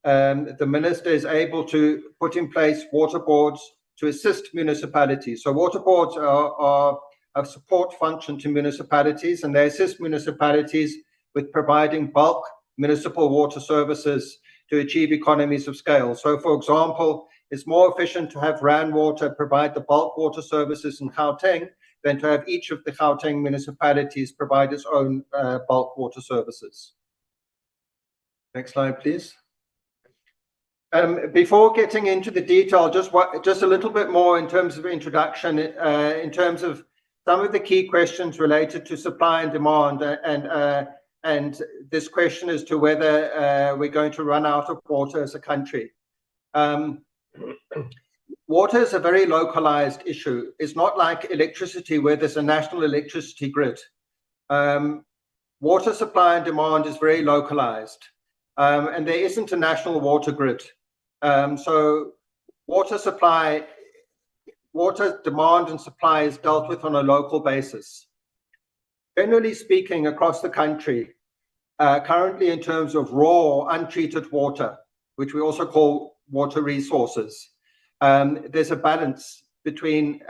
the minister is able to put in place water boards to assist municipalities. So water boards are a support function to municipalities, and they assist municipalities with providing bulk municipal water services to achieve economies of scale. So for example, it's more efficient to have Rand Water provide the bulk water services in Gauteng than to have each of the Gauteng municipalities provide its own bulk water services. Next slide, please. Before getting into the detail, just a little bit more in terms of introduction, in terms of some of the key questions related to supply and demand, and this question as to whether we're going to run out of water as a country. Water is a very localized issue. It's not like electricity where there's a national electricity grid. Water supply and demand is very localized, and there isn't a national water grid. So water demand and supply is dealt with on a local basis. Generally speaking, across the country, currently in terms of raw, untreated water, which we also call water resources, there's a balance between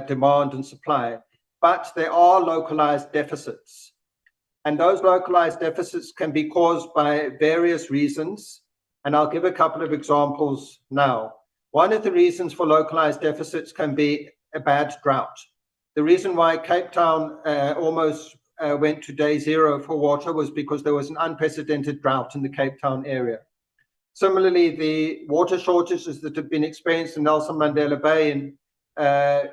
demand and supply, but there are localized deficits. And those localized deficits can be caused by various reasons, and I'll give a couple of examples now. One of the reasons for localized deficits can be a bad drought. The reason why Cape Town almost went to day zero for water was because there was an unprecedented drought in the Cape Town area. Similarly, the water shortages that have been experienced in Nelson Mandela Bay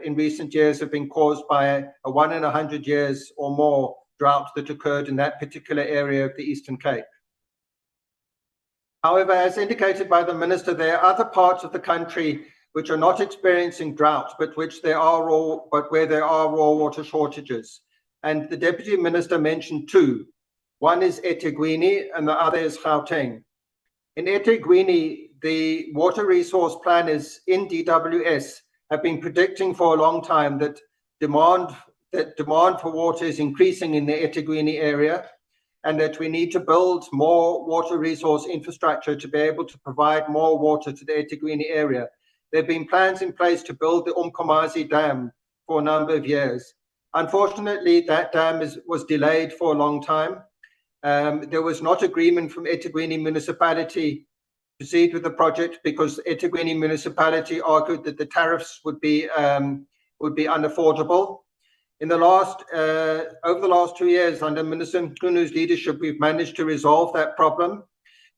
in recent years have been caused by a 1 in 100 years or more drought that occurred in that particular area of the Eastern Cape. However, as indicated by the minister, there are other parts of the country which are not experiencing drought, but where there are raw water shortages. And the deputy minister mentioned two. One is eThekwini and the other is Gauteng. In eThekwini, the water resource planners in DWS have been predicting for a long time that demand for water is increasing in the eThekwini area, and that we need to build more water resource infrastructure to be able to provide more water to the eThekwini area. There have been plans in place to build the Umkomazi Dam for a number of years. Unfortunately, that dam was delayed for a long time. There was not agreement from eThekwini municipality to proceed with the project because eThekwini municipality argued that the tariffs would be unaffordable. Over the last 2 years, under Minister Mkunu's leadership, we've managed to resolve that problem.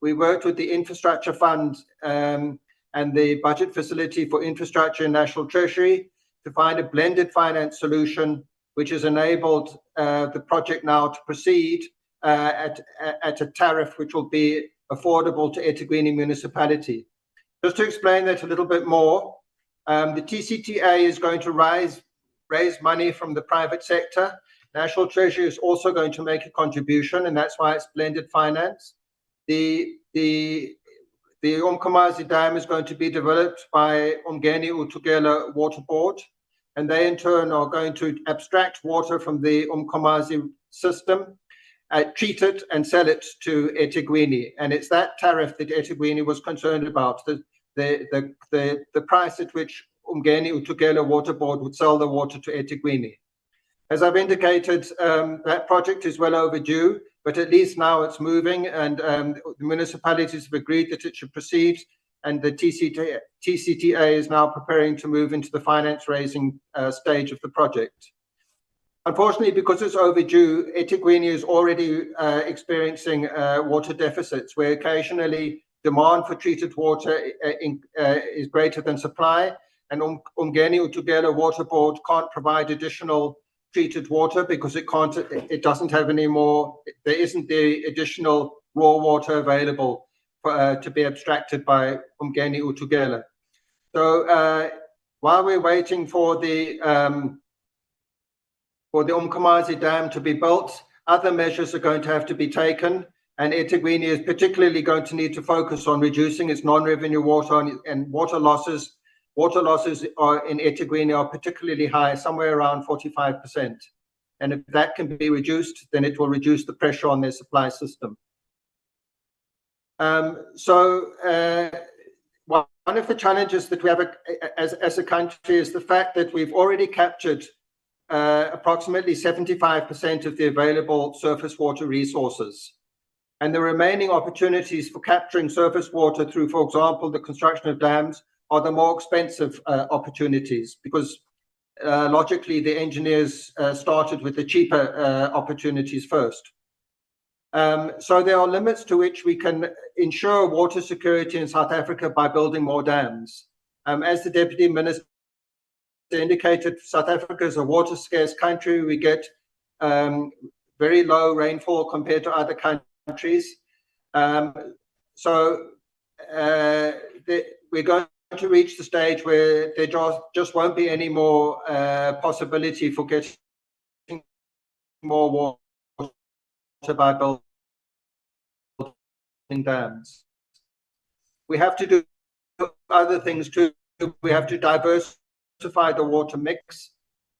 We worked with the Infrastructure Fund and the Budget Facility for Infrastructure and National Treasury to find a blended finance solution, which has enabled the project now to proceed at a tariff which will be affordable to eThekwini municipality. Just to explain that a little bit more, the TCTA is going to raise money from the private sector. National Treasury is also going to make a contribution, and that's why it's blended finance. The Umkomazi Dam is going to be developed by Umgeni Utugela Water Board, and they in turn are going to abstract water from the Umkomazi system, treat it and sell it to eThekwini. And it's that tariff that eThekwini was concerned about, the price at which Umgeni Utugela Water Board would sell the water to eThekwini. As I've indicated, that project is well overdue, but at least now it's moving, and the municipalities have agreed that it should proceed, and the TCTA is now preparing to move into the finance raising stage of the project. Unfortunately, because it's overdue, eThekwini is already experiencing water deficits, where occasionally demand for treated water is greater than supply, and Umgeni Utugela Water Board can't provide additional treated water because it doesn't have any more, there isn't the additional raw water available to be abstracted by Umgeni Utugela. So while we're waiting for the Umkomazi Dam to be built, other measures are going to have to be taken, and eThekwini is particularly going to need to focus on reducing its non-revenue water and water losses. Water losses in eThekwini are particularly high, somewhere around 45%. And if that can be reduced, then it will reduce the pressure on their supply system. One of the challenges that we have as a country is the fact that we've already captured approximately 75% of the available surface water resources. And the remaining opportunities for capturing surface water through, for example, the construction of dams are the more expensive opportunities, because logically the engineers started with the cheaper opportunities first. So there are limits to which we can ensure water security in South Africa by building more dams. As the Deputy Minister indicated, South Africa is a water scarce country. We get very low rainfall compared to other countries. We're going to reach the stage where there just won't be any more possibility for getting more water by building dams. We have to do other things too. We have to diversify the water mix.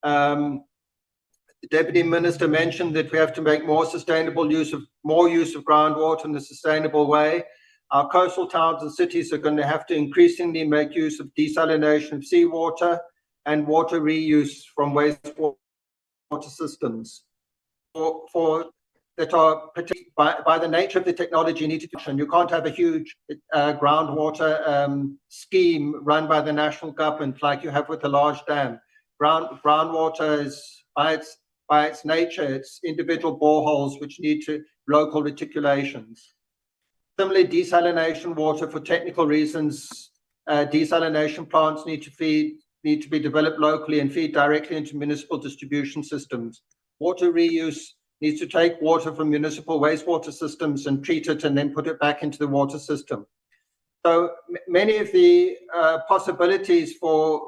The Deputy Minister mentioned that we have to make more use of groundwater in a sustainable way. Our coastal towns and cities are going to have to increasingly make use of desalination of seawater and water reuse from wastewater systems. That are by the nature of the technology needed. You can't have a huge groundwater scheme run by the national government like you have with a large dam. Groundwater is by its nature, it's individual boreholes which need local reticulations. Similarly, desalination water, for technical reasons, desalination plants need to be developed locally and feed directly into municipal distribution systems. Water reuse needs to take water from municipal wastewater systems and treat it and then put it back into the water system. So many of the possibilities for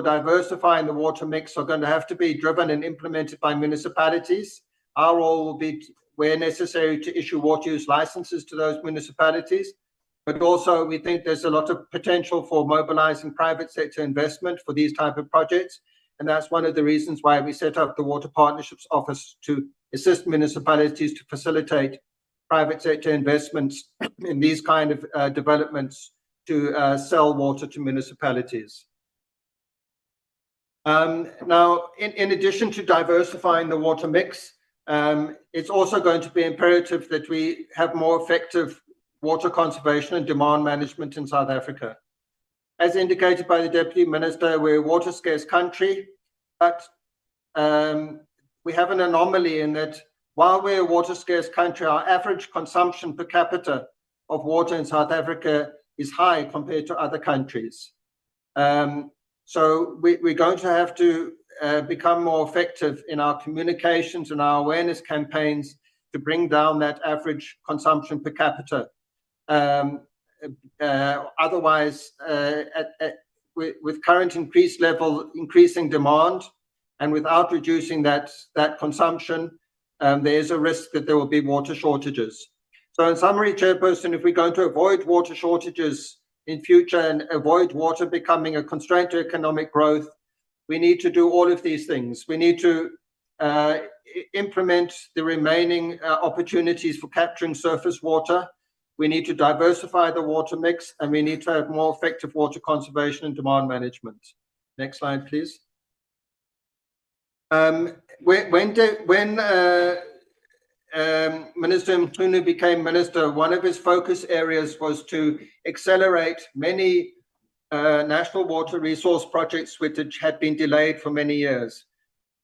diversifying the water mix are going to have to be driven and implemented by municipalities. Our role will be, where necessary, to issue water use licenses to those municipalities. But also we think there's a lot of potential for mobilizing private sector investment for these type of projects. And that's one of the reasons why we set up the Water Partnerships Office, to assist municipalities to facilitate private sector investments in these kind of developments to sell water to municipalities. Now, in addition to diversifying the water mix, it's also going to be imperative that we have more effective water conservation and demand management in South Africa. As indicated by the Deputy Minister, we're a water scarce country, but we have an anomaly in that while we're a water scarce country, our average consumption per capita of water in South Africa is high compared to other countries. So we're going to have to become more effective in our communications and our awareness campaigns to bring down that average consumption per capita. Otherwise, with current increasing demand, and without reducing that consumption, there is a risk that there will be water shortages. So in summary, Chairperson, if we're going to avoid water shortages in future and avoid water becoming a constraint to economic growth, we need to do all of these things. We need to implement the remaining opportunities for capturing surface water. We need to diversify the water mix, and we need to have more effective water conservation and demand management. Next slide, please. When Minister Mchunu became minister, one of his focus areas was to accelerate many national water resource projects which had been delayed for many years.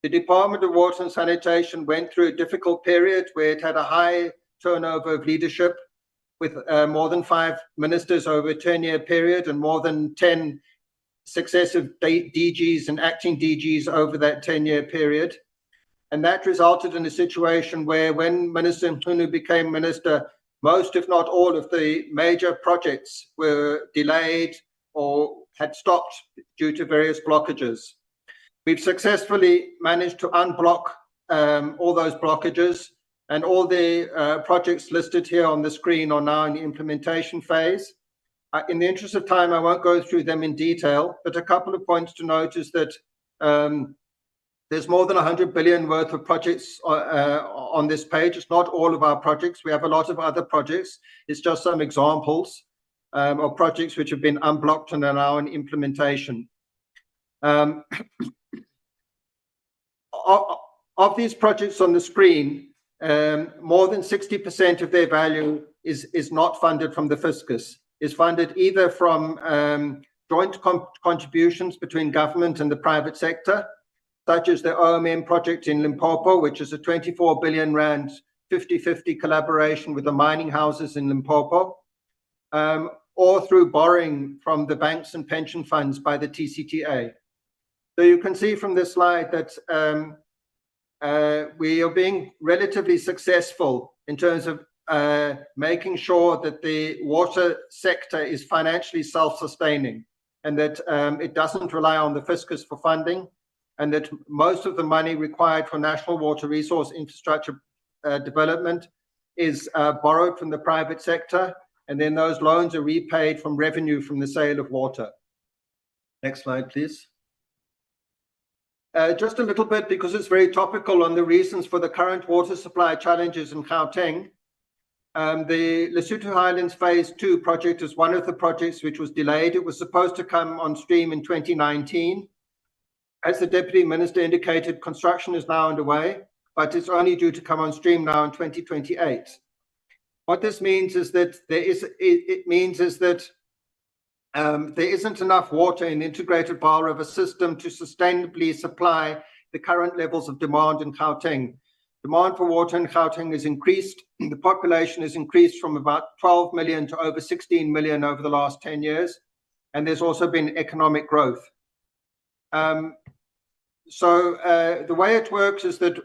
The Department of Water and Sanitation went through a difficult period where it had a high turnover of leadership, with more than 5 ministers over a 10-year period and more than 10 successive DGs and acting DGs over that 10-year period. And that resulted in a situation where when Minister Mkhunu became minister, most, if not all, of the major projects were delayed or had stopped due to various blockages. We've successfully managed to unblock all those blockages, and all the projects listed here on the screen are now in the implementation phase. In the interest of time, I won't go through them in detail, but a couple of points to note is that there's more than 100 billion worth of projects on this page. It's not all of our projects. We have a lot of other projects. It's just some examples of projects which have been unblocked and are now in implementation. Of these projects on the screen, more than 60% of their value is not funded from the fiscus. Is funded either from joint contributions between government and the private sector, such as the OMM project in Limpopo, which is a 24 billion rand 50-50 collaboration with the mining houses in Limpopo, or through borrowing from the banks and pension funds by the TCTA. So you can see from this slide that we are being relatively successful in terms of making sure that the water sector is financially self-sustaining, and that it doesn't rely on the fiscus for funding, and that most of the money required for national water resource infrastructure development is borrowed from the private sector, and then those loans are repaid from revenue from the sale of water. Next slide, please. Just a little bit, because it's very topical, on the reasons for the current water supply challenges in Gauteng. The Lesotho Highlands Phase 2 project is one of the projects which was delayed. It was supposed to come on stream in 2019. As the Deputy Minister indicated, construction is now underway, but it's only due to come on stream now in 2028. What this means is that there isn't enough water in the integrated Vaal River system to sustainably supply the current levels of demand in Gauteng. Demand for water in Gauteng has increased. The population has increased from about 12 million to over 16 million over the last 10 years. And there's also been economic growth. So the way it works is that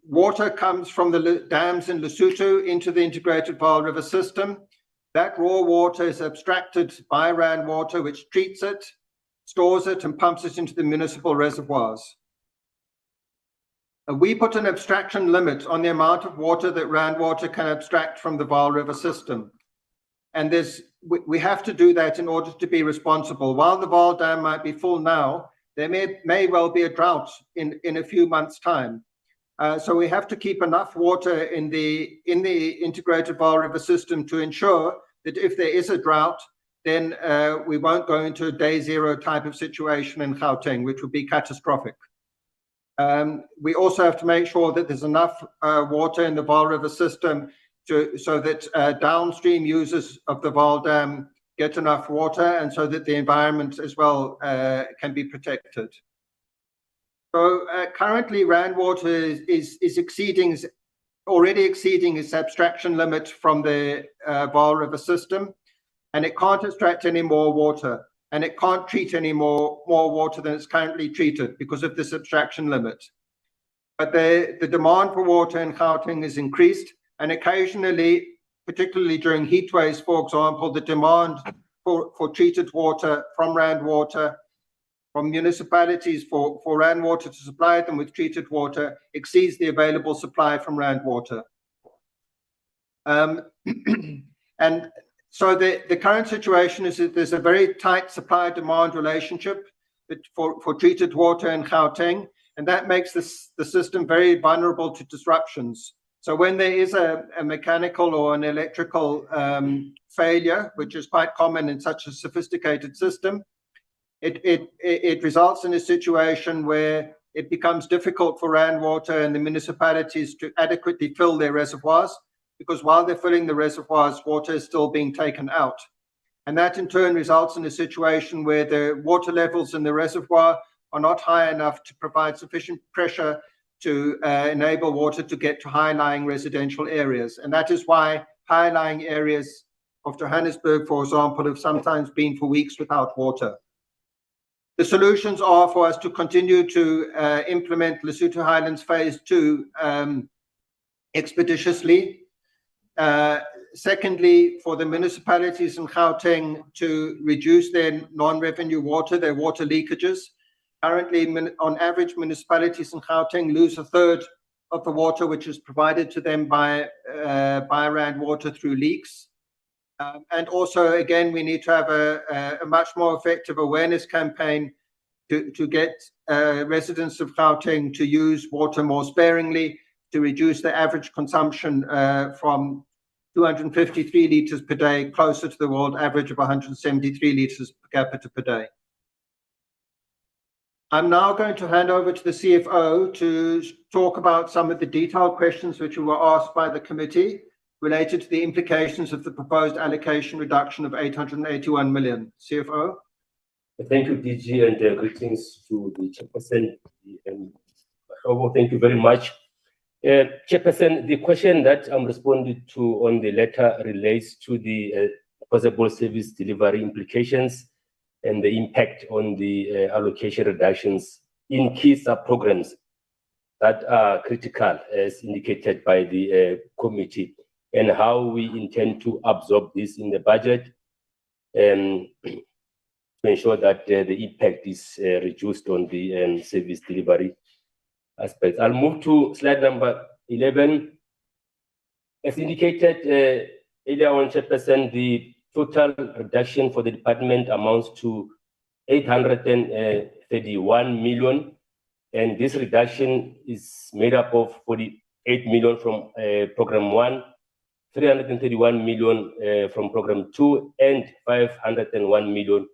water comes from the dams in Lesotho into the integrated Vaal River system. That raw water is abstracted by Rand Water, which treats it, stores it, and pumps it into the municipal reservoirs. We put an abstraction limit on the amount of water that Rand Water can abstract from the Vaal River system. And we have to do that in order to be responsible. While the Vaal Dam might be full now, there may well be a drought in a few months' time. So we have to keep enough water in the integrated Vaal River system to ensure that if there is a drought, then we won't go into a day zero type of situation in Gauteng, which would be catastrophic. We also have to make sure that there's enough water in the Vaal River system so that downstream users of the Vaal Dam get enough water, and so that the environment as well can be protected. So currently, Rand Water is already exceeding its abstraction limit from the Vaal River system, and it can't extract any more water, and it can't treat any more water than it's currently treated because of this abstraction limit. But the demand for water in Gauteng is increased, and occasionally, particularly during heat waves, for example, the demand for treated water from Rand Water, from municipalities for Rand Water to supply them with treated water exceeds the available supply from Rand Water. And so the current situation is that there's a very tight supply-demand relationship for treated water in Gauteng, and that makes the system very vulnerable to disruptions. So when there is a mechanical or an electrical failure, which is quite common in such a sophisticated system, it results in a situation where it becomes difficult for Rand Water and the municipalities to adequately fill their reservoirs, because while they're filling the reservoirs, water is still being taken out. And that in turn results in a situation where the water levels in the reservoir are not high enough to provide sufficient pressure to enable water to get to high-lying residential areas. And that is why high-lying areas of Johannesburg, for example, have sometimes been for weeks without water. The solutions are for us to continue to implement Lesotho Highlands Phase 2 expeditiously. Secondly, for the municipalities in Gauteng to reduce their non-revenue water, their water leakages. Currently, on average, municipalities in Gauteng lose a third of the water which is provided to them by Rand Water through leaks. And also, again, we need to have a much more effective awareness campaign to get residents of Gauteng to use water more sparingly, to reduce the average consumption from 253 litres per day closer to the world average of 173 litres per capita per day. I'm now going to hand over to the CFO to talk about some of the detailed questions which were asked by the committee related to the implications of the proposed allocation reduction of 881 million. CFO. Thank you, DG, and greetings to the Chairperson. Thank you very much. Chairperson, the question that I'm responding to on the letter relates to the possible service delivery implications and the impact on the allocation reductions in key sub-programs that are critical, as indicated by the committee, and how we intend to absorb this in the budget to ensure that the impact is reduced on the service delivery aspects. I'll move to slide number 11. As indicated earlier on, Chairperson, the total reduction for the department amounts to 831 million, and this reduction is made up of 48 million from Program 1, 331 million from Program 2, and 501 million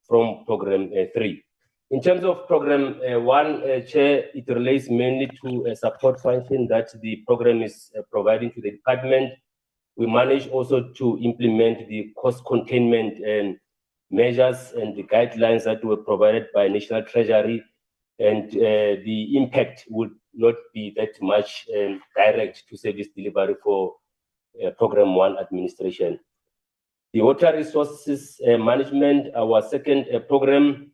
from Program 3. In terms of Program 1, Chair, it relates mainly to a support function that the program is providing to the department. We managed also to implement the cost containment measures and the guidelines that were provided by National Treasury, and the impact would not be that much direct to service delivery for Program 1 administration. The water resources management, our second program,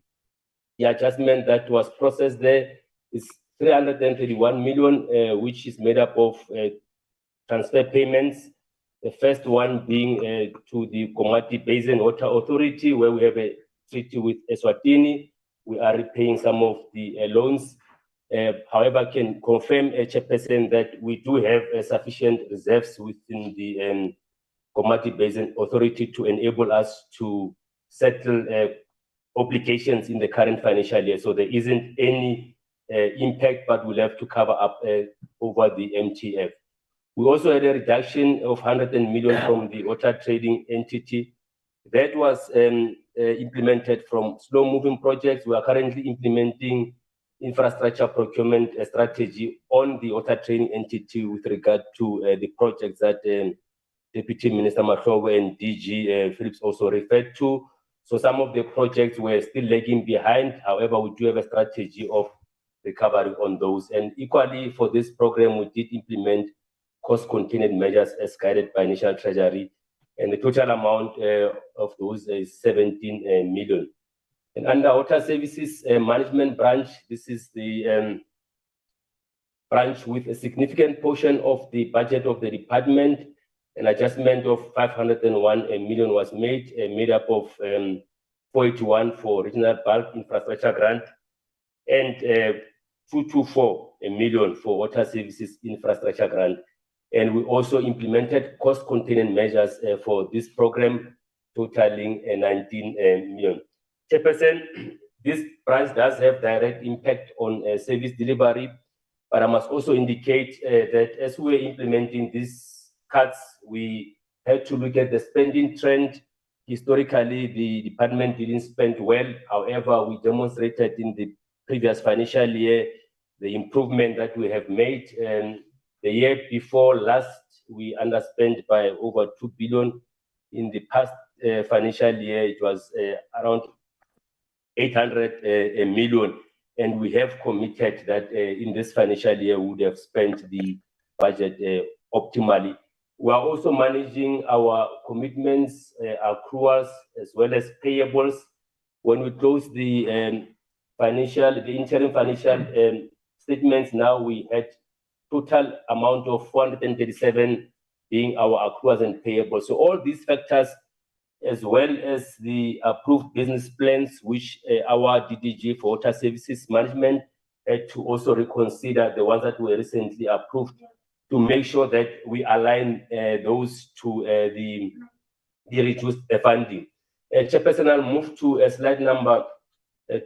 the adjustment that was processed there is 331 million, which is made up of transfer payments. The first one being to the Komati Basin Water Authority, where we have a treaty with Eswatini. We are repaying some of the loans. However, I can confirm, Chairperson, that we do have sufficient reserves within the Komati Basin Authority to enable us to settle obligations in the current financial year. So there isn't any impact, but we'll have to cover up over the MTF. We also had a reduction of 100 million from the water trading entity. That was implemented from slow-moving projects. We are currently implementing infrastructure procurement strategy on the water trading entity with regard to the projects that Deputy Minister Mahlobo and DG Phillips also referred to. So some of the projects were still lagging behind. However, we do have a strategy of recovery on those. And equally for this program, we did implement cost containment measures as guided by National Treasury. And the total amount of those is 17 million. And under Water Services Management Branch, this is the branch with a significant portion of the budget of the department. An adjustment of 501 million was made up of 481 for regional bulk infrastructure grant and 224 million for water services infrastructure grant. And we also implemented cost containment measures for this program, totaling 19 million. Chairperson, this branch does have direct impact on service delivery, but I must also indicate that as we were implementing these cuts, we had to look at the spending trend. Historically, the department didn't spend well. However, we demonstrated in the previous financial year the improvement that we have made. The year before last, we underspent by over 2 billion. In the past financial year, it was around 800 million. And we have committed that in this financial year, we would have spent the budget optimally. We are also managing our commitments, accruals, as well as payables. When we close the interim financial statements, now we had total amount of 437 being our accruals and payables. So all these factors, as well as the approved business plans, which our DDG for Water Services Management had to also reconsider, the ones that were recently approved, to make sure that we align those to the reduced funding. Chairperson, I'll move to slide number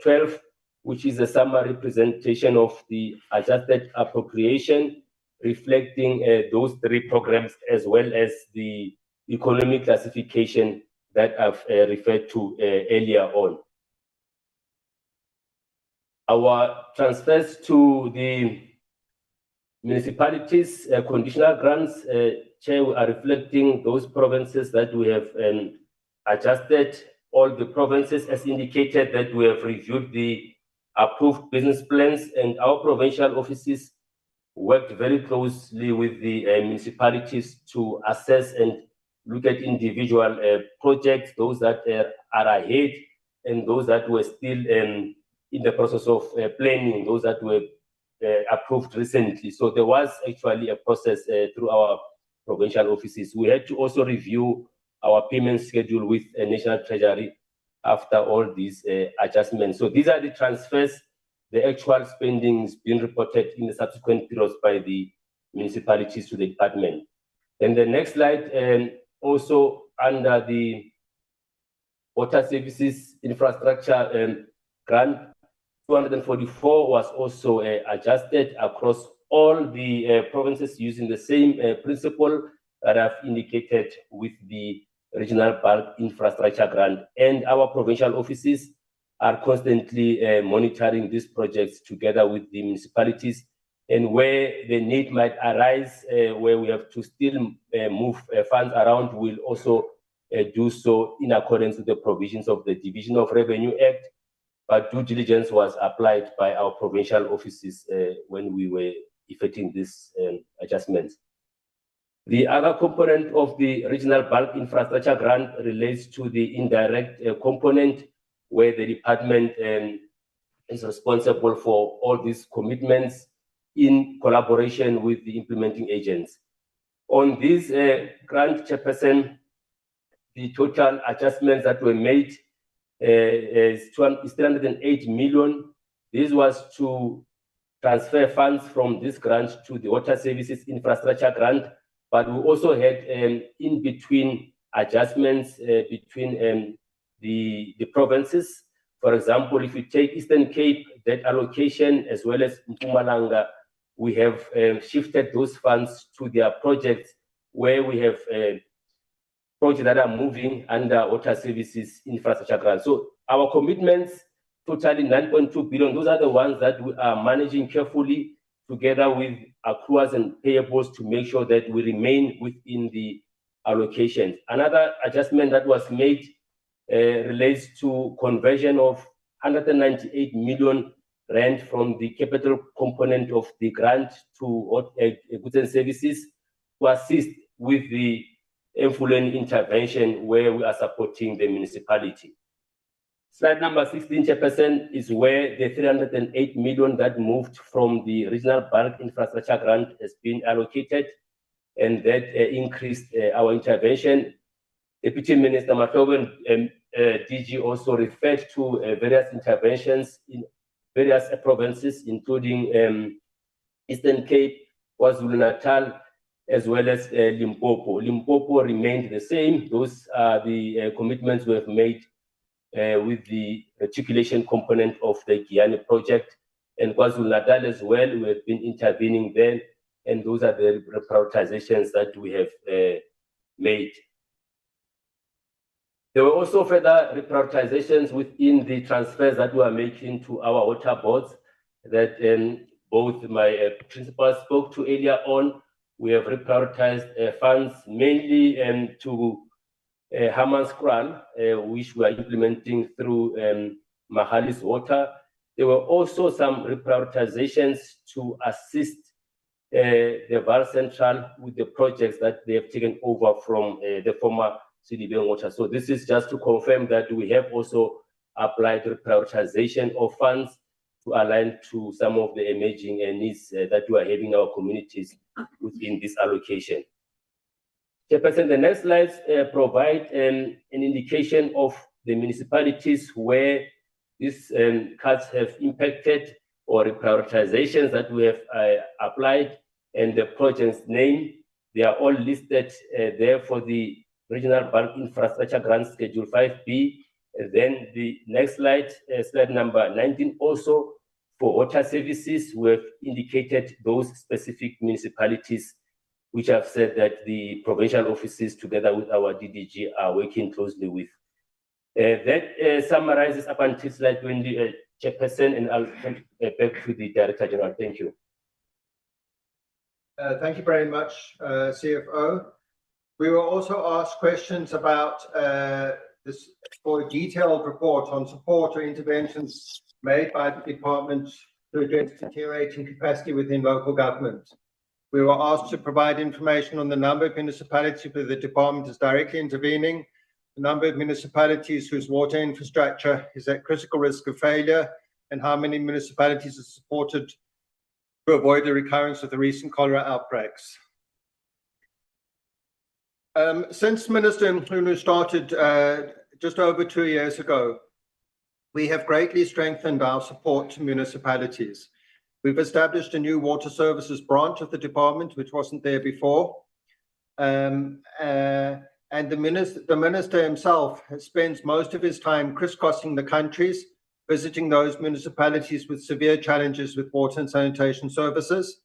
12, which is a summary presentation of the adjusted appropriation, reflecting those three programs, as well as the economic classification that I've referred to earlier on. Our transfers to the municipalities, conditional grants, Chair, are reflecting those provinces that we have adjusted. All the provinces, as indicated, that we have reviewed the approved business plans, and our provincial offices worked very closely with the municipalities to assess and look at individual projects, those that are ahead and those that were still in the process of planning, those that were approved recently. So there was actually a process through our provincial offices. We had to also review our payment schedule with a National Treasury after all these adjustments. So these are the transfers. The actual spending is being reported in the subsequent periods by the municipalities to the department. And the next slide, also under the Water Services Infrastructure Grant, 244 was also adjusted across all the provinces using the same principle that I've indicated with the Regional Bulk Infrastructure Grant. And our provincial offices are constantly monitoring these projects together with the municipalities, and where the need might arise, where we have to still move funds around, we'll also do so in accordance with the provisions of the Division of Revenue Act. But due diligence was applied by our provincial offices when we were effecting these adjustments. The other component of the Regional Bulk Infrastructure Grant relates to the indirect component, where the department is responsible for all these commitments in collaboration with the implementing agents. On this grant, Chairperson, the total adjustments that were made is 308 million. This was to transfer funds from this grant to the Water Services Infrastructure Grant, but we also had in between adjustments between the provinces. For example, if you take Eastern Cape, that allocation, as well as Mpumalanga, we have shifted those funds to their projects, where we have projects that are moving under Water Services Infrastructure Grant. So our commitments, totally 9.2 billion, those are the ones that we are managing carefully together with accruals and payables to make sure that we remain within the allocations. Another adjustment that was made relates to conversion of 198 million rand from the capital component of the grant to goods and services to assist with the effluent intervention, where we are supporting the municipality. Slide number 16, Chairperson, is where the 308 million that moved from the Regional Bulk Infrastructure Grant has been allocated, and that increased our intervention. Deputy Minister Matobe and DG also referred to various interventions in various provinces, including Eastern Cape, KwaZulu-Natal, as well as Limpopo. Limpopo remained the same. Those are the commitments we have made with the reticulation component of the Guyana project. And KwaZulu-Natal as well, we have been intervening there, and those are the prioritizations that we have made. There were also further reprioritizations within the transfers that we are making to our water boards that both my principals spoke to earlier on. We have reprioritized funds mainly to Hammanskraal, which we are implementing through Mahali's Water. There were also some reprioritizations to assist the Val Central with the projects that they have taken over from the former CDB Water. So this is just to confirm that we have also applied prioritization of funds to align to some of the emerging needs that we are having in our communities within this allocation. Chairperson, the next slides provide an indication of the municipalities where these cuts have impacted or prioritizations that we have applied, and the project's name. They are all listed there for the Regional Bulk Infrastructure Grant Schedule 5B. Then the next slide, slide number 19, also for water services, we have indicated those specific municipalities which have said that the provincial offices together with our DDG are working closely with. That summarizes up until slide 20, Chairperson, and I'll turn back to the Director General. Thank you. Thank you very much, CFO. We will also ask questions about this for a detailed report on support or interventions made by the department to address deteriorating capacity within local government. We were asked to provide information on the number of municipalities where the department is directly intervening, the number of municipalities whose water infrastructure is at critical risk of failure, and how many municipalities are supported to avoid the recurrence of the recent cholera outbreaks. Since Minister Mkhunu started just over 2 years ago, we have greatly strengthened our support to municipalities. We've established a new water services branch of the department, which wasn't there before. And the minister himself spends most of his time crisscrossing the countries, visiting those municipalities with severe challenges with water and sanitation services.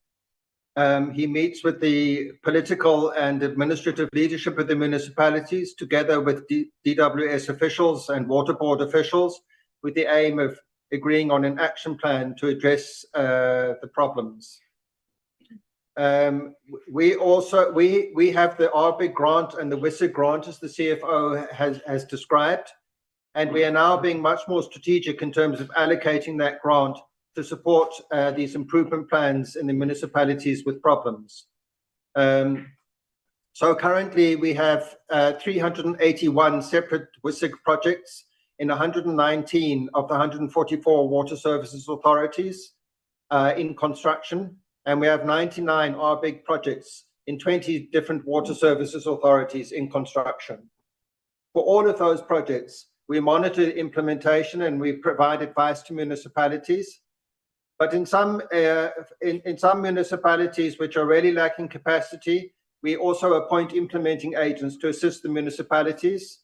He meets with the political and administrative leadership of the municipalities, together with DWS officials and water board officials, with the aim of agreeing on an action plan to address the problems. We have the RBIG grant and the WISIG grant, as the CFO has described, and we are now being much more strategic in terms of allocating that grant to support these improvement plans in the municipalities with problems. So currently we have 381 separate WISIG projects in 119 of the 144 water services authorities in construction, and we have 99 RBIG projects in 20 different water services authorities in construction. For all of those projects, we monitor the implementation and we provide advice to municipalities. But in some municipalities which are really lacking capacity, we also appoint implementing agents to assist the municipalities.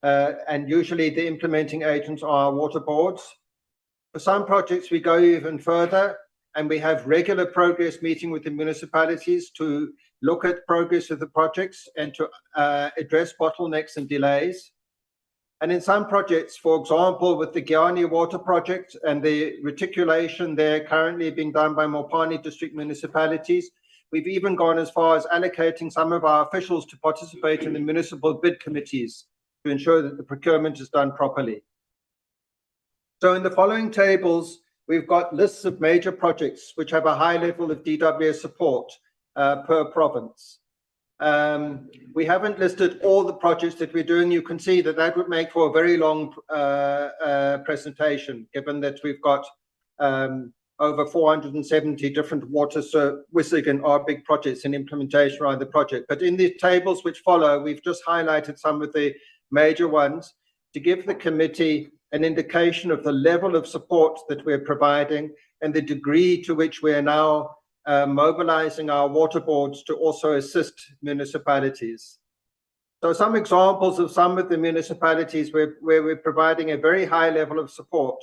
And usually the implementing agents are water boards. For some projects, we go even further and we have regular progress meeting with the municipalities to look at progress of the projects and to address bottlenecks and delays. And in some projects, for example, with the Giani Water Project and the reticulation there currently being done by Mopani district municipalities, we've even gone as far as allocating some of our officials to participate in the municipal bid committees to ensure that the procurement is done properly. So in the following tables, we've got lists of major projects which have a high level of DWS support per province. We haven't listed all the projects that we're doing. You can see that that would make for a very long presentation, given that we've got over 470 different water WISIG and RBIG projects in implementation around the project. But in the tables which follow, we've just highlighted some of the major ones to give the committee an indication of the level of support that we're providing and the degree to which we are now mobilizing our water boards to also assist municipalities. So some examples of some of the municipalities where we're providing a very high level of support,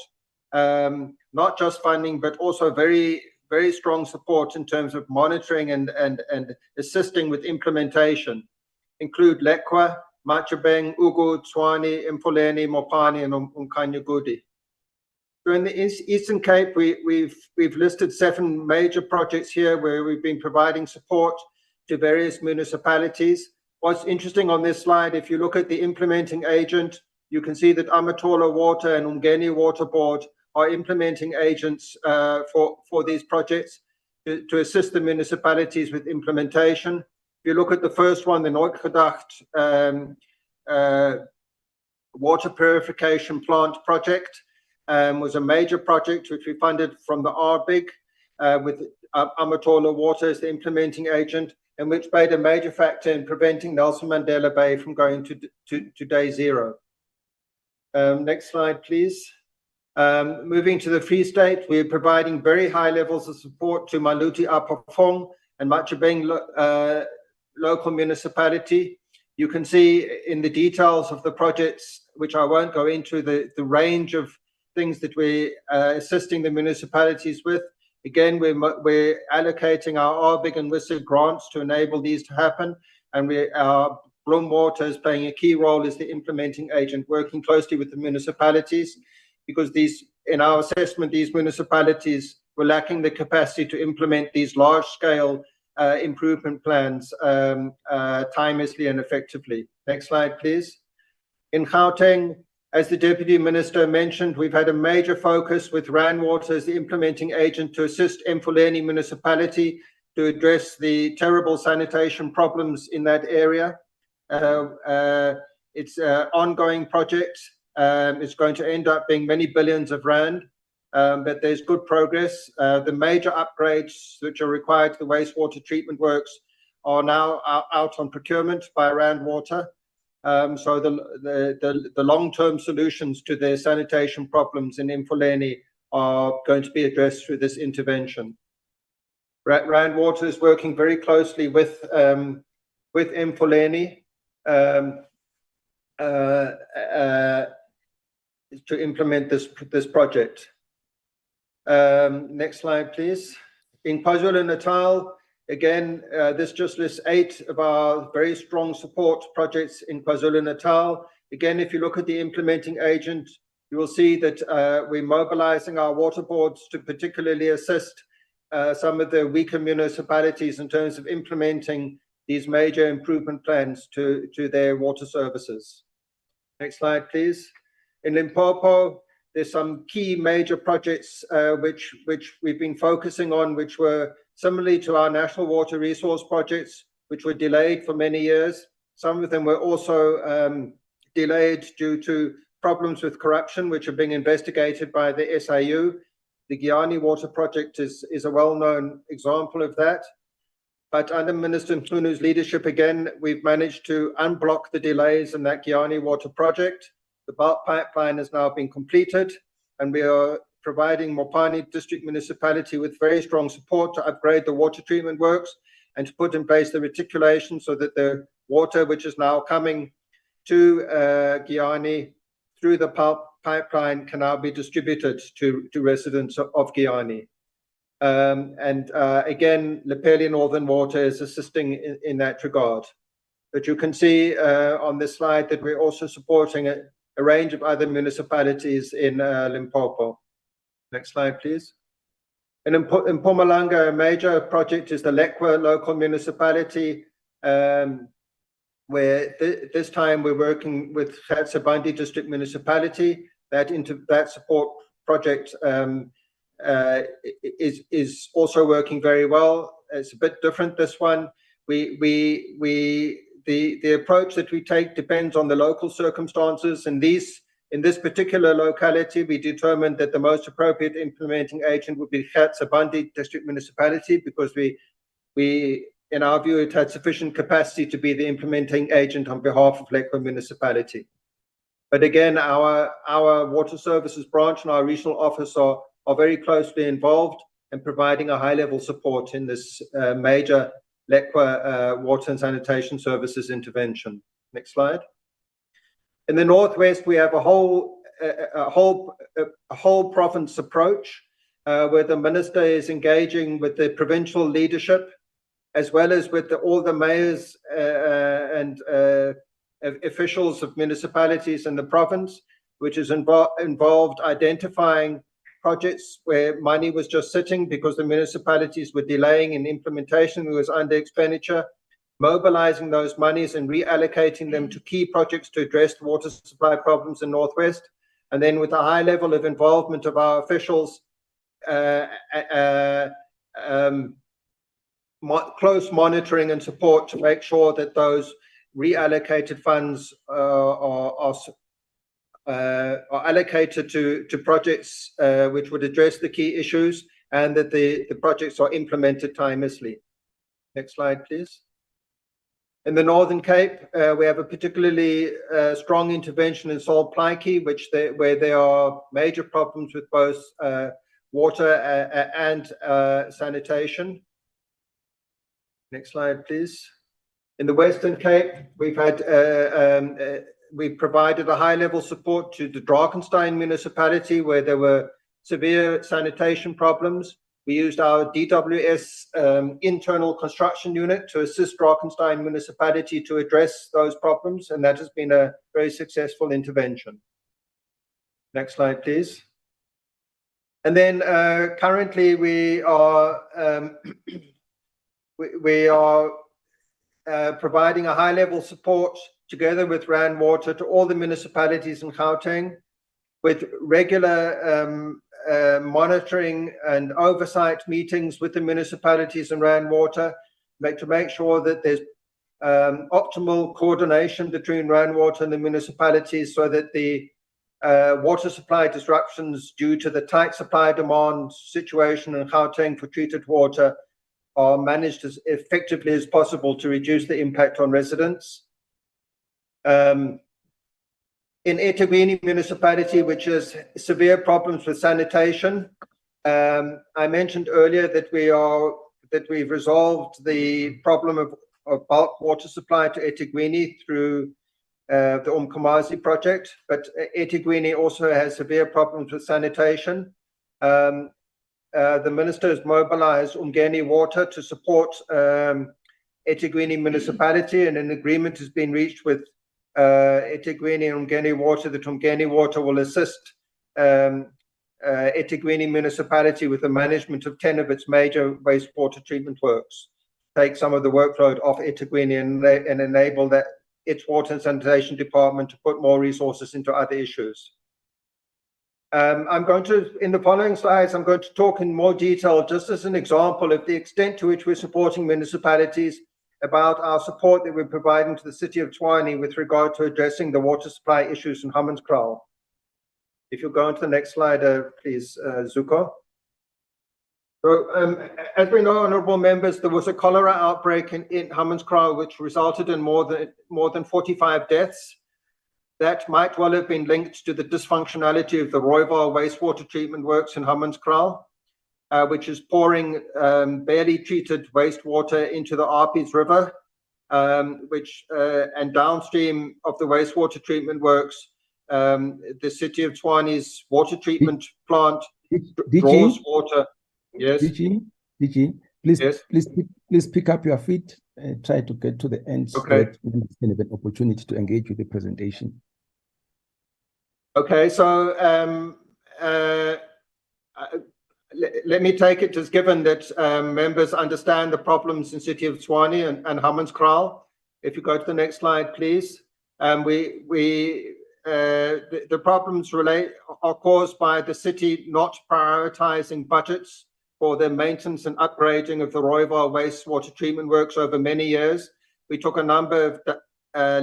not just funding, but also very, very strong support in terms of monitoring and assisting with implementation, include Lekwa, Machubeng, Ugu, Tshwane, Mfuleni, Mopani, and Umkanyagudi. So in the Eastern Cape, we've listed 7 major projects here where we've been providing support to various municipalities. What's interesting on this slide, if you look at the implementing agent, you can see that Amatola Water and Umgeni Water Board are implementing agents for these projects. to assist the municipalities with implementation. If you look at the first one, the Noordgedacht water purification plant project, was a major project which we funded from the RBIG with Amatola Water as the implementing agent, and which played a major factor in preventing Nelson Mandela Bay from going to day zero. Next slide, please. Moving to the Free State, we're providing very high levels of support to Maluti Apofong and Machabeng local municipality. You can see in the details of the projects, which I won't go into, the range of things that we're assisting the municipalities with. Again, we're allocating our RBIG and WISIG grants to enable these to happen, and our Bloem Water is playing a key role as the implementing agent, working closely with the municipalities, because in our assessment, these municipalities were lacking the capacity to implement these large-scale improvement plans timelessly and effectively. Next slide, please. In Gauteng, as the Deputy Minister mentioned, we've had a major focus with Rand Water as the implementing agent to assist Mfuleni municipality to address the terrible sanitation problems in that area. It's an ongoing project. It's going to end up being many billions of rand, but there's good progress. The major upgrades which are required to the wastewater treatment works are now out on procurement by Rand Water. So the long-term solutions to their sanitation problems in Mfuleni are going to be addressed through this intervention. Rand Water is working very closely with Mfuleni to implement this project. Next slide, please. In KwaZulu-Natal, again, this just lists 8 of our very strong support projects in KwaZulu-Natal. Again, if you look at the implementing agent, you will see that we're mobilizing our water boards to particularly assist some of the weaker municipalities in terms of implementing these major improvement plans to their water services. Next slide, please. In Limpopo, there's some key major projects which we've been focusing on, which were similarly to our national water resource projects, which were delayed for many years. Some of them were also delayed due to problems with corruption, which are being investigated by the SIU. The Giyani Water Project is a well-known example of that. But under Minister Mhlunu's leadership, again, we've managed to unblock the delays in that Giyani Water Project. The bulk pipeline has now been completed, and we are providing Mopani District Municipality with very strong support to upgrade the water treatment works and to put in place the reticulation so that the water which is now coming to Giyani through the pulp pipeline can now be distributed to residents of Giyani. Again, Lepeli Northern Water is assisting in that regard. But you can see on this slide that we're also supporting a range of other municipalities in Limpopo. Next slide, please. And in Mpumalanga, a major project is the Lekwa local municipality, where this time we're working with Gatsabandi District Municipality. That support project is also working very well. It's a bit different, this one. The approach that we take depends on the local circumstances. In this particular locality, we determined that the most appropriate implementing agent would be Gatsabandi District Municipality, because we, in our view, it had sufficient capacity to be the implementing agent on behalf of Lekwa Municipality. But again, our water services branch and our regional office are very closely involved in providing a high-level support in this major Lekwa water and sanitation services intervention. Next slide. In the Northwest, we have a whole province approach where the minister is engaging with the provincial leadership, as well as with all the mayors and officials of municipalities in the province, which is involved identifying projects where money was just sitting because the municipalities were delaying in implementation, it was under expenditure, mobilizing those monies and reallocating them to key projects to address the water supply problems in Northwest. And then with a high level of involvement of our officials, close monitoring and support to make sure that those reallocated funds are allocated to projects which would address the key issues, and that the projects are implemented timelessly. Next slide, please. In the Northern Cape, we have a particularly strong intervention in Salt Plaiki, where there are major problems with both water and sanitation. Next slide, please. In the Western Cape, we've provided a high-level support to the Drakenstein municipality, where there were severe sanitation problems. We used our DWS internal construction unit to assist Drakenstein municipality to address those problems, and that has been a very successful intervention. Next slide, please. And then currently we are providing a high-level support together with Rand Water to all the municipalities in Gauteng, with regular monitoring and oversight meetings with the municipalities and Rand Water, to make sure that there's optimal coordination between Rand Water and the municipalities, so that the water supply disruptions due to the tight supply-demand situation in Gauteng for treated water are managed as effectively as possible to reduce the impact on residents. In eThekwini municipality, which has severe problems with sanitation, I mentioned earlier that we've resolved the problem of bulk water supply to eThekwini through the Umkomazi project, but eThekwini also has severe problems with sanitation. The minister has mobilized Umgeni Water to support eThekwini municipality, and an agreement has been reached with eThekwini and Umgeni Water that Umgeni Water will assist eThekwini municipality with the management of 10 of its major wastewater treatment works, take some of the workload off eThekwini and enable that its water and sanitation department to put more resources into other issues. In the following slides, I'm going to talk in more detail, just as an example of the extent to which we're supporting municipalities, about our support that we're providing to the city of Tshwane with regard to addressing the water supply issues in Hammanskraal. If you'll go on to the next slide, please, Zuko. So, as we know, honourable members, there was a cholera outbreak in Hammanskraal, which resulted in more than 45 deaths. That might well have been linked to the dysfunctionality of the Rooiwal wastewater treatment works in Hammanskraal, which is pouring barely treated wastewater into the Arpies River, and downstream of the wastewater treatment works, the city of Tshwane's water treatment plant draws water. Yes. DG, please, yes. Please pick up your feet and try to get to the end, so that we can have an opportunity to engage with the presentation. Okay, so let me take it as given that members understand the problems in City of Tshwane and Hammanskraal. If you go to the next slide, please. The problems are caused by the city not prioritizing budgets for the maintenance and upgrading of the Rooiwal wastewater treatment works over many years. We took a number of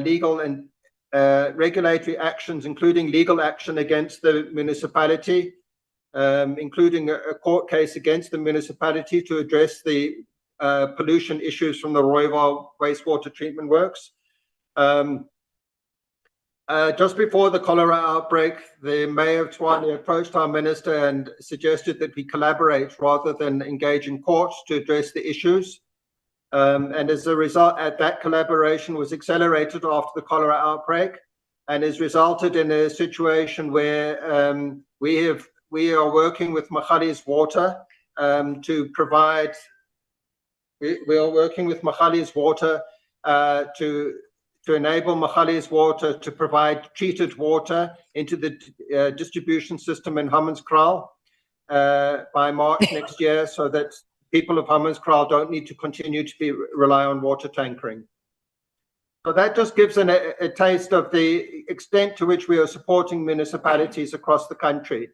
legal and regulatory actions, including legal action against the municipality, including a court case against the municipality to address the pollution issues from the Rooiwal wastewater treatment works. Just before the cholera outbreak, the mayor of Tshwane approached our minister and suggested that we collaborate rather than engage in court to address the issues. And as a result, that collaboration was accelerated after the cholera outbreak, and has resulted in a situation where we are working with Magalies Water to provide. We are working with Magalies Water to enable Magalies Water to provide treated water into the distribution system in Hammanskraal by March next year, so that people of Hammanskraal don't need to continue to rely on water tankering. So that just gives a taste of the extent to which we are supporting municipalities across the country.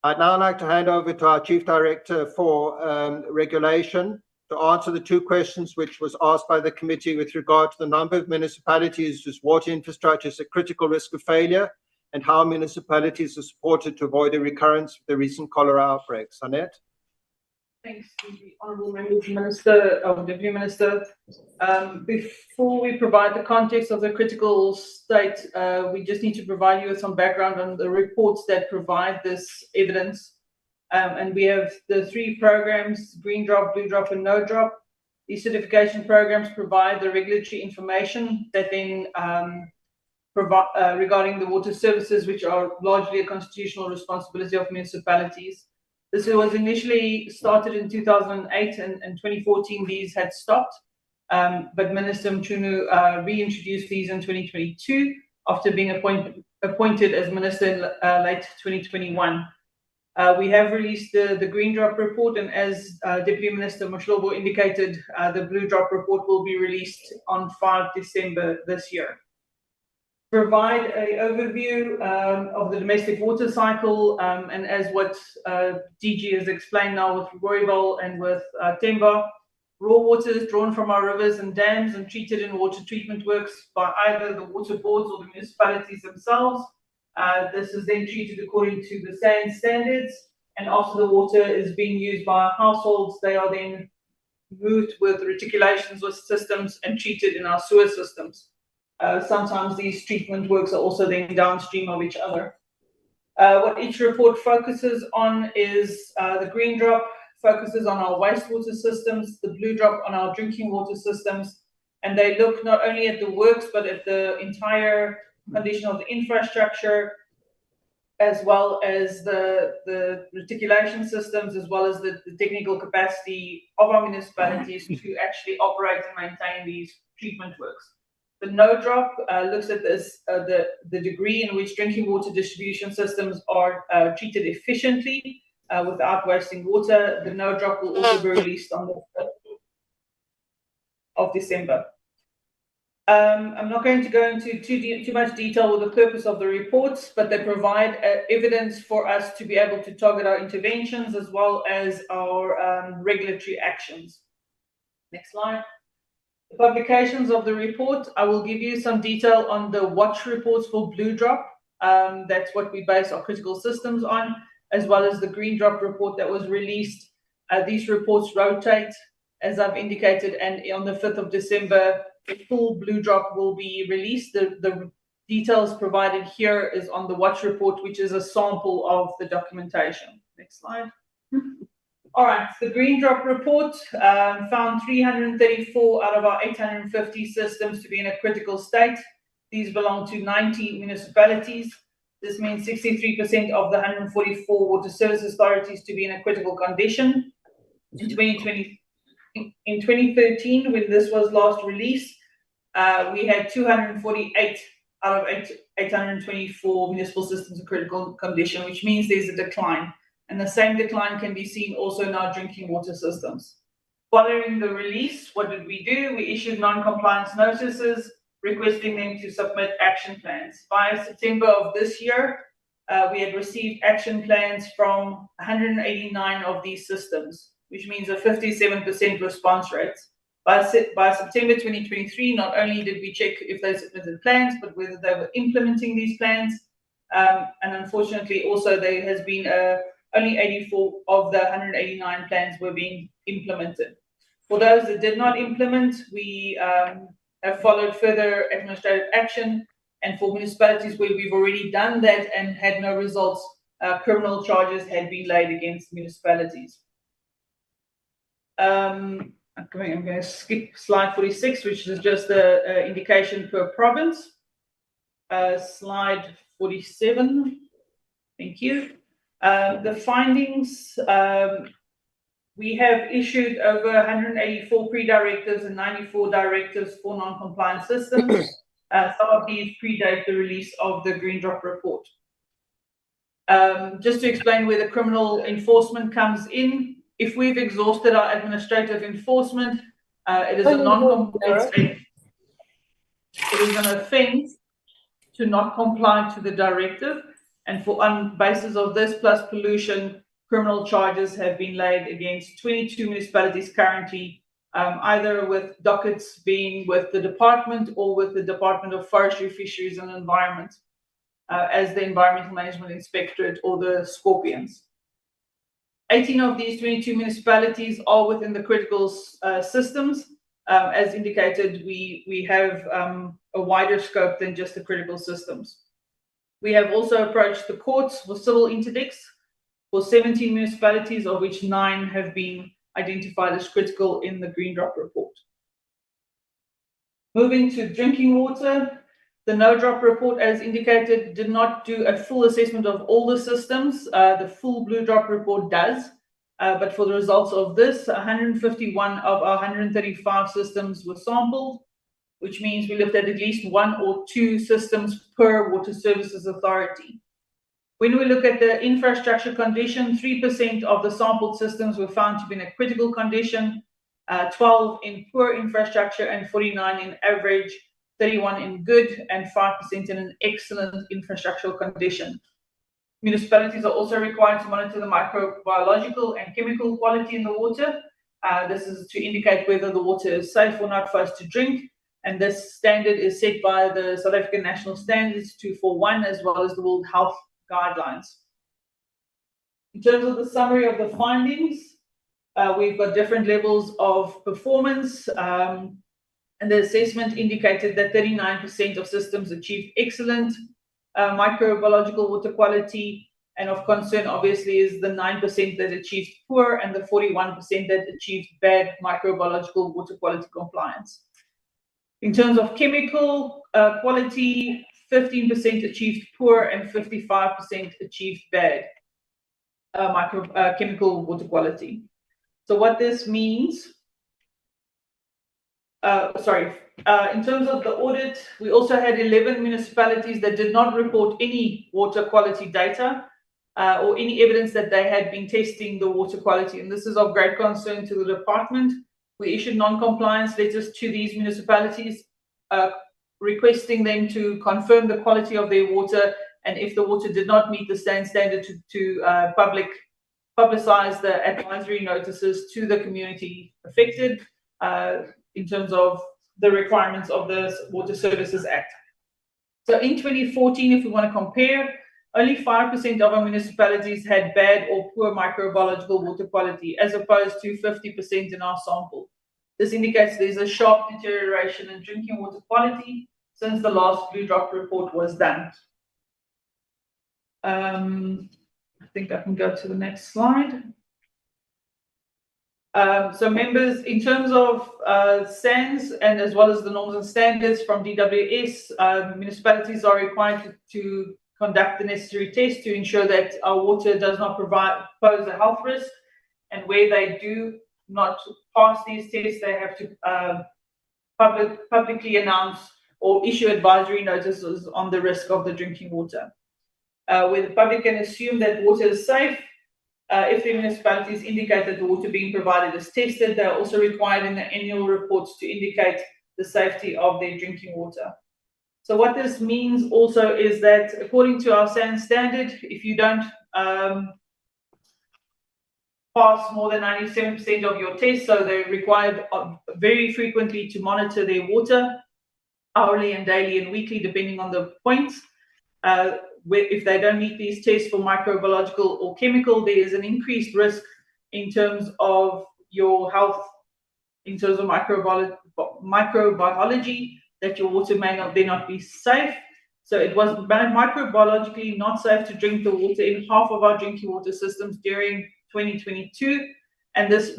I'd now like to hand over to our Chief Director for Regulation to answer the two questions which was asked by the committee with regard to the number of municipalities whose water infrastructure is at critical risk of failure and how municipalities are supported to avoid a recurrence of the recent cholera outbreaks. Annette? Thanks, Honourable Members, Minister, Deputy Minister. Before we provide the context of the critical state, we just need to provide you with some background on the reports that provide this evidence. And we have the three programs, Green Drop, Blue Drop, and No Drop. These certification programs provide the regulatory information that then regarding the water services, which are largely a constitutional responsibility of municipalities. This was initially started in 2008 and 2014 these had stopped, but Minister Mchunu reintroduced these in 2022 after being appointed as Minister in late 2021. We have released the Green Drop report, and as Deputy Minister Mashlobo indicated, the Blue Drop report will be released on 5 December this year. Provide an overview of the domestic water cycle, and as what DG has explained now with Rooibal and with Temba, raw water is drawn from our rivers and dams and treated in water treatment works by either the water boards or the municipalities themselves. This is then treated according to the SAN standards, and after the water is being used by households, they are then moved with reticulations with systems and treated in our sewer systems. Sometimes these treatment works are also then downstream of each other. What each report focuses on is the Green Drop focuses on our wastewater systems, the Blue Drop on our drinking water systems, and they look not only at the works but at the entire condition of the infrastructure, as well as the reticulation systems, as well as the technical capacity of our municipalities to actually operate and maintain these treatment works. The No Drop looks at this, the degree in which drinking water distribution systems are treated efficiently without wasting water. The No Drop will also be released on the 5th of December. I'm not going to go into too much detail with the purpose of the reports, but they provide evidence for us to be able to target our interventions as well as our regulatory actions. Next slide. The publications of the report, I will give you some detail on the watch reports for Blue Drop. That's what we base our critical systems on, as well as the Green Drop report that was released. These reports rotate, as I've indicated, and on the 5th of December, the full Blue Drop will be released. The details provided here is on the watch report, which is a sample of the documentation. Next slide. All right, the Green Drop report found 334 out of our 850 systems to be in a critical state. These belong to 90 municipalities. This means 63% of the 144 water service authorities to be in a critical condition. In 2013, when this was last released, we had 248 out of 824 municipal systems in critical condition, which means there's a decline. And the same decline can be seen also in our drinking water systems. Following the release, what did we do? We issued non-compliance notices requesting them to submit action plans. By September of this year, we had received action plans from 189 of these systems, which means a 57% response rate. By September 2023, not only did we check if they submitted plans, but whether they were implementing these plans. And unfortunately, also there has been only 84 of the 189 plans were being implemented. For those that did not implement, we have followed further administrative action. And for municipalities where we've already done that and had no results, criminal charges had been laid against municipalities. I'm going to skip slide 46, which is just the indication per province. Slide 47. Thank you. The findings, we have issued over 184 pre-directives and 94 directives for non-compliant systems. Some of these predate the release of the Green Drop report. Just to explain where the criminal enforcement comes in, if we've exhausted our administrative enforcement, it is an offence to not comply to the directive. And on basis of this plus pollution, criminal charges have been laid against 22 municipalities currently, either with dockets being with the department or with the Department of Forestry, Fisheries and Environment as the Environmental Management Inspectorate, or the Scorpions. 18 of these 22 municipalities are within the critical systems. As indicated, we have a wider scope than just the critical systems. We have also approached the courts for civil interdicts for 17 municipalities, of which 9 have been identified as critical in the Green Drop report. Moving to drinking water, the No Drop report, as indicated, did not do a full assessment of all the systems. The full Blue Drop report does, but for the results of this, 151 of our 135 systems were sampled, which means we looked at least 1 or 2 systems per water services authority. When we look at the infrastructure condition, 3% of the sampled systems were found to be in a critical condition, 12 in poor infrastructure and 49 in average, 31 in good and 5% in an excellent infrastructural condition. Municipalities are also required to monitor the microbiological and chemical quality in the water. This is to indicate whether the water is safe or not for us to drink. And this standard is set by the South African National Standards 241 as well as the World Health Guidelines. In terms of the summary of the findings, we've got different levels of performance. And the assessment indicated that 39% of systems achieved excellent microbiological water quality, and of concern obviously is the 9% that achieved poor and the 41% that achieved bad microbiological water quality compliance. In terms of chemical quality, 15% achieved poor and 55% achieved bad chemical water quality. So what this means, in terms of the audit, we also had 11 municipalities that did not report any water quality data or any evidence that they had been testing the water quality. And this is of great concern to the department. We issued non-compliance letters to these municipalities requesting them to confirm the quality of their water, and if the water did not meet the standard to publicize the advisory notices to the community affected in terms of the requirements of the Water Services Act. So in 2014, if we want to compare, only 5% of our municipalities had bad or poor microbiological water quality, as opposed to 50% in our sample. This indicates there's a sharp deterioration in drinking water quality since the last Blue Drop report was done. I think I can go to the next slide. So members, in terms of SANS and as well as the norms and standards from DWS, municipalities are required to conduct the necessary tests to ensure that our water does not pose a health risk. And where they do not pass these tests, they have to publicly announce or issue advisory notices on the risk of the drinking water. Where the public can assume that water is safe, if the municipalities indicate that the water being provided is tested, they are also required in the annual reports to indicate the safety of their drinking water. So what this means also is that according to our SANS standard, if you don't pass more than 97% of your tests, so they're required very frequently to monitor their water, hourly and daily and weekly, depending on the points. If they don't meet these tests for microbiological or chemical, there is an increased risk in terms of your health, in terms of microbiology, that your water may not be safe. So it was microbiologically not safe to drink the water in half of our drinking water systems during 2022, and this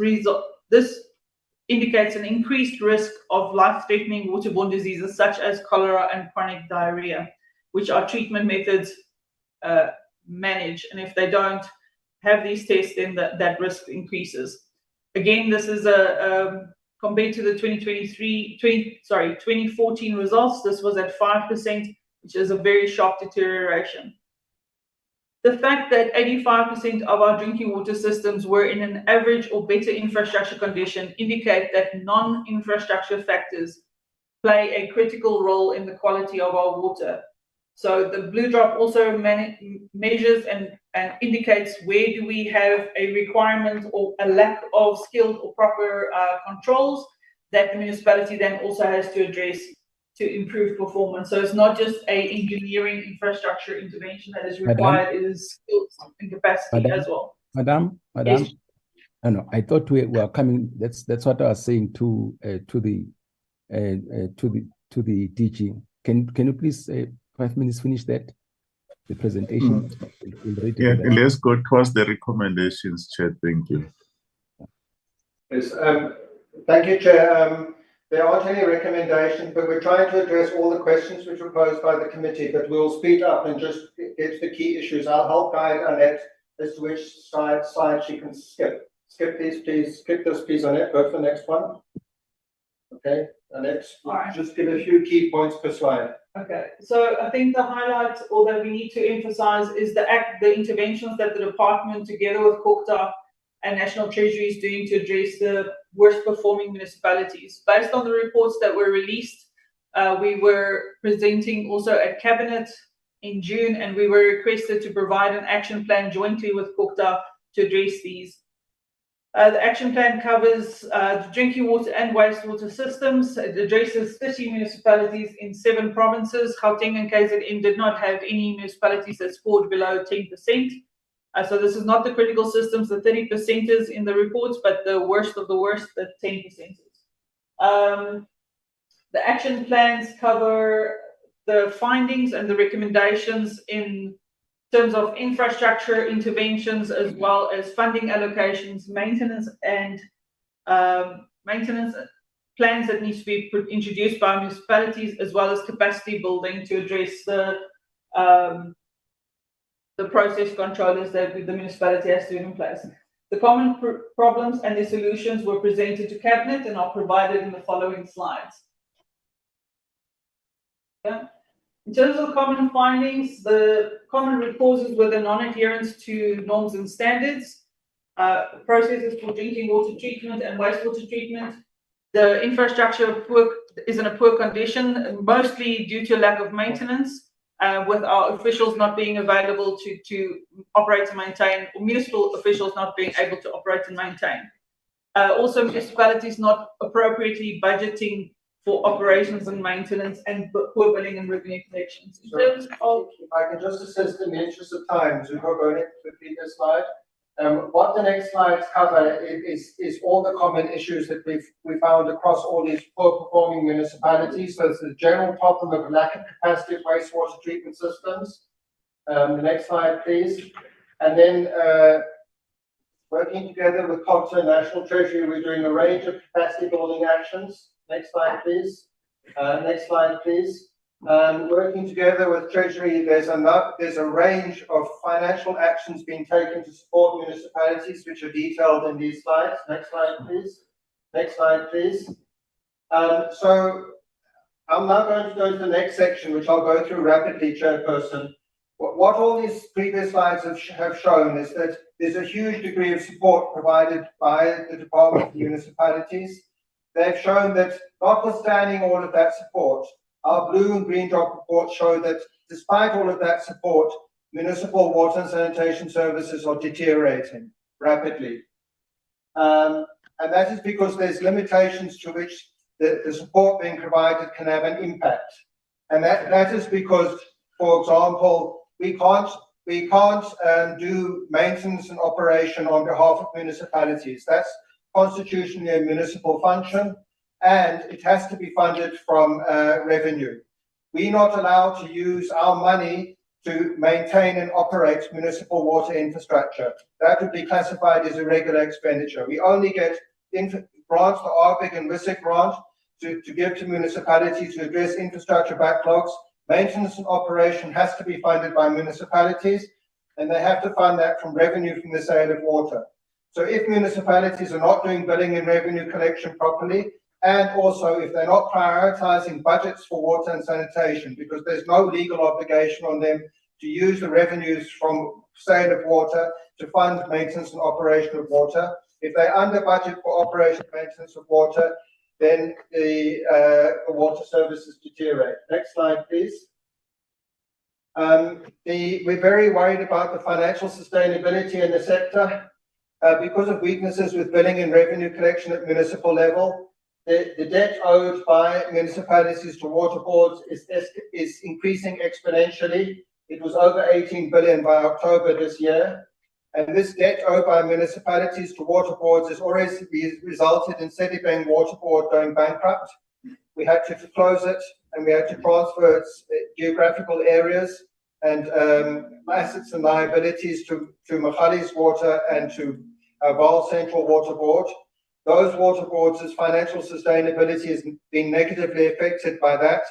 indicates an increased risk of life-threatening waterborne diseases such as cholera and chronic diarrhea, which our treatment methods manage. And if they don't have these tests, then that risk increases. Again, this is compared to the 2014 results, this was at 5%, which is a very sharp deterioration. The fact that 85% of our drinking water systems were in an average or better infrastructure condition indicate that non-infrastructure factors play a critical role in the quality of our water. So the blue drop also measures and indicates where do we have a requirement or a lack of skilled or proper controls that the municipality then also has to address to improve performance. So it's not just a engineering infrastructure intervention that is required, it is skills and capacity as well. Madam, Yes. no, I thought we were coming. That's what I was saying to the DG. Can you please 5 minutes finish that the presentation? Yeah, let's go towards the recommendations, Chair. Thank you. Yes, thank you, Chair. There aren't any recommendations, but we're trying to address all the questions which were posed by the committee, but we'll speed up and just get to the key issues. I'll help guide Annette as to which slide she can skip. Skip these, please. Skip this, please, Annette. Go for the next one. Okay, Annette, just give a few key points per slide. Okay, so I think the highlight or that we need to emphasize is the interventions that the department together with COGTA and National Treasury is doing to address the worst performing municipalities. Based on the reports that were released, we were presenting also at Cabinet in June, and we were requested to provide an action plan jointly with COGTA to address these. The action plan covers the drinking water and wastewater systems. It addresses 30 municipalities in 7 provinces. Gauteng and KZN did not have any municipalities that scored below 10%. So this is not the critical systems, the 30% is in the reports, but the worst of the worst, the 10%. The action plans cover the findings and the recommendations in terms of infrastructure interventions, as well as funding allocations, maintenance and maintenance plans that need to be introduced by municipalities, as well as capacity building to address the process controllers that the municipality has to have in place. The common problems and the solutions were presented to Cabinet and are provided in the following slides. Yeah. In terms of common findings, the common root causes were the non-adherence to norms and standards, processes for drinking water treatment and wastewater treatment. The infrastructure is in a poor condition, mostly due to lack of maintenance, with our officials not being available to operate and maintain, or municipal officials not being able to operate and maintain. Also, municipalities not appropriately budgeting for operations and maintenance, and poor billing and revenue collections. In terms of, if I can just assist in the interest of time, Zuko, go ahead to the previous slide. What the next slides cover is all the common issues that we found across all these poor performing municipalities. So it's the general problem of lack of capacity of wastewater treatment systems. The next slide, please. And then working together with COGTA and National Treasury, we're doing a range of capacity building actions. Next slide, please. Next slide, please. Working together with Treasury, there's a range of financial actions being taken to support municipalities, which are detailed in these slides. Next slide, please. Next slide, please. So I'm now going to go to the next section, which I'll go through rapidly, Chairperson. What all these previous slides have shown is that there's a huge degree of support provided by the Department of Municipalities. They've shown that, notwithstanding all of that support, our blue and green drop reports show that despite all of that support, municipal water and sanitation services are deteriorating rapidly. And that is because there's limitations to which the support being provided can have an impact. And that is because, for example, we can't do maintenance and operation on behalf of municipalities. That's constitutionally a municipal function, and it has to be funded from revenue. We're not allowed to use our money to maintain and operate municipal water infrastructure. That would be classified as irregular expenditure. We only get grants, the RBIG and WISIC grant, to give to municipalities to address infrastructure backlogs. Maintenance and operation has to be funded by municipalities, and they have to fund that from revenue from the sale of water. So if municipalities are not doing billing and revenue collection properly, and also if they're not prioritizing budgets for water and sanitation, because there's no legal obligation on them to use the revenues from sale of water to fund maintenance and operation of water. If they're under budget for operation and maintenance of water, then the water services deteriorate. Next slide, please. We're very worried about the financial sustainability in the sector because of weaknesses with billing and revenue collection at municipal level. The debt owed by municipalities to water boards is increasing exponentially. It was over 18 billion by October this year. And this debt owed by municipalities to water boards has already resulted in Sedibeng Water Board going bankrupt. We had to close it, and we had to transfer its geographical areas and assets and liabilities to Machali's Water and to Vaal Central Water Board. Those water boards' financial sustainability is being negatively affected by that,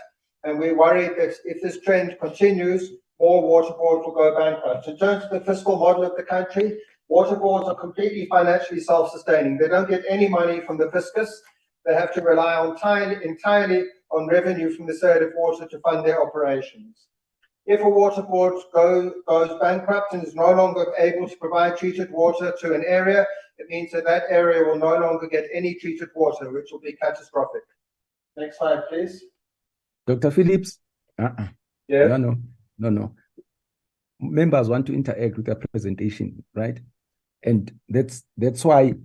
and we're worried that if this trend continues, more water boards will go bankrupt. In terms of the fiscal model of the country, water boards are completely financially self-sustaining. They don't get any money from the fiscus. They have to rely entirely on revenue from the sale of water to fund their operations. If a water board goes bankrupt and is no longer able to provide treated water to an area, it means that that area will no longer get any treated water, which will be catastrophic. Next slide, please. Dr. Phillips? Yeah. No. Members want to interact with the presentation, right? And that's why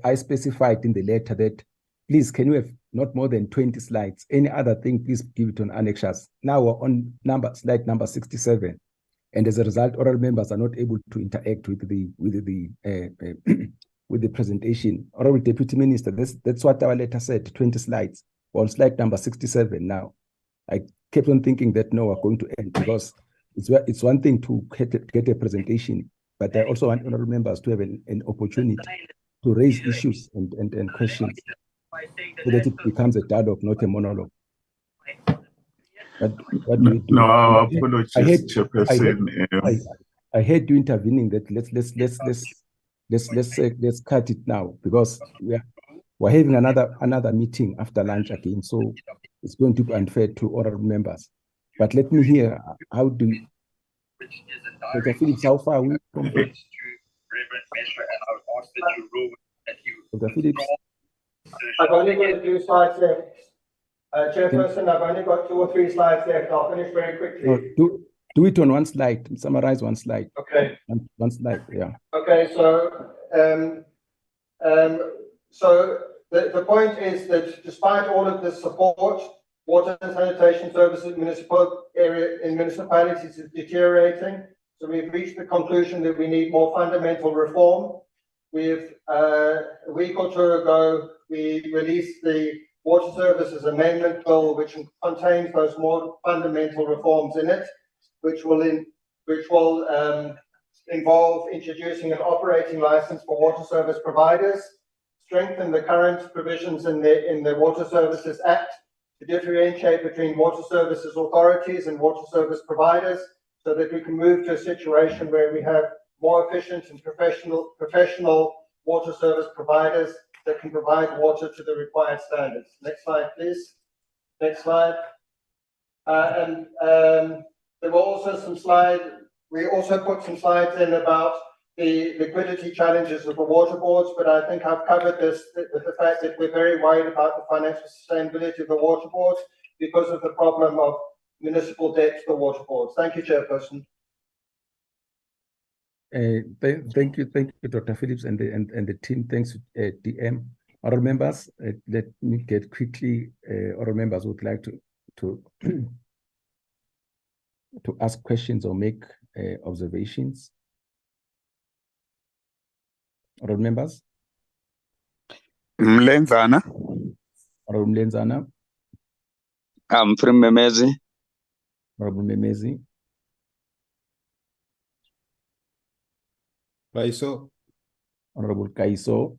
I specified in the letter that, please, can you have not more than 20 slides? Any other thing, please give it on annexures. Now we're on slide number 67. And as a result, oral members are not able to interact with the presentation. Honorable Deputy Minister, that's what our letter said, 20 slides. We're on slide number 67 now. I kept on thinking that no, we're going to end because it's one thing to get a presentation, but I also want honorable members to have an opportunity to raise issues and questions so that it becomes a dialogue, not a monologue. What do we do? No, apologies, Chairperson. I heard you intervening that let's cut it now because we're having another meeting after lunch again, so it's going to be unfair to oral members. But let me hear, how do you, Dr. Phillips, how far are we from that? Dr. Phillips? I've only got a few slides left. Chairperson, I've only got 2 or 3 slides left. I'll finish very quickly. No, do it on one slide, summarize one slide. Okay. One slide, yeah. Okay, so the point is that despite all of this support, water and sanitation services in municipalities is deteriorating. So we've reached the conclusion that we need more fundamental reform. A week or two ago, we released the Water Services Amendment Bill, which contains those more fundamental reforms in it, which will involve introducing an operating license for water service providers, strengthen the current provisions in the Water Services Act to differentiate between water services authorities and water service providers, so that we can move to a situation where we have more efficient and professional water service providers that can provide water to the required standards. Next slide, please. Next slide. There were also some slides. We also put some slides in about the liquidity challenges of the water boards, but I think I've covered this with the fact that we're very worried about the financial sustainability of the water boards because of the problem of municipal debt to the water boards. Thank you, Chairperson. Thank you, Dr. Phillips and the team. Thanks, DM. Other members, let me get quickly. Other members would like to ask questions or make observations. Other members. Mlenzana. Other Mlenzana. I'm from Memezi. Honorable Memezi. Kaiso. Honorable Kaiso.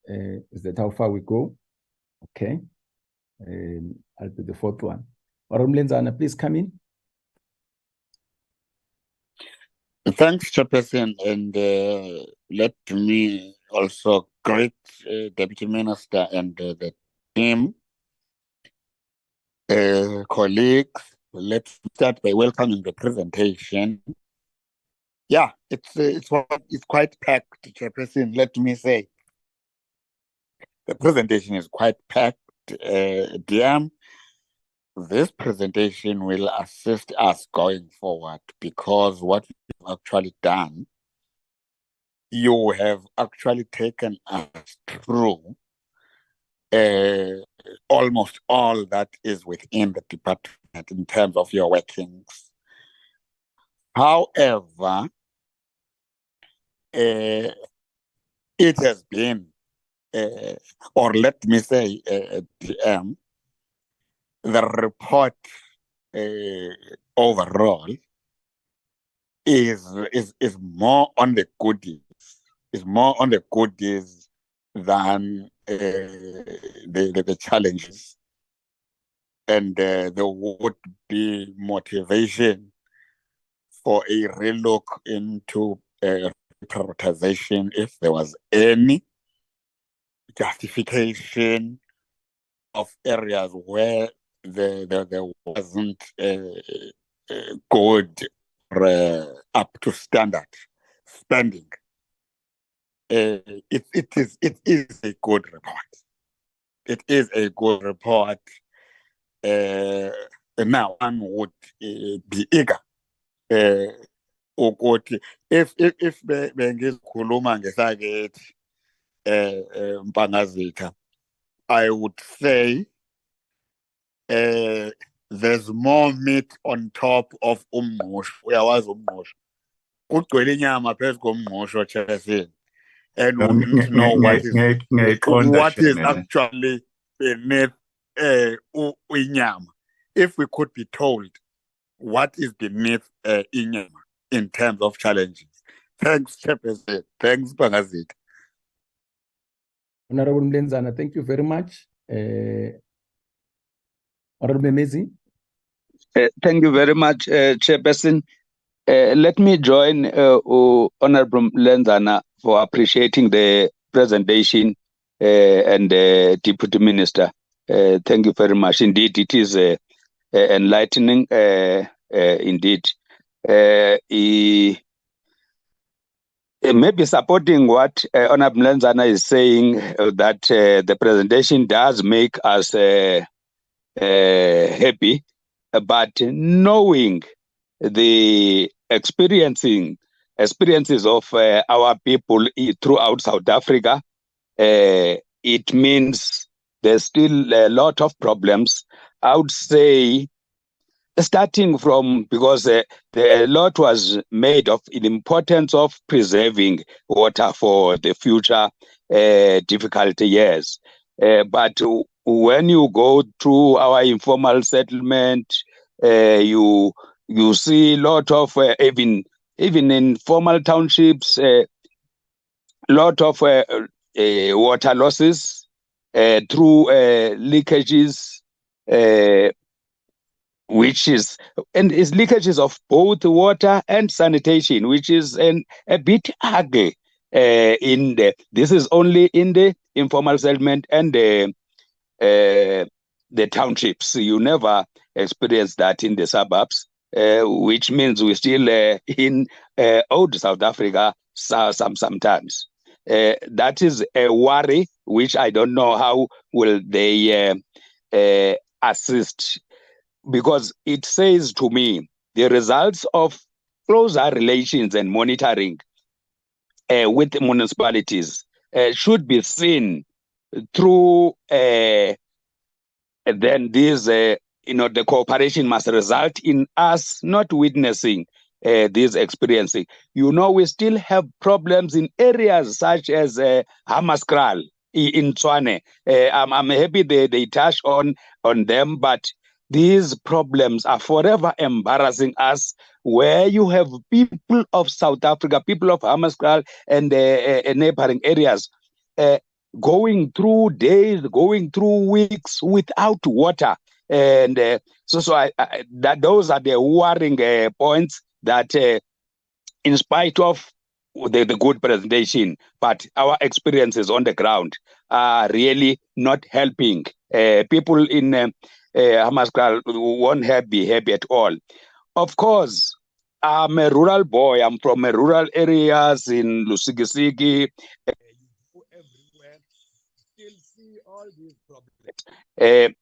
Is that how far we go? Okay. I'll be the fourth one. Honorable Lenzana, please come in. Thanks, Chairperson, and let me also greet Deputy Minister and the team. Colleagues, let's start by welcoming the presentation. Yeah, it's quite packed, Chairperson, let me say. The presentation is quite packed, DM. This presentation will assist us going forward because what we've actually done, you have actually taken us through almost all that is within the department in terms of your workings. However, it has been, or let me say, DM, the report overall is more on the goodies, than the challenges, and there would be motivation for a relook into prioritization if there was any justification of areas where there wasn't good or up to standard spending. It is a good report. It is a good report. Now one would be eager ukuthi if bengikhuluma ngesakithi Mpangazitha, I would say there's more meat on top of umngqusho. Uyawazi umngqusho, kugcwele inyama phezu komngqusho Chairperson, and we need to know what is actually beneath inyama. If we could be told what is beneath inyama in terms of challenges. Thanks, Chairperson. Thanks, Mpangazitha. Honorable Mlenzana, thank you very much. Honorable Memezi. Thank you very much, Chairperson. Let me join Honorable Mlenzana for appreciating the presentation and the Deputy Minister. Thank you very much. Indeed, it is enlightening. Indeed, maybe supporting what Honorable Mlenzana is saying, that the presentation does make us happy, but knowing the experiences of our people throughout South Africa, it means there's still a lot of problems. I would say, starting from, because a lot was made of the importance of preserving water for the future difficult years. But when you go through our informal settlement, you see a lot of even in formal townships, lot of water losses through leakages, which is leakages of both water and sanitation, which is a bit ugly. This is only in the informal settlement and the townships. You never experience that in the suburbs, which means we're still in old South Africa sometimes. That is a worry, which I don't know how will they assist, because it says to me the results of closer relations and monitoring with municipalities should be seen through then these the cooperation must result in us not witnessing this experiencing. We still have problems in areas such as Hammaskral in Tshwane. I'm happy they touch on them, but these problems are forever embarrassing us, where you have people of South Africa, people of Hammaskral and neighboring areas going through days, going through weeks without water. And those are the worrying points that in spite of the good presentation, but our experiences on the ground are really not helping. People in Hammaskral won't be happy at all. Of course, I'm a rural boy. I'm from rural areas in Lusikisiki. all these problems.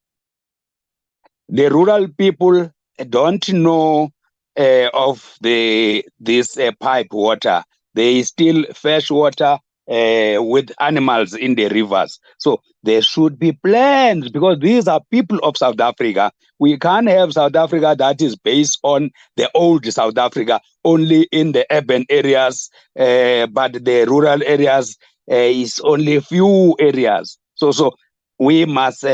The rural people don't know of this pipe water. They still fresh water with animals in the rivers. So there should be plans, because these are people of South Africa. We can't have South Africa that is based on the old South Africa, only in the urban areas, but the rural areas is only a few areas. So we must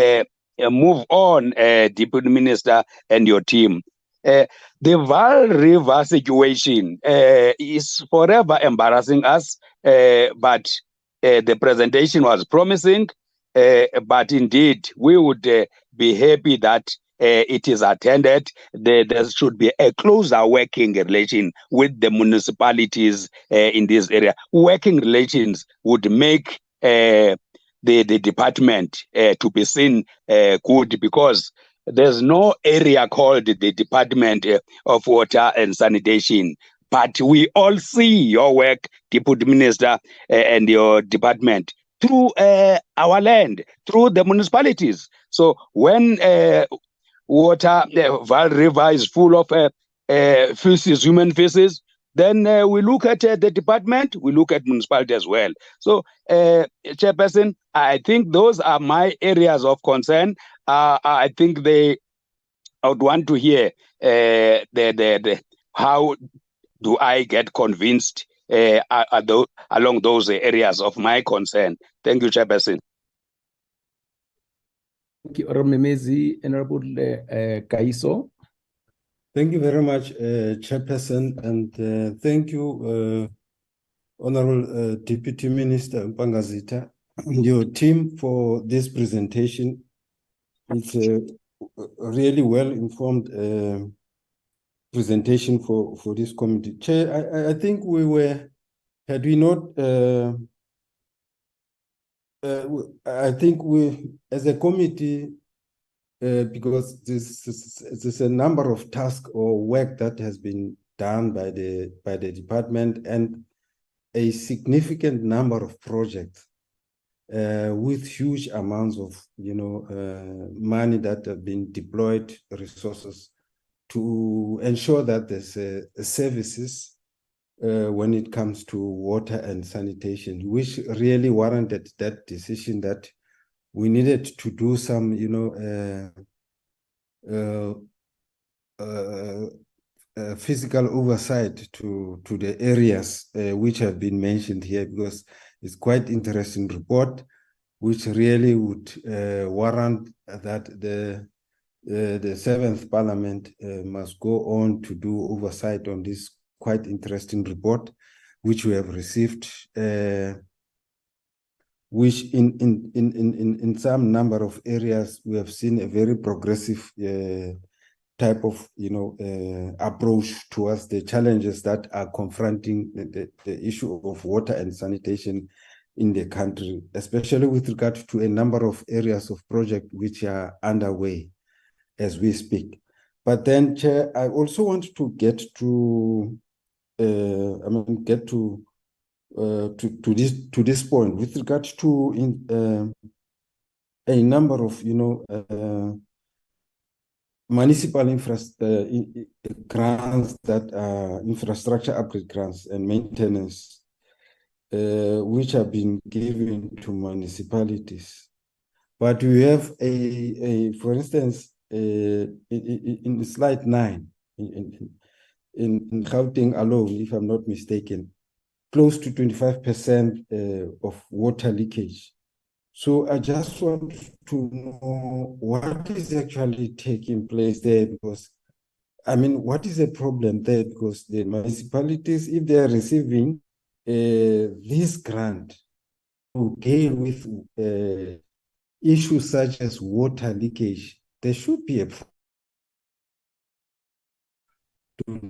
move on, Deputy Minister and your team. The Vaal River situation is forever embarrassing us, but the presentation was promising, but indeed we would be happy that it is attended. There should be a closer working relation with the municipalities in this area. Working relations would make the department to be seen good, because there's no area called the Department of Water and Sanitation. But we all see your work, Deputy Minister, and your department through our land, through the municipalities. So when water, the Vaal River is full of feces, human feces, then we look at the department, we look at municipality as well. So, Chairperson, I think those are my areas of concern. I think I would want to hear how do I get convinced along those areas of my concern. Thank you, Chairperson. Thank you, Honorable Kaiso. Thank you very much, Chairperson, and thank you, Honorable Deputy Minister Mpangazita, your team for this presentation. It's a really well-informed presentation for this committee. Chair, I think we were, had we not, I think we, as a committee, because there's a number of tasks or work that has been done by the department, and a significant number of projects with huge amounts of money that have been deployed, resources, to ensure that there's services when it comes to water and sanitation, which really warranted that decision that we needed to do some, physical oversight to the areas which have been mentioned here, because it's quite interesting report, which really would warrant that the seventh Parliament must go on to do oversight on this quite interesting report, which we have received. Which in some number of areas we have seen a very progressive type of approach towards the challenges that are confronting the issue of water and sanitation in the country, especially with regard to a number of areas of project which are underway as we speak. But then, Chair, I also want to get to this point with regard to a number of municipal grants that are infrastructure upgrade grants and maintenance, which have been given to municipalities. But we have for instance, in slide 9, in Gauteng alone, if I'm not mistaken, close to 25% of water leakage. So I just want to know what is actually taking place there, because, I mean, what is the problem there? Because the municipalities, if they are receiving this grant to deal with issues such as water leakage, there should be a to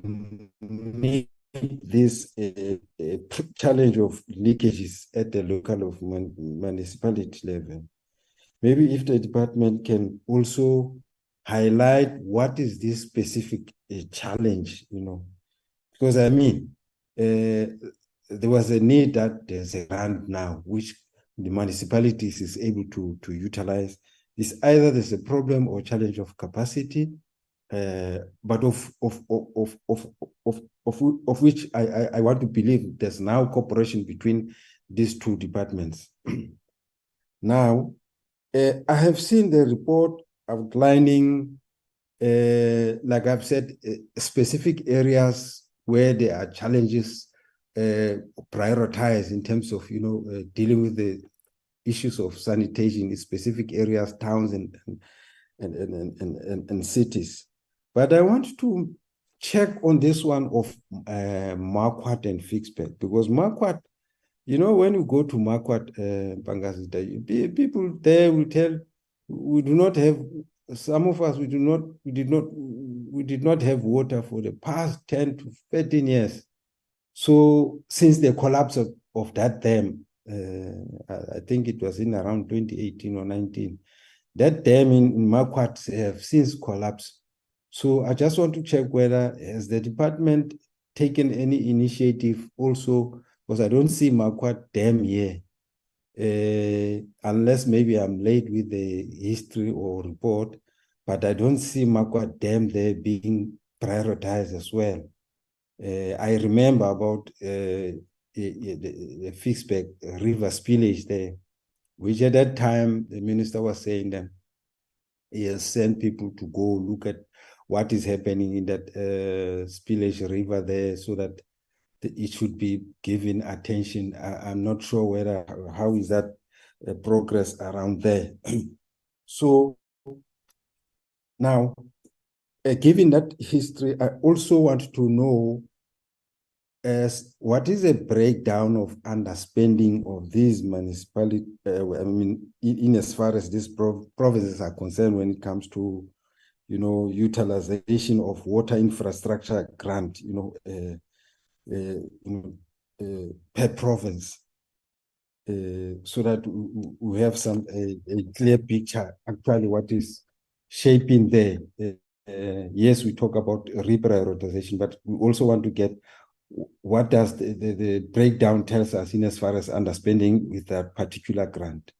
make this challenge of leakages at the local of municipality level. Maybe if the department can also highlight what is this specific challenge, because I mean, there was a need that there's a grant now, which the municipalities is able to utilize. It's either there's a problem or challenge of capacity, but of which I want to believe there's now cooperation between these two departments. Now, I have seen the report outlining, like I've said, specific areas where there are challenges prioritized in terms of, dealing with the issues of sanitation in specific areas, towns and cities. But I want to check on this one of Marquardt and Fixbeck, because Marquardt, when you go to Marquardt, people there will tell, we do not have, some of us, we did not have water for the past 10 to 13 years. So since the collapse of that dam, I think it was in around 2018 or 19, that dam in Marquardt have since collapsed. So I just want to check whether has the department taken any initiative also, because I don't see Marquardt dam here, unless maybe I'm late with the history or report, but I don't see Marquardt dam there being prioritized as well. I remember about the Fixbeck river spillage there, which at that time the minister was saying that he has sent people to go look at what is happening in that spillage river there, so that it should be given attention. I'm not sure whether, how is that progress around there. So now, given that history, I also want to know what is a breakdown of underspending of these municipalities, in as far as these provinces are concerned when it comes to, utilization of water infrastructure grant, per province, so that we have a clear picture actually what is shaping there. Yes, we talk about reprioritization, but we also want to get what does the breakdown tells us in as far as underspending with that particular grant.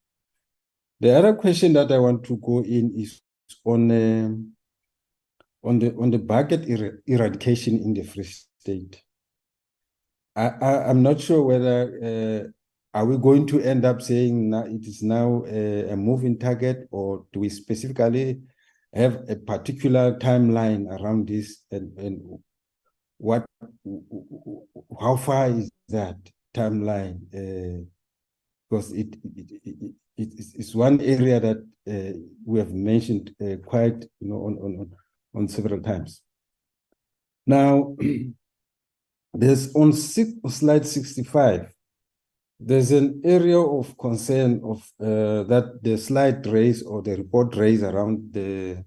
The other question that I want to go in is on the bucket eradication in the Free State. I'm not sure whether are we going to end up saying now it is now a moving target, or do we specifically have a particular timeline around this, and how far is that timeline? Because it's one area that we have mentioned quite, on several times. Now, there's on slide 65, there's an area of concern of that the slide raised or the report raised around the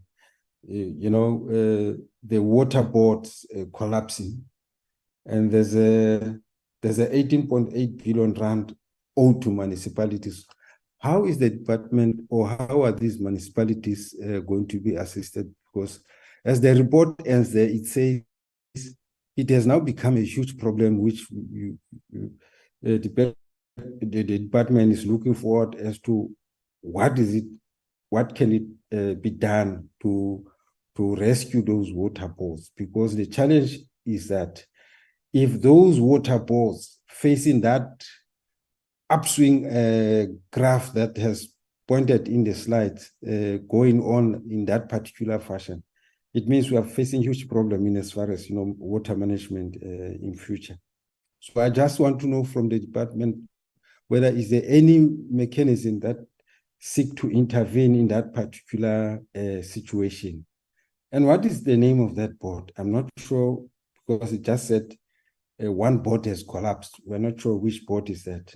water boards collapsing, and there's a 18.8 billion rand owed to municipalities. How is the department, or how are these municipalities going to be assisted? Because as the report ends there, it says it has now become a huge problem, which the department is looking forward as to what can it be done to rescue those water boards, because the challenge is that if those water boards facing that upswing graph that has pointed in the slides going on in that particular fashion, it means we are facing huge problem in as far as water management in future. So I just want to know from the department whether is there any mechanism that seek to intervene in that particular situation. And what is the name of that board? I'm not sure, because it just said one board has collapsed. We're not sure which board is that.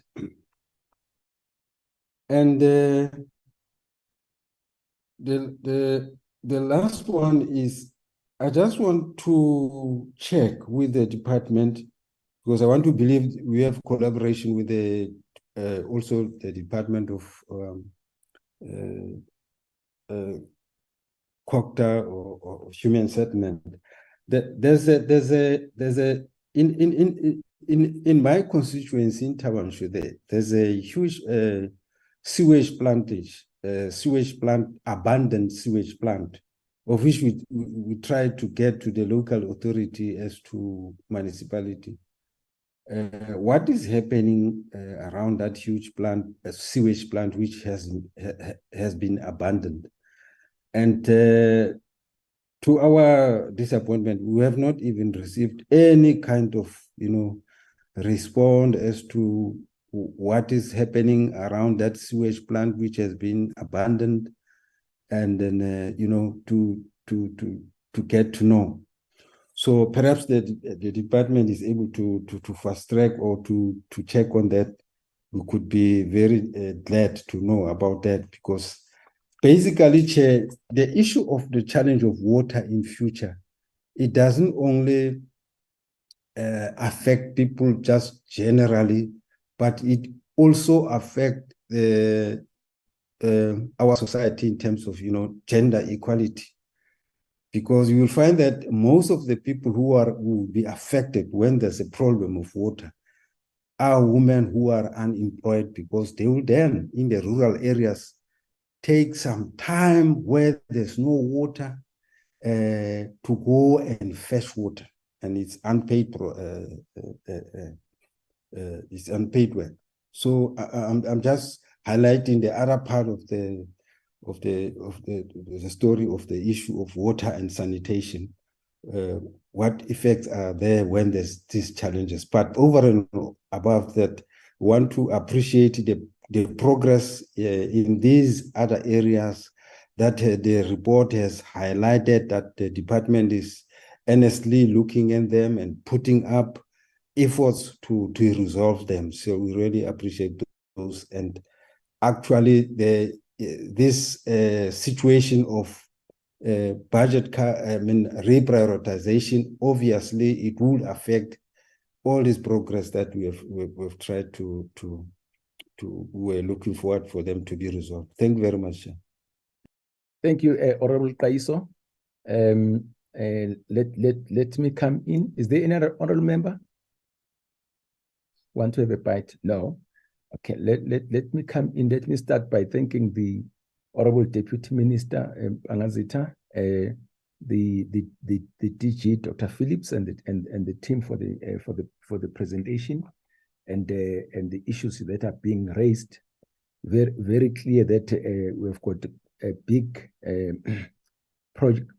And the last one is, I just want to check with the department, because I want to believe we have collaboration with the also the Department of COCTA or Human Settlement. There's a in my constituency in Tawanshu, there's a huge sewage plantage, abandoned sewage plant, of which we try to get to the local authority as to municipality. What is happening around that huge plant, a sewage plant, which has been abandoned? And to our disappointment, we have not even received any kind of, response as to what is happening around that sewage plant, which has been abandoned, and then, to get to know. So perhaps the department is able to fast track or to check on that. We could be very glad to know about that, because basically, Chair, the issue of the challenge of water in future, it doesn't only affect people just generally, but it also affects our society in terms of, gender equality. Because you will find that most of the people who will be affected when there's a problem of water are women who are unemployed, because they will then, in the rural areas, take some time where there's no water to go and fetch water, and it's unpaid work. So I'm just highlighting the other part of the story of the issue of water and sanitation. What effects are there when there's these challenges? But over and above that, we want to appreciate the progress in these other areas that the report has highlighted, that the department is earnestly looking at them and putting up efforts to resolve them. So we really appreciate those. And actually, this situation of budget reprioritization, obviously, it will affect all this progress that we've tried to we're looking forward for them to be resolved. Thank you very much. Thank you, Honorable Kaiso. Let me come in. Is there any other honorable member want to have a bite? No. Okay, let me come in. Let me start by thanking the Honorable Deputy Minister Angazita, the DG Dr. Phillips, and the team for the presentation and the issues that are being raised. Very clear that we've got a big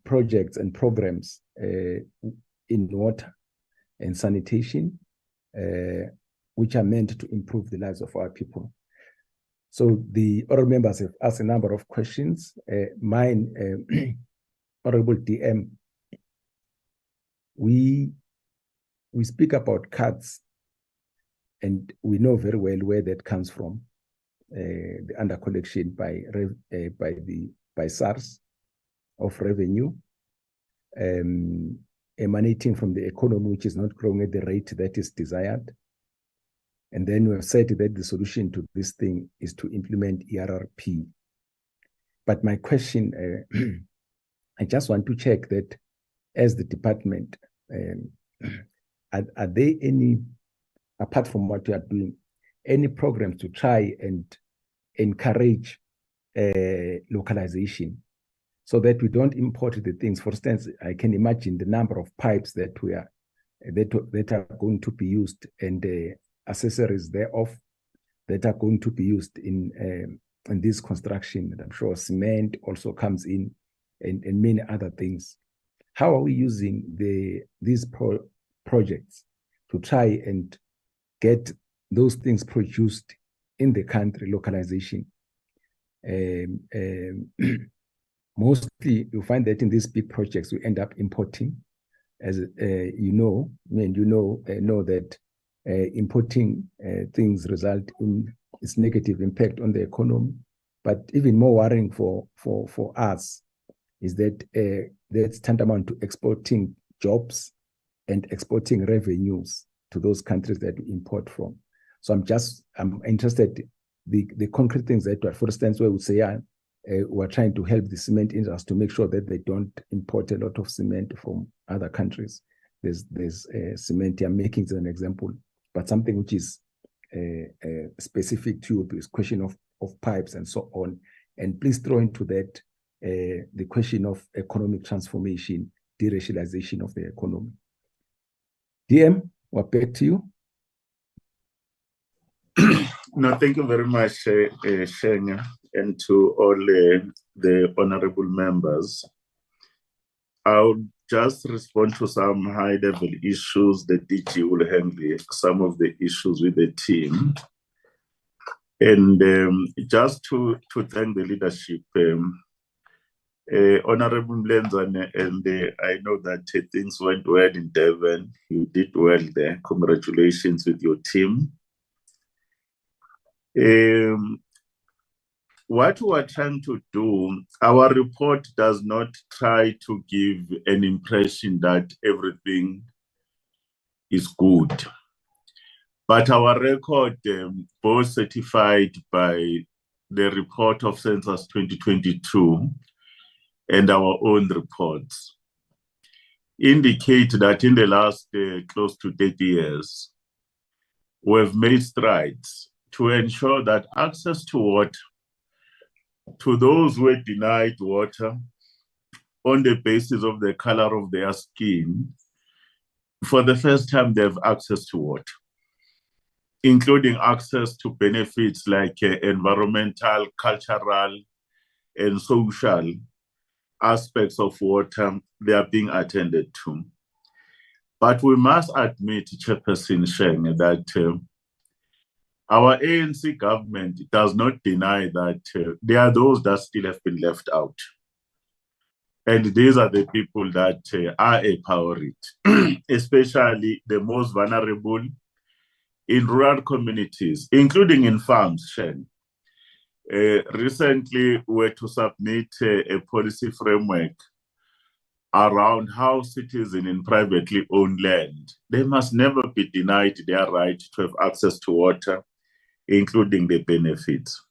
projects and programs in water and sanitation, which are meant to improve the lives of our people. So the honorable members have asked a number of questions. Mine, Honorable DM, we speak about cuts, and we know very well where that comes from. The under collection by SARS of revenue, emanating from the economy, which is not growing at the rate that is desired. And then we have said that the solution to this thing is to implement ERRP. But my question, I just want to check that as the department, are there any, apart from what you are doing, any programs to try and encourage localization so that we don't import the things? For instance, I can imagine the number of pipes that are going to be used, and accessories thereof that are going to be used in this construction. And I'm sure cement also comes in, and many other things. How are we using these projects to try and get those things produced in the country, localization? Mostly you find that in these big projects we end up importing, as know that importing things result in its negative impact on the economy. But even more worrying for us is that that's tantamount to exporting jobs and exporting revenues to those countries that we import from. So I'm interested the concrete things that, for instance, where we say we're trying to help the cement industry to make sure that they don't import a lot of cement from other countries. There's cement I'm making as an example, but something which is specific to this question of of pipes and so on. And please throw into that the question of economic transformation, deracialization of the economy. DM, we're back to you. No, thank you very much, Shenya, and to all the honorable members. I'll just respond to some high-level issues. The DG will handle some of the issues with the team. And just to thank the leadership, Honorable Mlenzane, and I know that things went well in Devon. You did well there. Congratulations with your team. What we are trying to do, our report does not try to give an impression that everything is good. But our record, both certified by the report of Census 2022 and our own reports, indicate that in the last close to 30 years, we've made strides to ensure that access to water to those who were denied water on the basis of the color of their skin, for the first time they have access to water, including access to benefits like environmental, cultural, and social aspects of water. They are being attended to. But we must admit, Chairperson Sheng, that our ANC government does not deny that there are those that still have been left out. And these are the people that are a priority, especially the most vulnerable in rural communities, including in farms, Shen. Recently, we were to submit a policy framework around how citizens in privately owned land, they must never be denied their right to have access to water, including the benefits.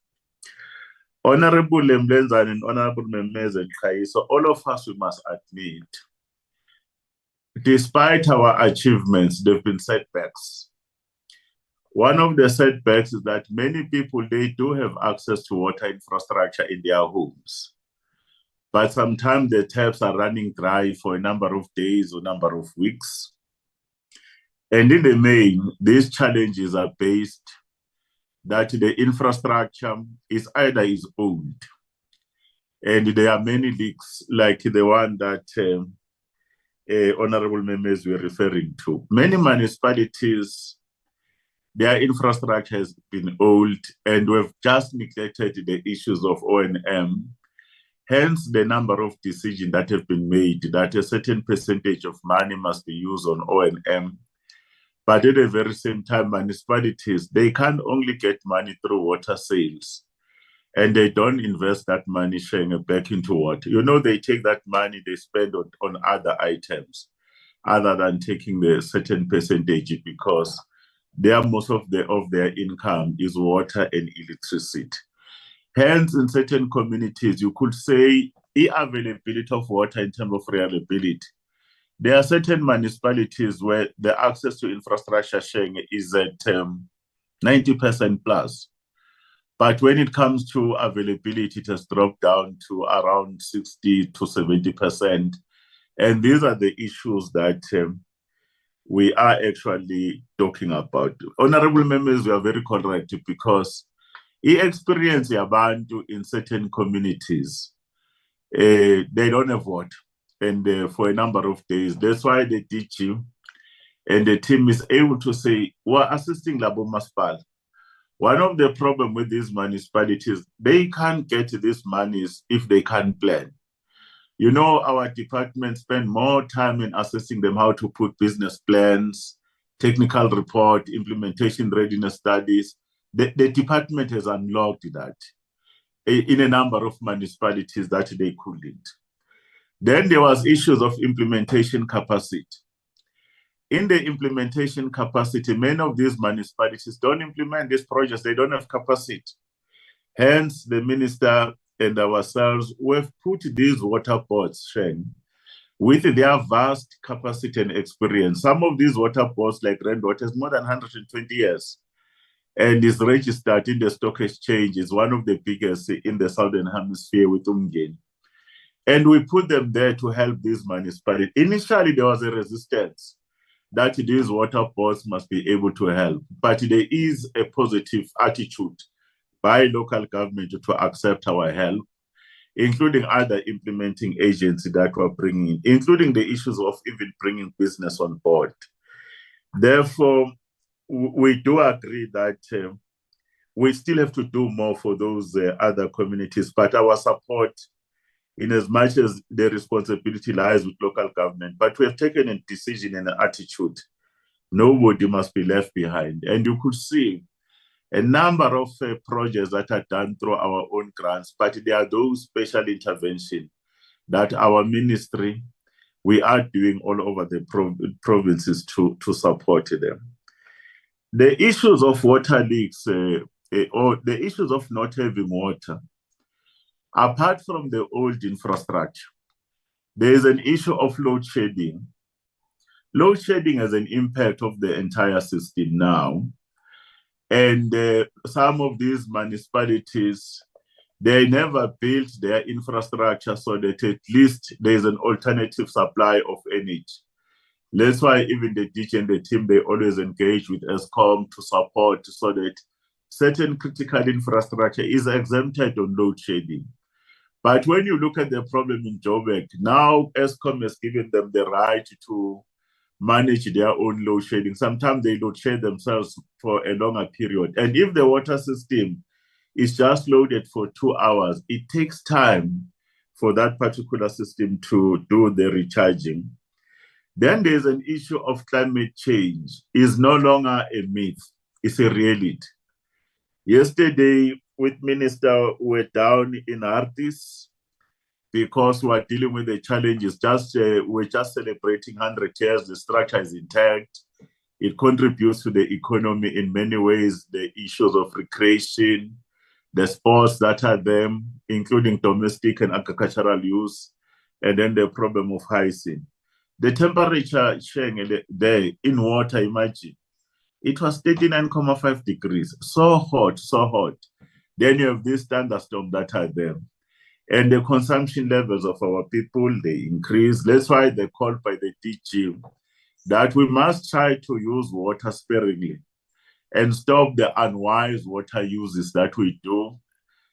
Honorable Mlenzane and Honorable Memez and Kaiso, all of us, we must admit, despite our achievements, there have been setbacks. One of the setbacks is that many people, they do have access to water infrastructure in their homes. But sometimes the taps are running dry for a number of days or number of weeks. And in the main, these challenges are based that the infrastructure is either owned, and there are many leaks like the one that Honorable members were referring to. Many municipalities, their infrastructure has been old, and we've just neglected the issues of O&M. Hence, the number of decisions that have been made that a certain percentage of money must be used on O&M. But at the very same time, municipalities, they can only get money through water sales, and they don't invest that money sharing back into water. You know, they take that money, they spend on other items other than taking the certain percentage, because most of their income is water and electricity. Hence, in certain communities, you could say the availability of water in terms of reliability. There are certain municipalities where the access to infrastructure sharing is at 90% plus. But when it comes to availability, it has dropped down to around 60 to 70%. And these are the issues that we are actually talking about. Honorable members, we are very correct, because the experience abantu in certain communities, they don't have water. And for a number of days. That's why the DG and the team is able to say, we're assisting Labo Maspal. One of the problems with these municipalities, they can't get these monies if they can't plan. You know, our department spend more time in assessing them how to put business plans, technical report, implementation readiness studies. The department has unlocked that in a number of municipalities that they couldn't. Then there was issues of implementation capacity. In the implementation capacity, many of these municipalities don't implement these projects. They don't have capacity. Hence, the minister and ourselves, we've put these water boards, Sheng, with their vast capacity and experience. Some of these water boards, like Rainwater, is more than 120 years. and is registered in the stock exchange. Is one of the biggest in the Southern Hemisphere with Umgeni. And we put them there to help these municipalities. Initially, there was a resistance that these water boards must be able to help, but there is a positive attitude by local government to accept our help, including other implementing agencies that we're bringing, including the issues of even bringing business on board. Therefore, we do agree that we still have to do more for those other communities, but our support, in as much as the responsibility lies with local government, but we have taken a decision and an attitude. Nobody must be left behind. And you could see a number of projects that are done through our own grants, but there are those special interventions that our ministry, we are doing all over the provinces to support them. The issues of water leaks or the issues of not having water, apart from the old infrastructure, there is an issue of load shedding. Load shedding has an impact of the entire system now. And some of these municipalities, they never built their infrastructure so that at least there is an alternative supply of energy. That's why even the DG and the team, they always engage with ESCOM to support so that certain critical infrastructure is exempted on load shedding. But when you look at the problem in Joburg, now ESCOM has given them the right to manage their own load shedding. Sometimes they load shed themselves for a longer period. And if the water system is just loaded for 2 hours, it takes time for that particular system to do the recharging. Then there's an issue of climate change. It's no longer a myth, it's a reality. Yesterday, with Minister, we're down in Artis because we're dealing with the challenges. We're just celebrating 100 years. The structure is intact. It contributes to the economy in many ways, the issues of recreation, the sports that are there, including domestic and agricultural use, and then the problem of hygiene. The temperature there in water, imagine, it was 39.5 degrees, so hot, so hot. Then you have these thunderstorms that are there. And the consumption levels of our people, they increase. That's why they call by the DG that we must try to use water sparingly and stop the unwise water uses that we do,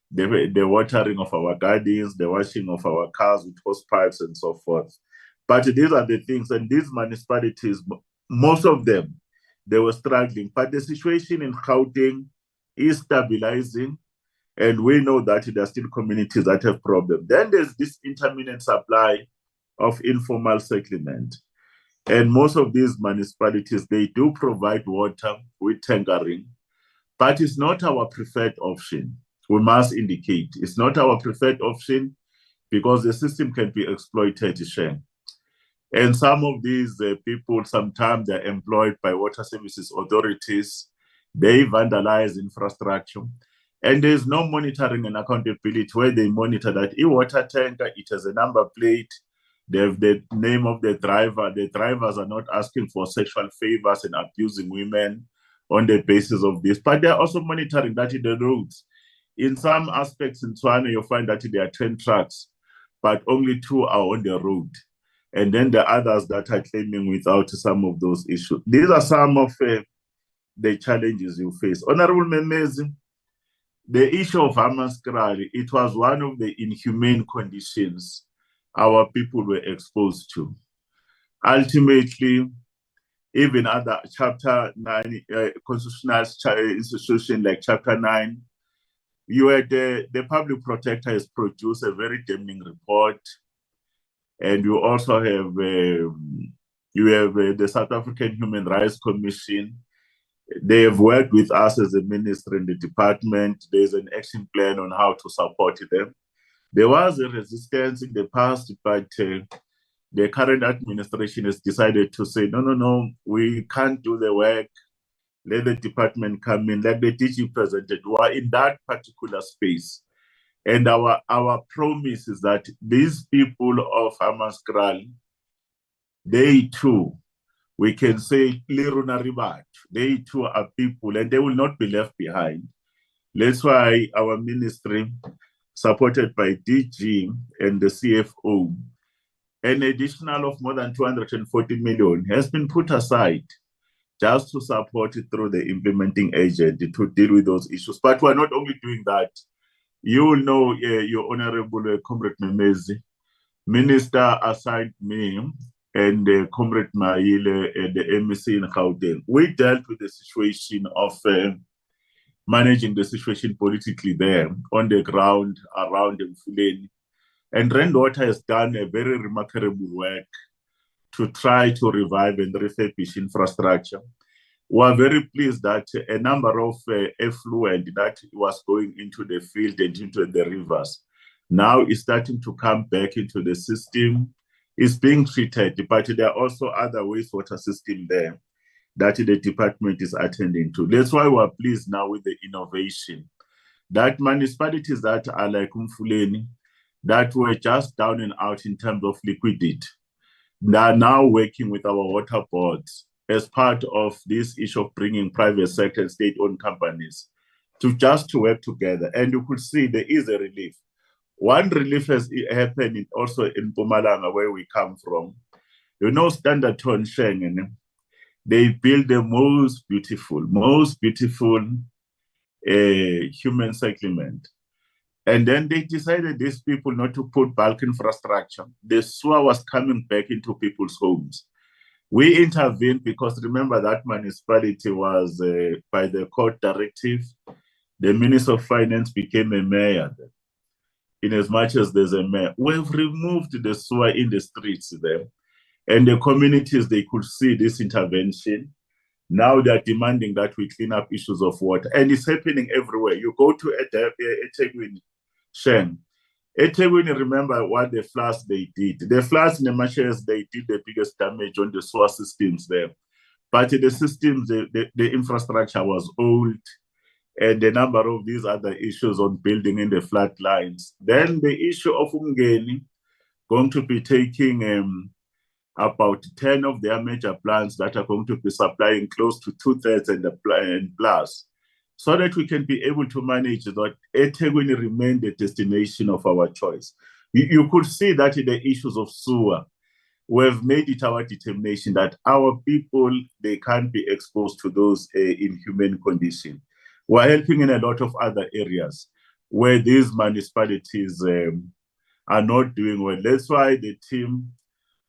the watering of our gardens, the washing of our cars with hose pipes and so forth. But these are the things, and these municipalities, most of them, they were struggling. But the situation in Gauteng is stabilizing, and we know that there are still communities that have problems. Then there's this intermittent supply of informal settlement. And most of these municipalities, they do provide water with tankering, but it's not our preferred option. We must indicate it's not our preferred option because the system can be exploited, Shane. And some of these people, sometimes they're employed by water services authorities. They vandalize infrastructure. And there's no monitoring and accountability where they monitor that a water tanker, it has a number plate, they have the name of the driver. The drivers are not asking for sexual favors and abusing women on the basis of this. But they're also monitoring that in the roads. In some aspects in Tswana, you'll find that there are 10 trucks, but only 2 are on the road. And then the others that are claiming without some of those issues. These are some of the challenges you face. Honorable Memezi, the issue of Hammanskraal, it was one of the inhumane conditions our people were exposed to. Ultimately, even other Chapter 9 constitutional institution like Chapter 9, you had the public protector has produced a very damning report. And you also have the South African Human Rights Commission. They have worked with us as a ministry in the department. There's an action plan on how to support them. There was a resistance in the past, but the current administration has decided to say, no, we can't do the work. Let the department come in, like the DG presented. We are in that particular space. And our promise is that these people of Hammanskraal, they too we can say, they too are people and they will not be left behind. That's why our ministry, supported by DG and the CFO, an additional of more than 240 million has been put aside just to support it through the implementing agent to deal with those issues. But we're not only doing that. You will know, your Honorable Comrade Memezi, Minister assigned me and Comrade Maile and the MEC in Gauteng. We dealt with the situation of managing the situation politically there on the ground around Mfuleni. And Rainwater has done a very remarkable work to try to revive and refurbish infrastructure. We are very pleased that a number of effluent that was going into the field and into the rivers now is starting to come back into the system, is being treated, but there are also other wastewater systems there that the department is attending to. That's why we're pleased now with the innovation that municipalities that are like Mfuleni, that were just down and out in terms of liquidity, they are now working with our water boards as part of this issue of bringing private sector and state-owned companies to work together. And you could see there is a relief. One relief has happened also in Mpumalanga, where we come from. You know, Standerton Schengen, they built the most beautiful human settlement. And then they decided, these people, not to put bulk infrastructure. The sewer was coming back into people's homes. We intervened because remember that municipality was, by the court directive, the Minister of Finance became a mayor. In as much as there's a mayor, we've removed the sewer in the streets there. And the communities, they could see this intervention. Now they're demanding that we clean up issues of water. And it's happening everywhere. You go to eThekwini, Shen. eThekwini, remember what the floods they did. The floods in the Marshes, they did the biggest damage on the sewer systems there. But the systems, the infrastructure was old, and the number of these other issues on building in the flood lines. Then the issue of Umgeni, going to be taking about 10 of their major plants that are going to be supplying close to 2/3 and plus, so that we can be able to manage that eThekwini remain the destination of our choice. You could see that in the issues of sewer, we have made it our determination that our people, they can't be exposed to those inhumane conditions. We're helping in a lot of other areas where these municipalities are not doing well. That's why the team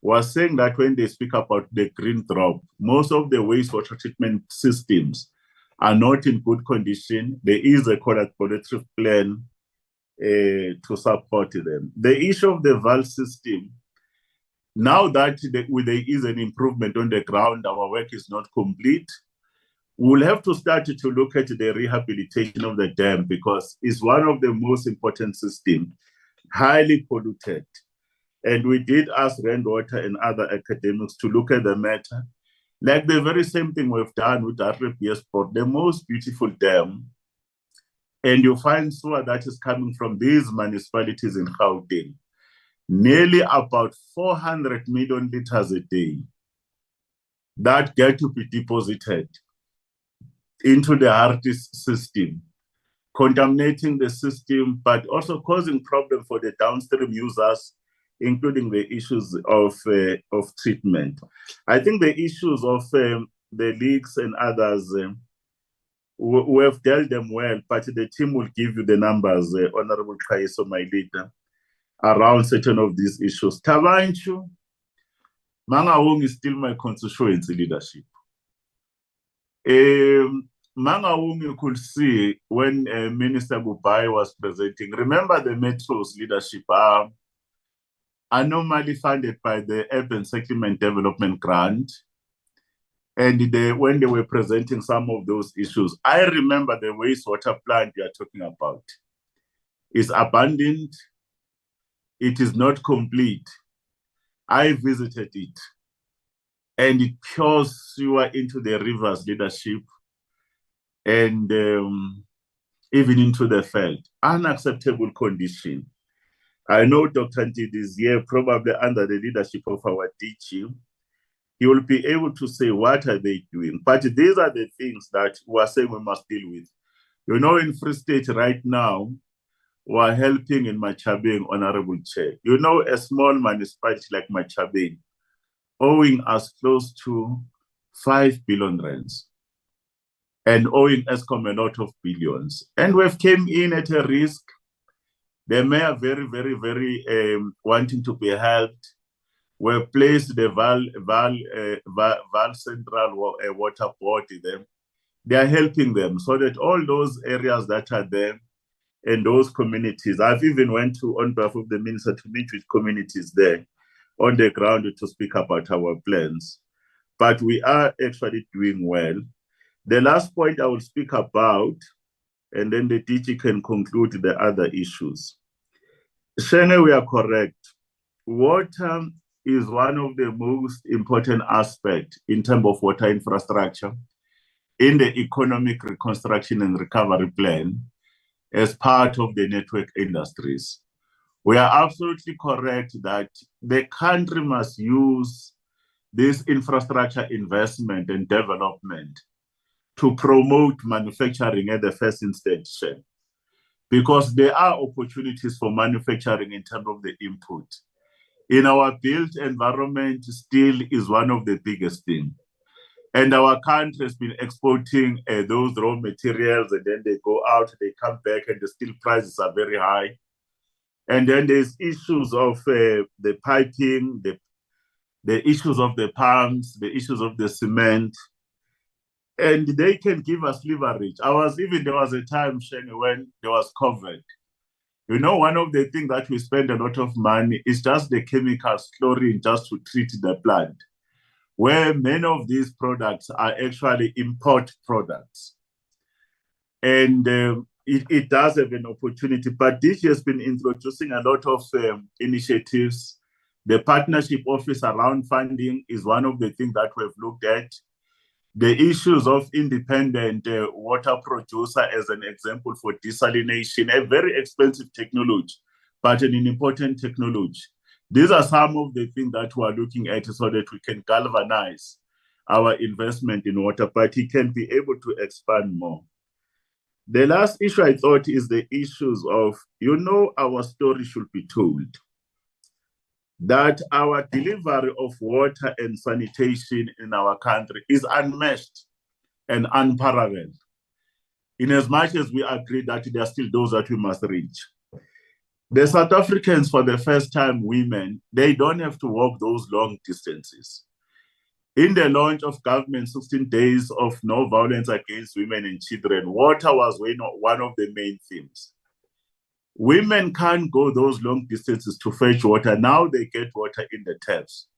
was saying that when they speak about the green drop, most of the wastewater treatment systems are not in good condition. There is a collaborative plan to support them. The issue of the valve system, now that there is an improvement on the ground, our work is not complete. We'll have to start to look at the rehabilitation of the dam, because it's one of the most important systems, highly polluted. And we did ask Rainwater and other academics to look at the matter, like the very same thing we've done with Appropriation, the most beautiful dam. And you find sewer that is coming from these municipalities in Gauteng, nearly about 400 million liters a day that get to be deposited into the Hartis system, contaminating the system, but also causing problems for the downstream users, including the issues of treatment. I think the issues of the leaks and others, we have dealt them well, but the team will give you the numbers, Honorable Kaiso, my leader, around certain of these issues. Tabanchu, Mangaung is still my constituency leadership. Mangaung, you could see when Minister Bubai was presenting, remember the Metro's leadership are normally funded by the Urban Settlement Development Grant. And when they were presenting some of those issues, I remember the wastewater plant you are talking about is abandoned. It is not complete. I visited it, and it pours sewer into the rivers leadership and even into the field. Unacceptable condition. I know Dr. Ndidi is here, probably under the leadership of our DG. he will be able to say what are they doing. But these are the things that we are saying we must deal with. You know, in Free State right now, we are helping in Machabeng, Honorable Chair. You know, a small municipality like Machabeng, owing us close to 5 billion rands and owing Eskom a lot of billions. And we've came in at a risk. The mayor very, very, very wanting to be helped. We've placed the Val Central Water Board in them. They are helping them so that all those areas that are there and those communities, I've even went to, on behalf of the minister, to meet with communities there on the ground to speak about our plans. But we are actually doing well. The last point I will speak about, and then the DG can conclude the other issues. Shenge, we are correct. Water is one of the most important aspects in terms of water infrastructure in the economic reconstruction and recovery plan as part of the network industries. We are absolutely correct that the country must use this infrastructure investment and development to promote manufacturing at the first instance, because there are opportunities for manufacturing in terms of the input. In our built environment, steel is one of the biggest things. And our country has been exporting those raw materials, and then they go out, they come back, and the steel prices are very high. And then there's issues of the piping, the issues of the pumps, the issues of the cement. And they can give us leverage. There was a time, Shenge, when there was COVID. You know, one of the things that we spend a lot of money is just the chemicals, chlorine, just to treat the plant, where many of these products are actually import products. And it does have an opportunity, but this has been introducing a lot of initiatives. The partnership office around funding is one of the things that we've looked at. The issues of independent water producer as an example for desalination, a very expensive technology, but an important technology. These are some of the things that we are looking at so that we can galvanize our investment in water, but it can be able to expand more. The last issue I thought is the issues of, you know, our story should be told. That our delivery of water and sanitation in our country is unmatched and unparalleled. In as much as we agree that there are still those that we must reach. The South Africans, for the first time, women, they don't have to walk those long distances. In the launch of government 16 days of no violence against women and children, water was one of the main themes. Women can't go those long distances to fetch water. Now they get water in the taps.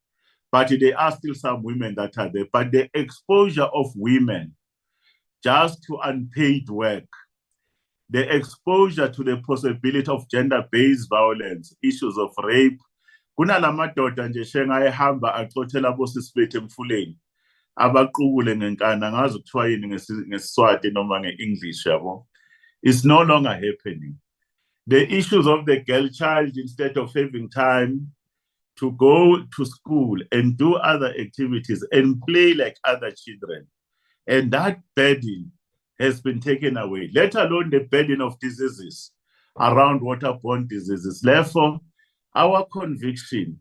But there are still some women that are there. But the exposure of women just to unpaid work, the exposure to the possibility of gender-based violence, issues of rape, kunalamadoda nje shengayehamba axothela bosisibethu emfuleni abaqubule ngenkanda ngazi kuthiwa yini ngeSiswati noma nge-English yabo. It's no longer happening. The issues of the girl child, instead of having time to go to school and do other activities and play like other children. And that burden has been taken away, let alone the burden of diseases around waterborne diseases. Therefore, our conviction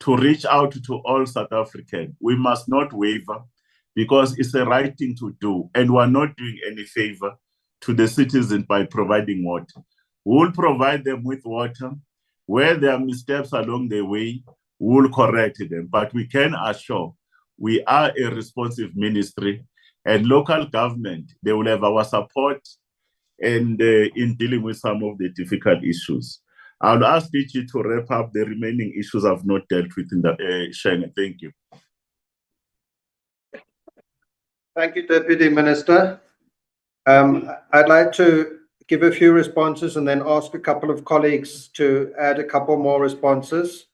to reach out to all South Africans, we must not waver, because it's the right thing to do. And we're not doing any favor to the citizens by providing water. We'll provide them with water. Where there are missteps along the way, we'll correct them. But we can assure we are a responsive ministry, and local government, they will have our support and in dealing with some of the difficult issues. I'll ask DG to wrap up the remaining issues I've not dealt with in the Shenge. Thank you. Thank you, Deputy Minister. I'd like to give a few responses and then ask a couple of colleagues to add a couple more responses.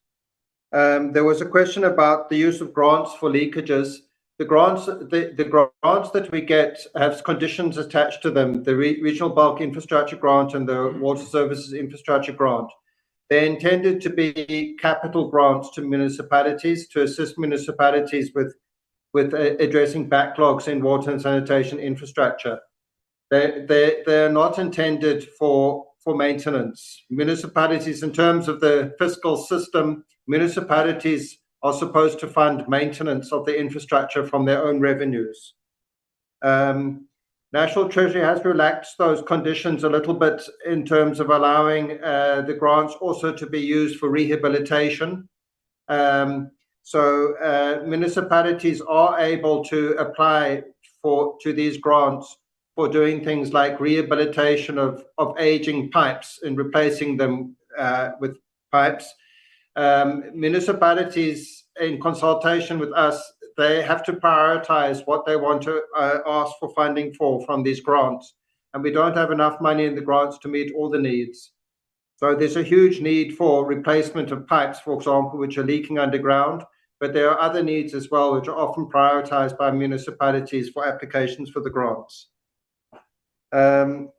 There was a question about the use of grants for leakages. The grants that we get have conditions attached to them, the Regional Bulk Infrastructure Grant and the Water Services Infrastructure Grant. They're intended to be capital grants to municipalities to assist municipalities with addressing backlogs in water and sanitation infrastructure. They're not intended for maintenance. Municipalities, in terms of the fiscal system, municipalities are supposed to fund maintenance of the infrastructure from their own revenues. National Treasury has relaxed those conditions a little bit in terms of allowing the grants also to be used for rehabilitation. So municipalities are able to apply to these grants for doing things like rehabilitation of aging pipes and replacing them with pipes. Municipalities, in consultation with us, they have to prioritize what they want to ask for funding for from these grants. And we don't have enough money in the grants to meet all the needs. So there's a huge need for replacement of pipes, for example, which are leaking underground. But there are other needs as well, which are often prioritized by municipalities for applications for the grants. But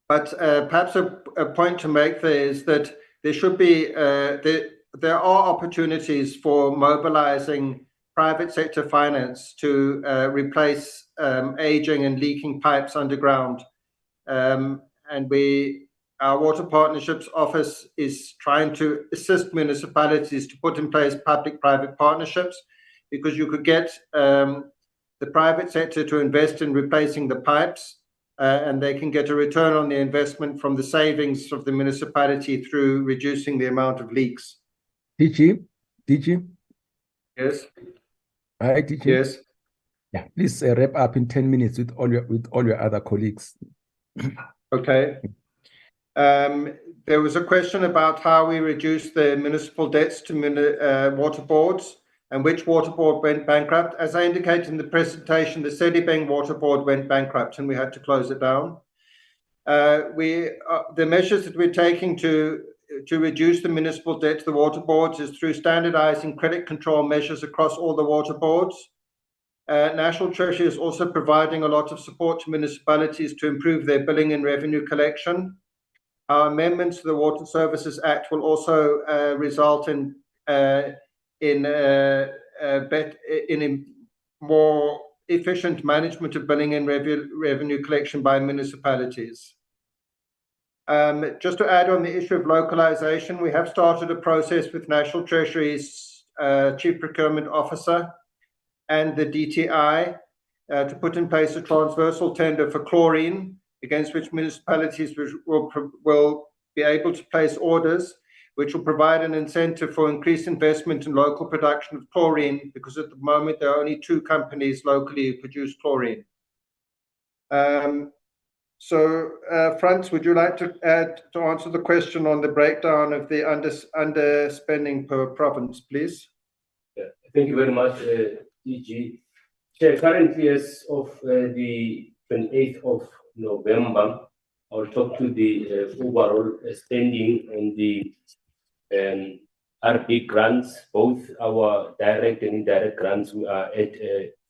perhaps a point to make there is that there should be, there are opportunities for mobilizing private sector finance to replace aging and leaking pipes underground. And our Water Partnerships Office is trying to assist municipalities to put in place public-private partnerships, because you could get the private sector to invest in replacing the pipes, and they can get a return on the investment from the savings of the municipality through reducing the amount of leaks. DG? Yes. Hi, DG. Yes. Yeah, please wrap up in 10 minutes with all your other colleagues. Okay. There was a question about how we reduce the municipal debts to water boards and which water board went bankrupt. As I indicated in the presentation, the Sedibeng Water Board went bankrupt and we had to close it down. The measures that we're taking to reduce the municipal debt to the water boards is through standardizing credit control measures across all the water boards. National Treasury is also providing a lot of support to municipalities to improve their billing and revenue collection. Our amendments to the Water Services Act will also result in more efficient management of billing and revenue collection by municipalities. Just to add on the issue of localization, we have started a process with National Treasury's Chief Procurement Officer and the DTI to put in place a transversal tender for chlorine, against which municipalities will be able to place orders, which will provide an incentive for increased investment in local production of chlorine, because at the moment there are only 2 companies locally who produce chlorine. Frans, would you like to answer the question on the breakdown of the underspending per province, please? Yeah, thank you very much, DG. Currently, as of the 28th of November, I'll talk to the overall spending on the RP grants, both our direct and indirect grants. We are at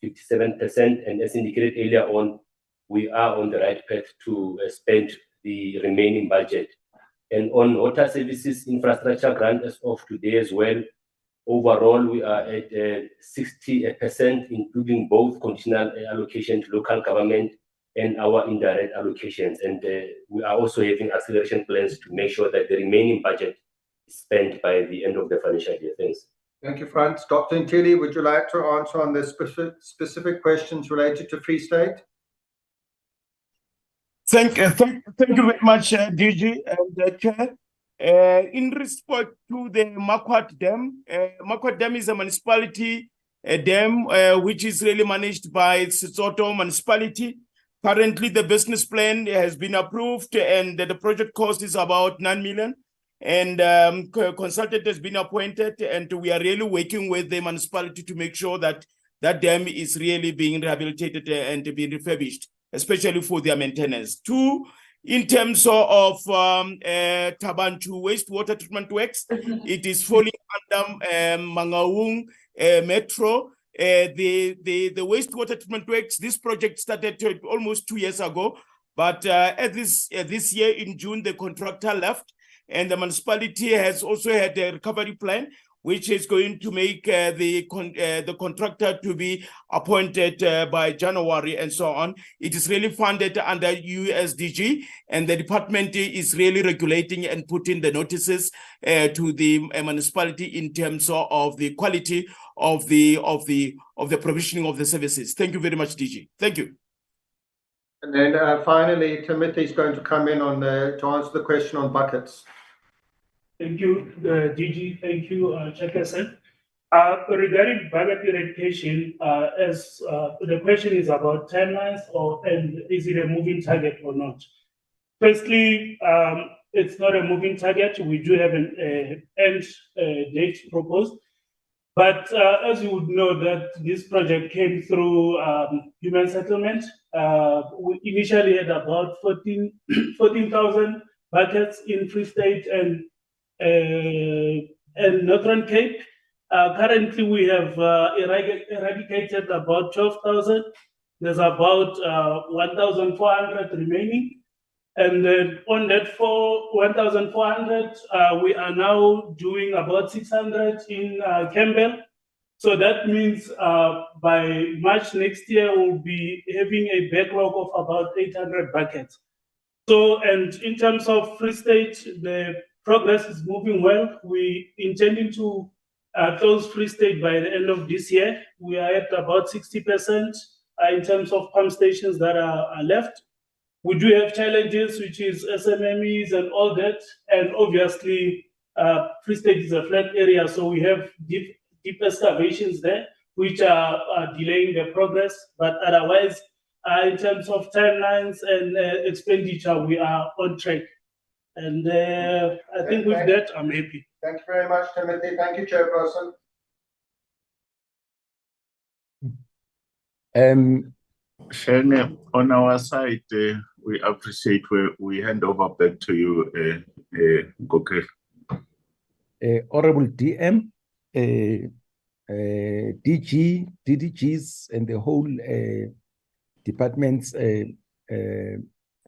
57%, and as indicated earlier on, we are on the right path to spend the remaining budget. And on water services infrastructure grant as of today as well, overall we are at 60%, including both conditional allocation to local government and our indirect allocations. And we are also having acceleration plans to make sure that the remaining budget is spent by the end of the financial year. Thanks. Thank you, Frans. Dr. Ntili, would you like to answer on the specific questions related to Free State? Thank you very much, DG and Chair. In respect to the Marquardt Dam, Marquardt Dam is a municipality dam which is really managed by Sesotho municipality. Currently, the business plan has been approved and the project cost is about 9 million. And consultant has been appointed, and we are really working with the municipality to make sure that that dam is really being rehabilitated and being refurbished, especially for their maintenance. 2, in terms of Tabanchu wastewater treatment works, it is falling under Mangaung Metro. The wastewater treatment works, this project started almost 2 years ago, but at this year in June, the contractor left, and the municipality has also had a recovery plan, which is going to make the contractor to be appointed by January and so on. It is really funded under USDG, and the department is really regulating and putting the notices to the municipality in terms of the quality of the provisioning of the services. Thank you very much, DG. Thank you. And then finally, Timothy is going to come in on to answer the question on buckets. Thank you, DG. Thank you, Chairperson. Regarding bucket eradication, as the question is about timelines, and is it a moving target or not? Firstly, it's not a moving target. We do have an end date proposed. But as you would know, that this project came through human settlement. We initially had about 14,000 buckets in Free State and Northern Cape. Currently, we have eradicated about 12,000. There's about 1,400 remaining. And then on that 1,400, we are now doing about 600 in Campbell. So that means by March next year, we'll be having a backlog of about 800 buckets. So, and in terms of Free State, the progress is moving well. We intending to close Free State by the end of this year. We are at about 60% in terms of pump stations that are left. We do have challenges, which is SMMEs and all that. And obviously, Free State is a flat area, so we have deep excavations there, which are delaying the progress. But otherwise, in terms of timelines and expenditure, we are on track. And I think with that, I'm happy. Thank you very much, Timothy. Thank you, Chairperson. Shane, on our side, we appreciate where we hand over back to you, Goke. Honorable DM, DG, DDGs, and the whole department's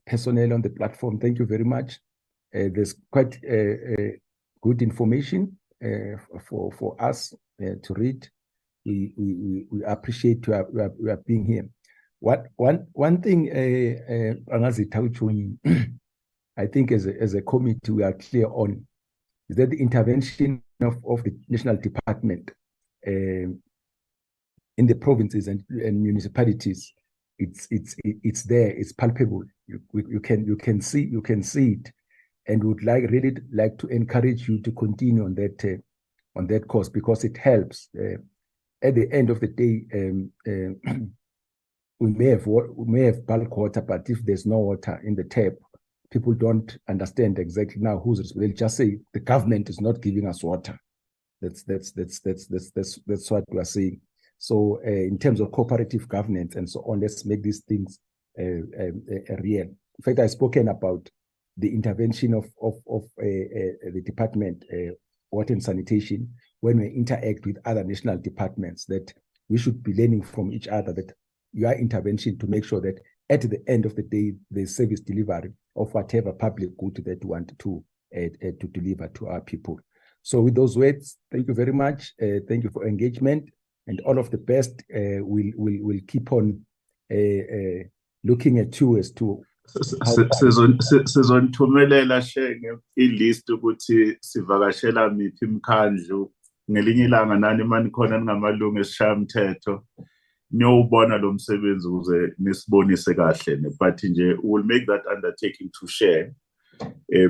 personnel on the platform, thank you very much. There's quite good information for us to read. We appreciate you are being here. One thing, I think as a committee we are clear on is that the intervention of the national department in the provinces and municipalities, it's there, it's palpable. You can see it, and would really like to encourage you to continue on that course, because it helps. At the end of the day, we may have bulk water, but if there's no water in the tap, people don't understand exactly now who's responsible. They'll just say the government is not giving us water. That's what we are saying. So in terms of cooperative governance and so on, let's make these things real. In fact, I've spoken about the intervention of the department, water and sanitation, when we interact with other national departments, that we should be learning from each other, that your intervention to make sure that at the end of the day, the service delivery of whatever public good that we want to deliver to our people. So with those words, thank you very much. Thank you for engagement and all of the best. We'll keep on looking at you as to sizonithumelela Shenge ilist ukuthi sivakashela miphi imkhandlu ngelinye ilanga nani manikhona ningamalungu esishayamthetho niyobona lo msebenzi ukuze nisibonise kahle, but nje we'll make that undertaking to share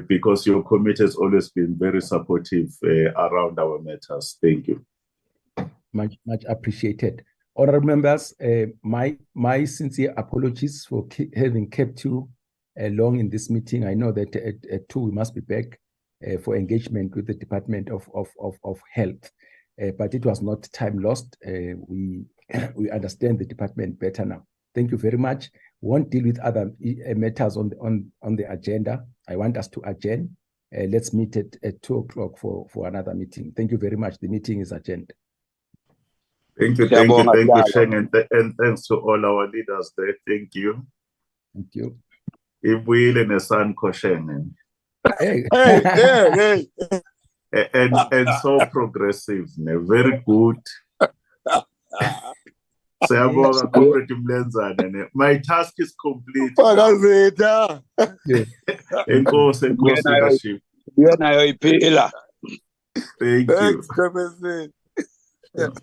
because your committee has always been very supportive around our matters. Thank you. Much appreciated. Honorable members, my sincere apologies for having kept you long in this meeting. I know that at 2 we must be back for engagement with the Department of Health, but it was not time lost. We understand the department better now. Thank you very much. We won't deal with other matters on the agenda. I want us to adjourn. Let's meet at 2 o'clock for another meeting. Thank you very much. The meeting is adjourned. Thank you, Sheng, and thanks to all our leaders there. Thank you. Thank you. Ibuyile nesan Sheng. Hey, hey. And so progressive, very good. Siyabonga, Comrade Mlenzana. My task is complete. Enkosi leadership. Yena yoyiphila. Thank you. Thanks,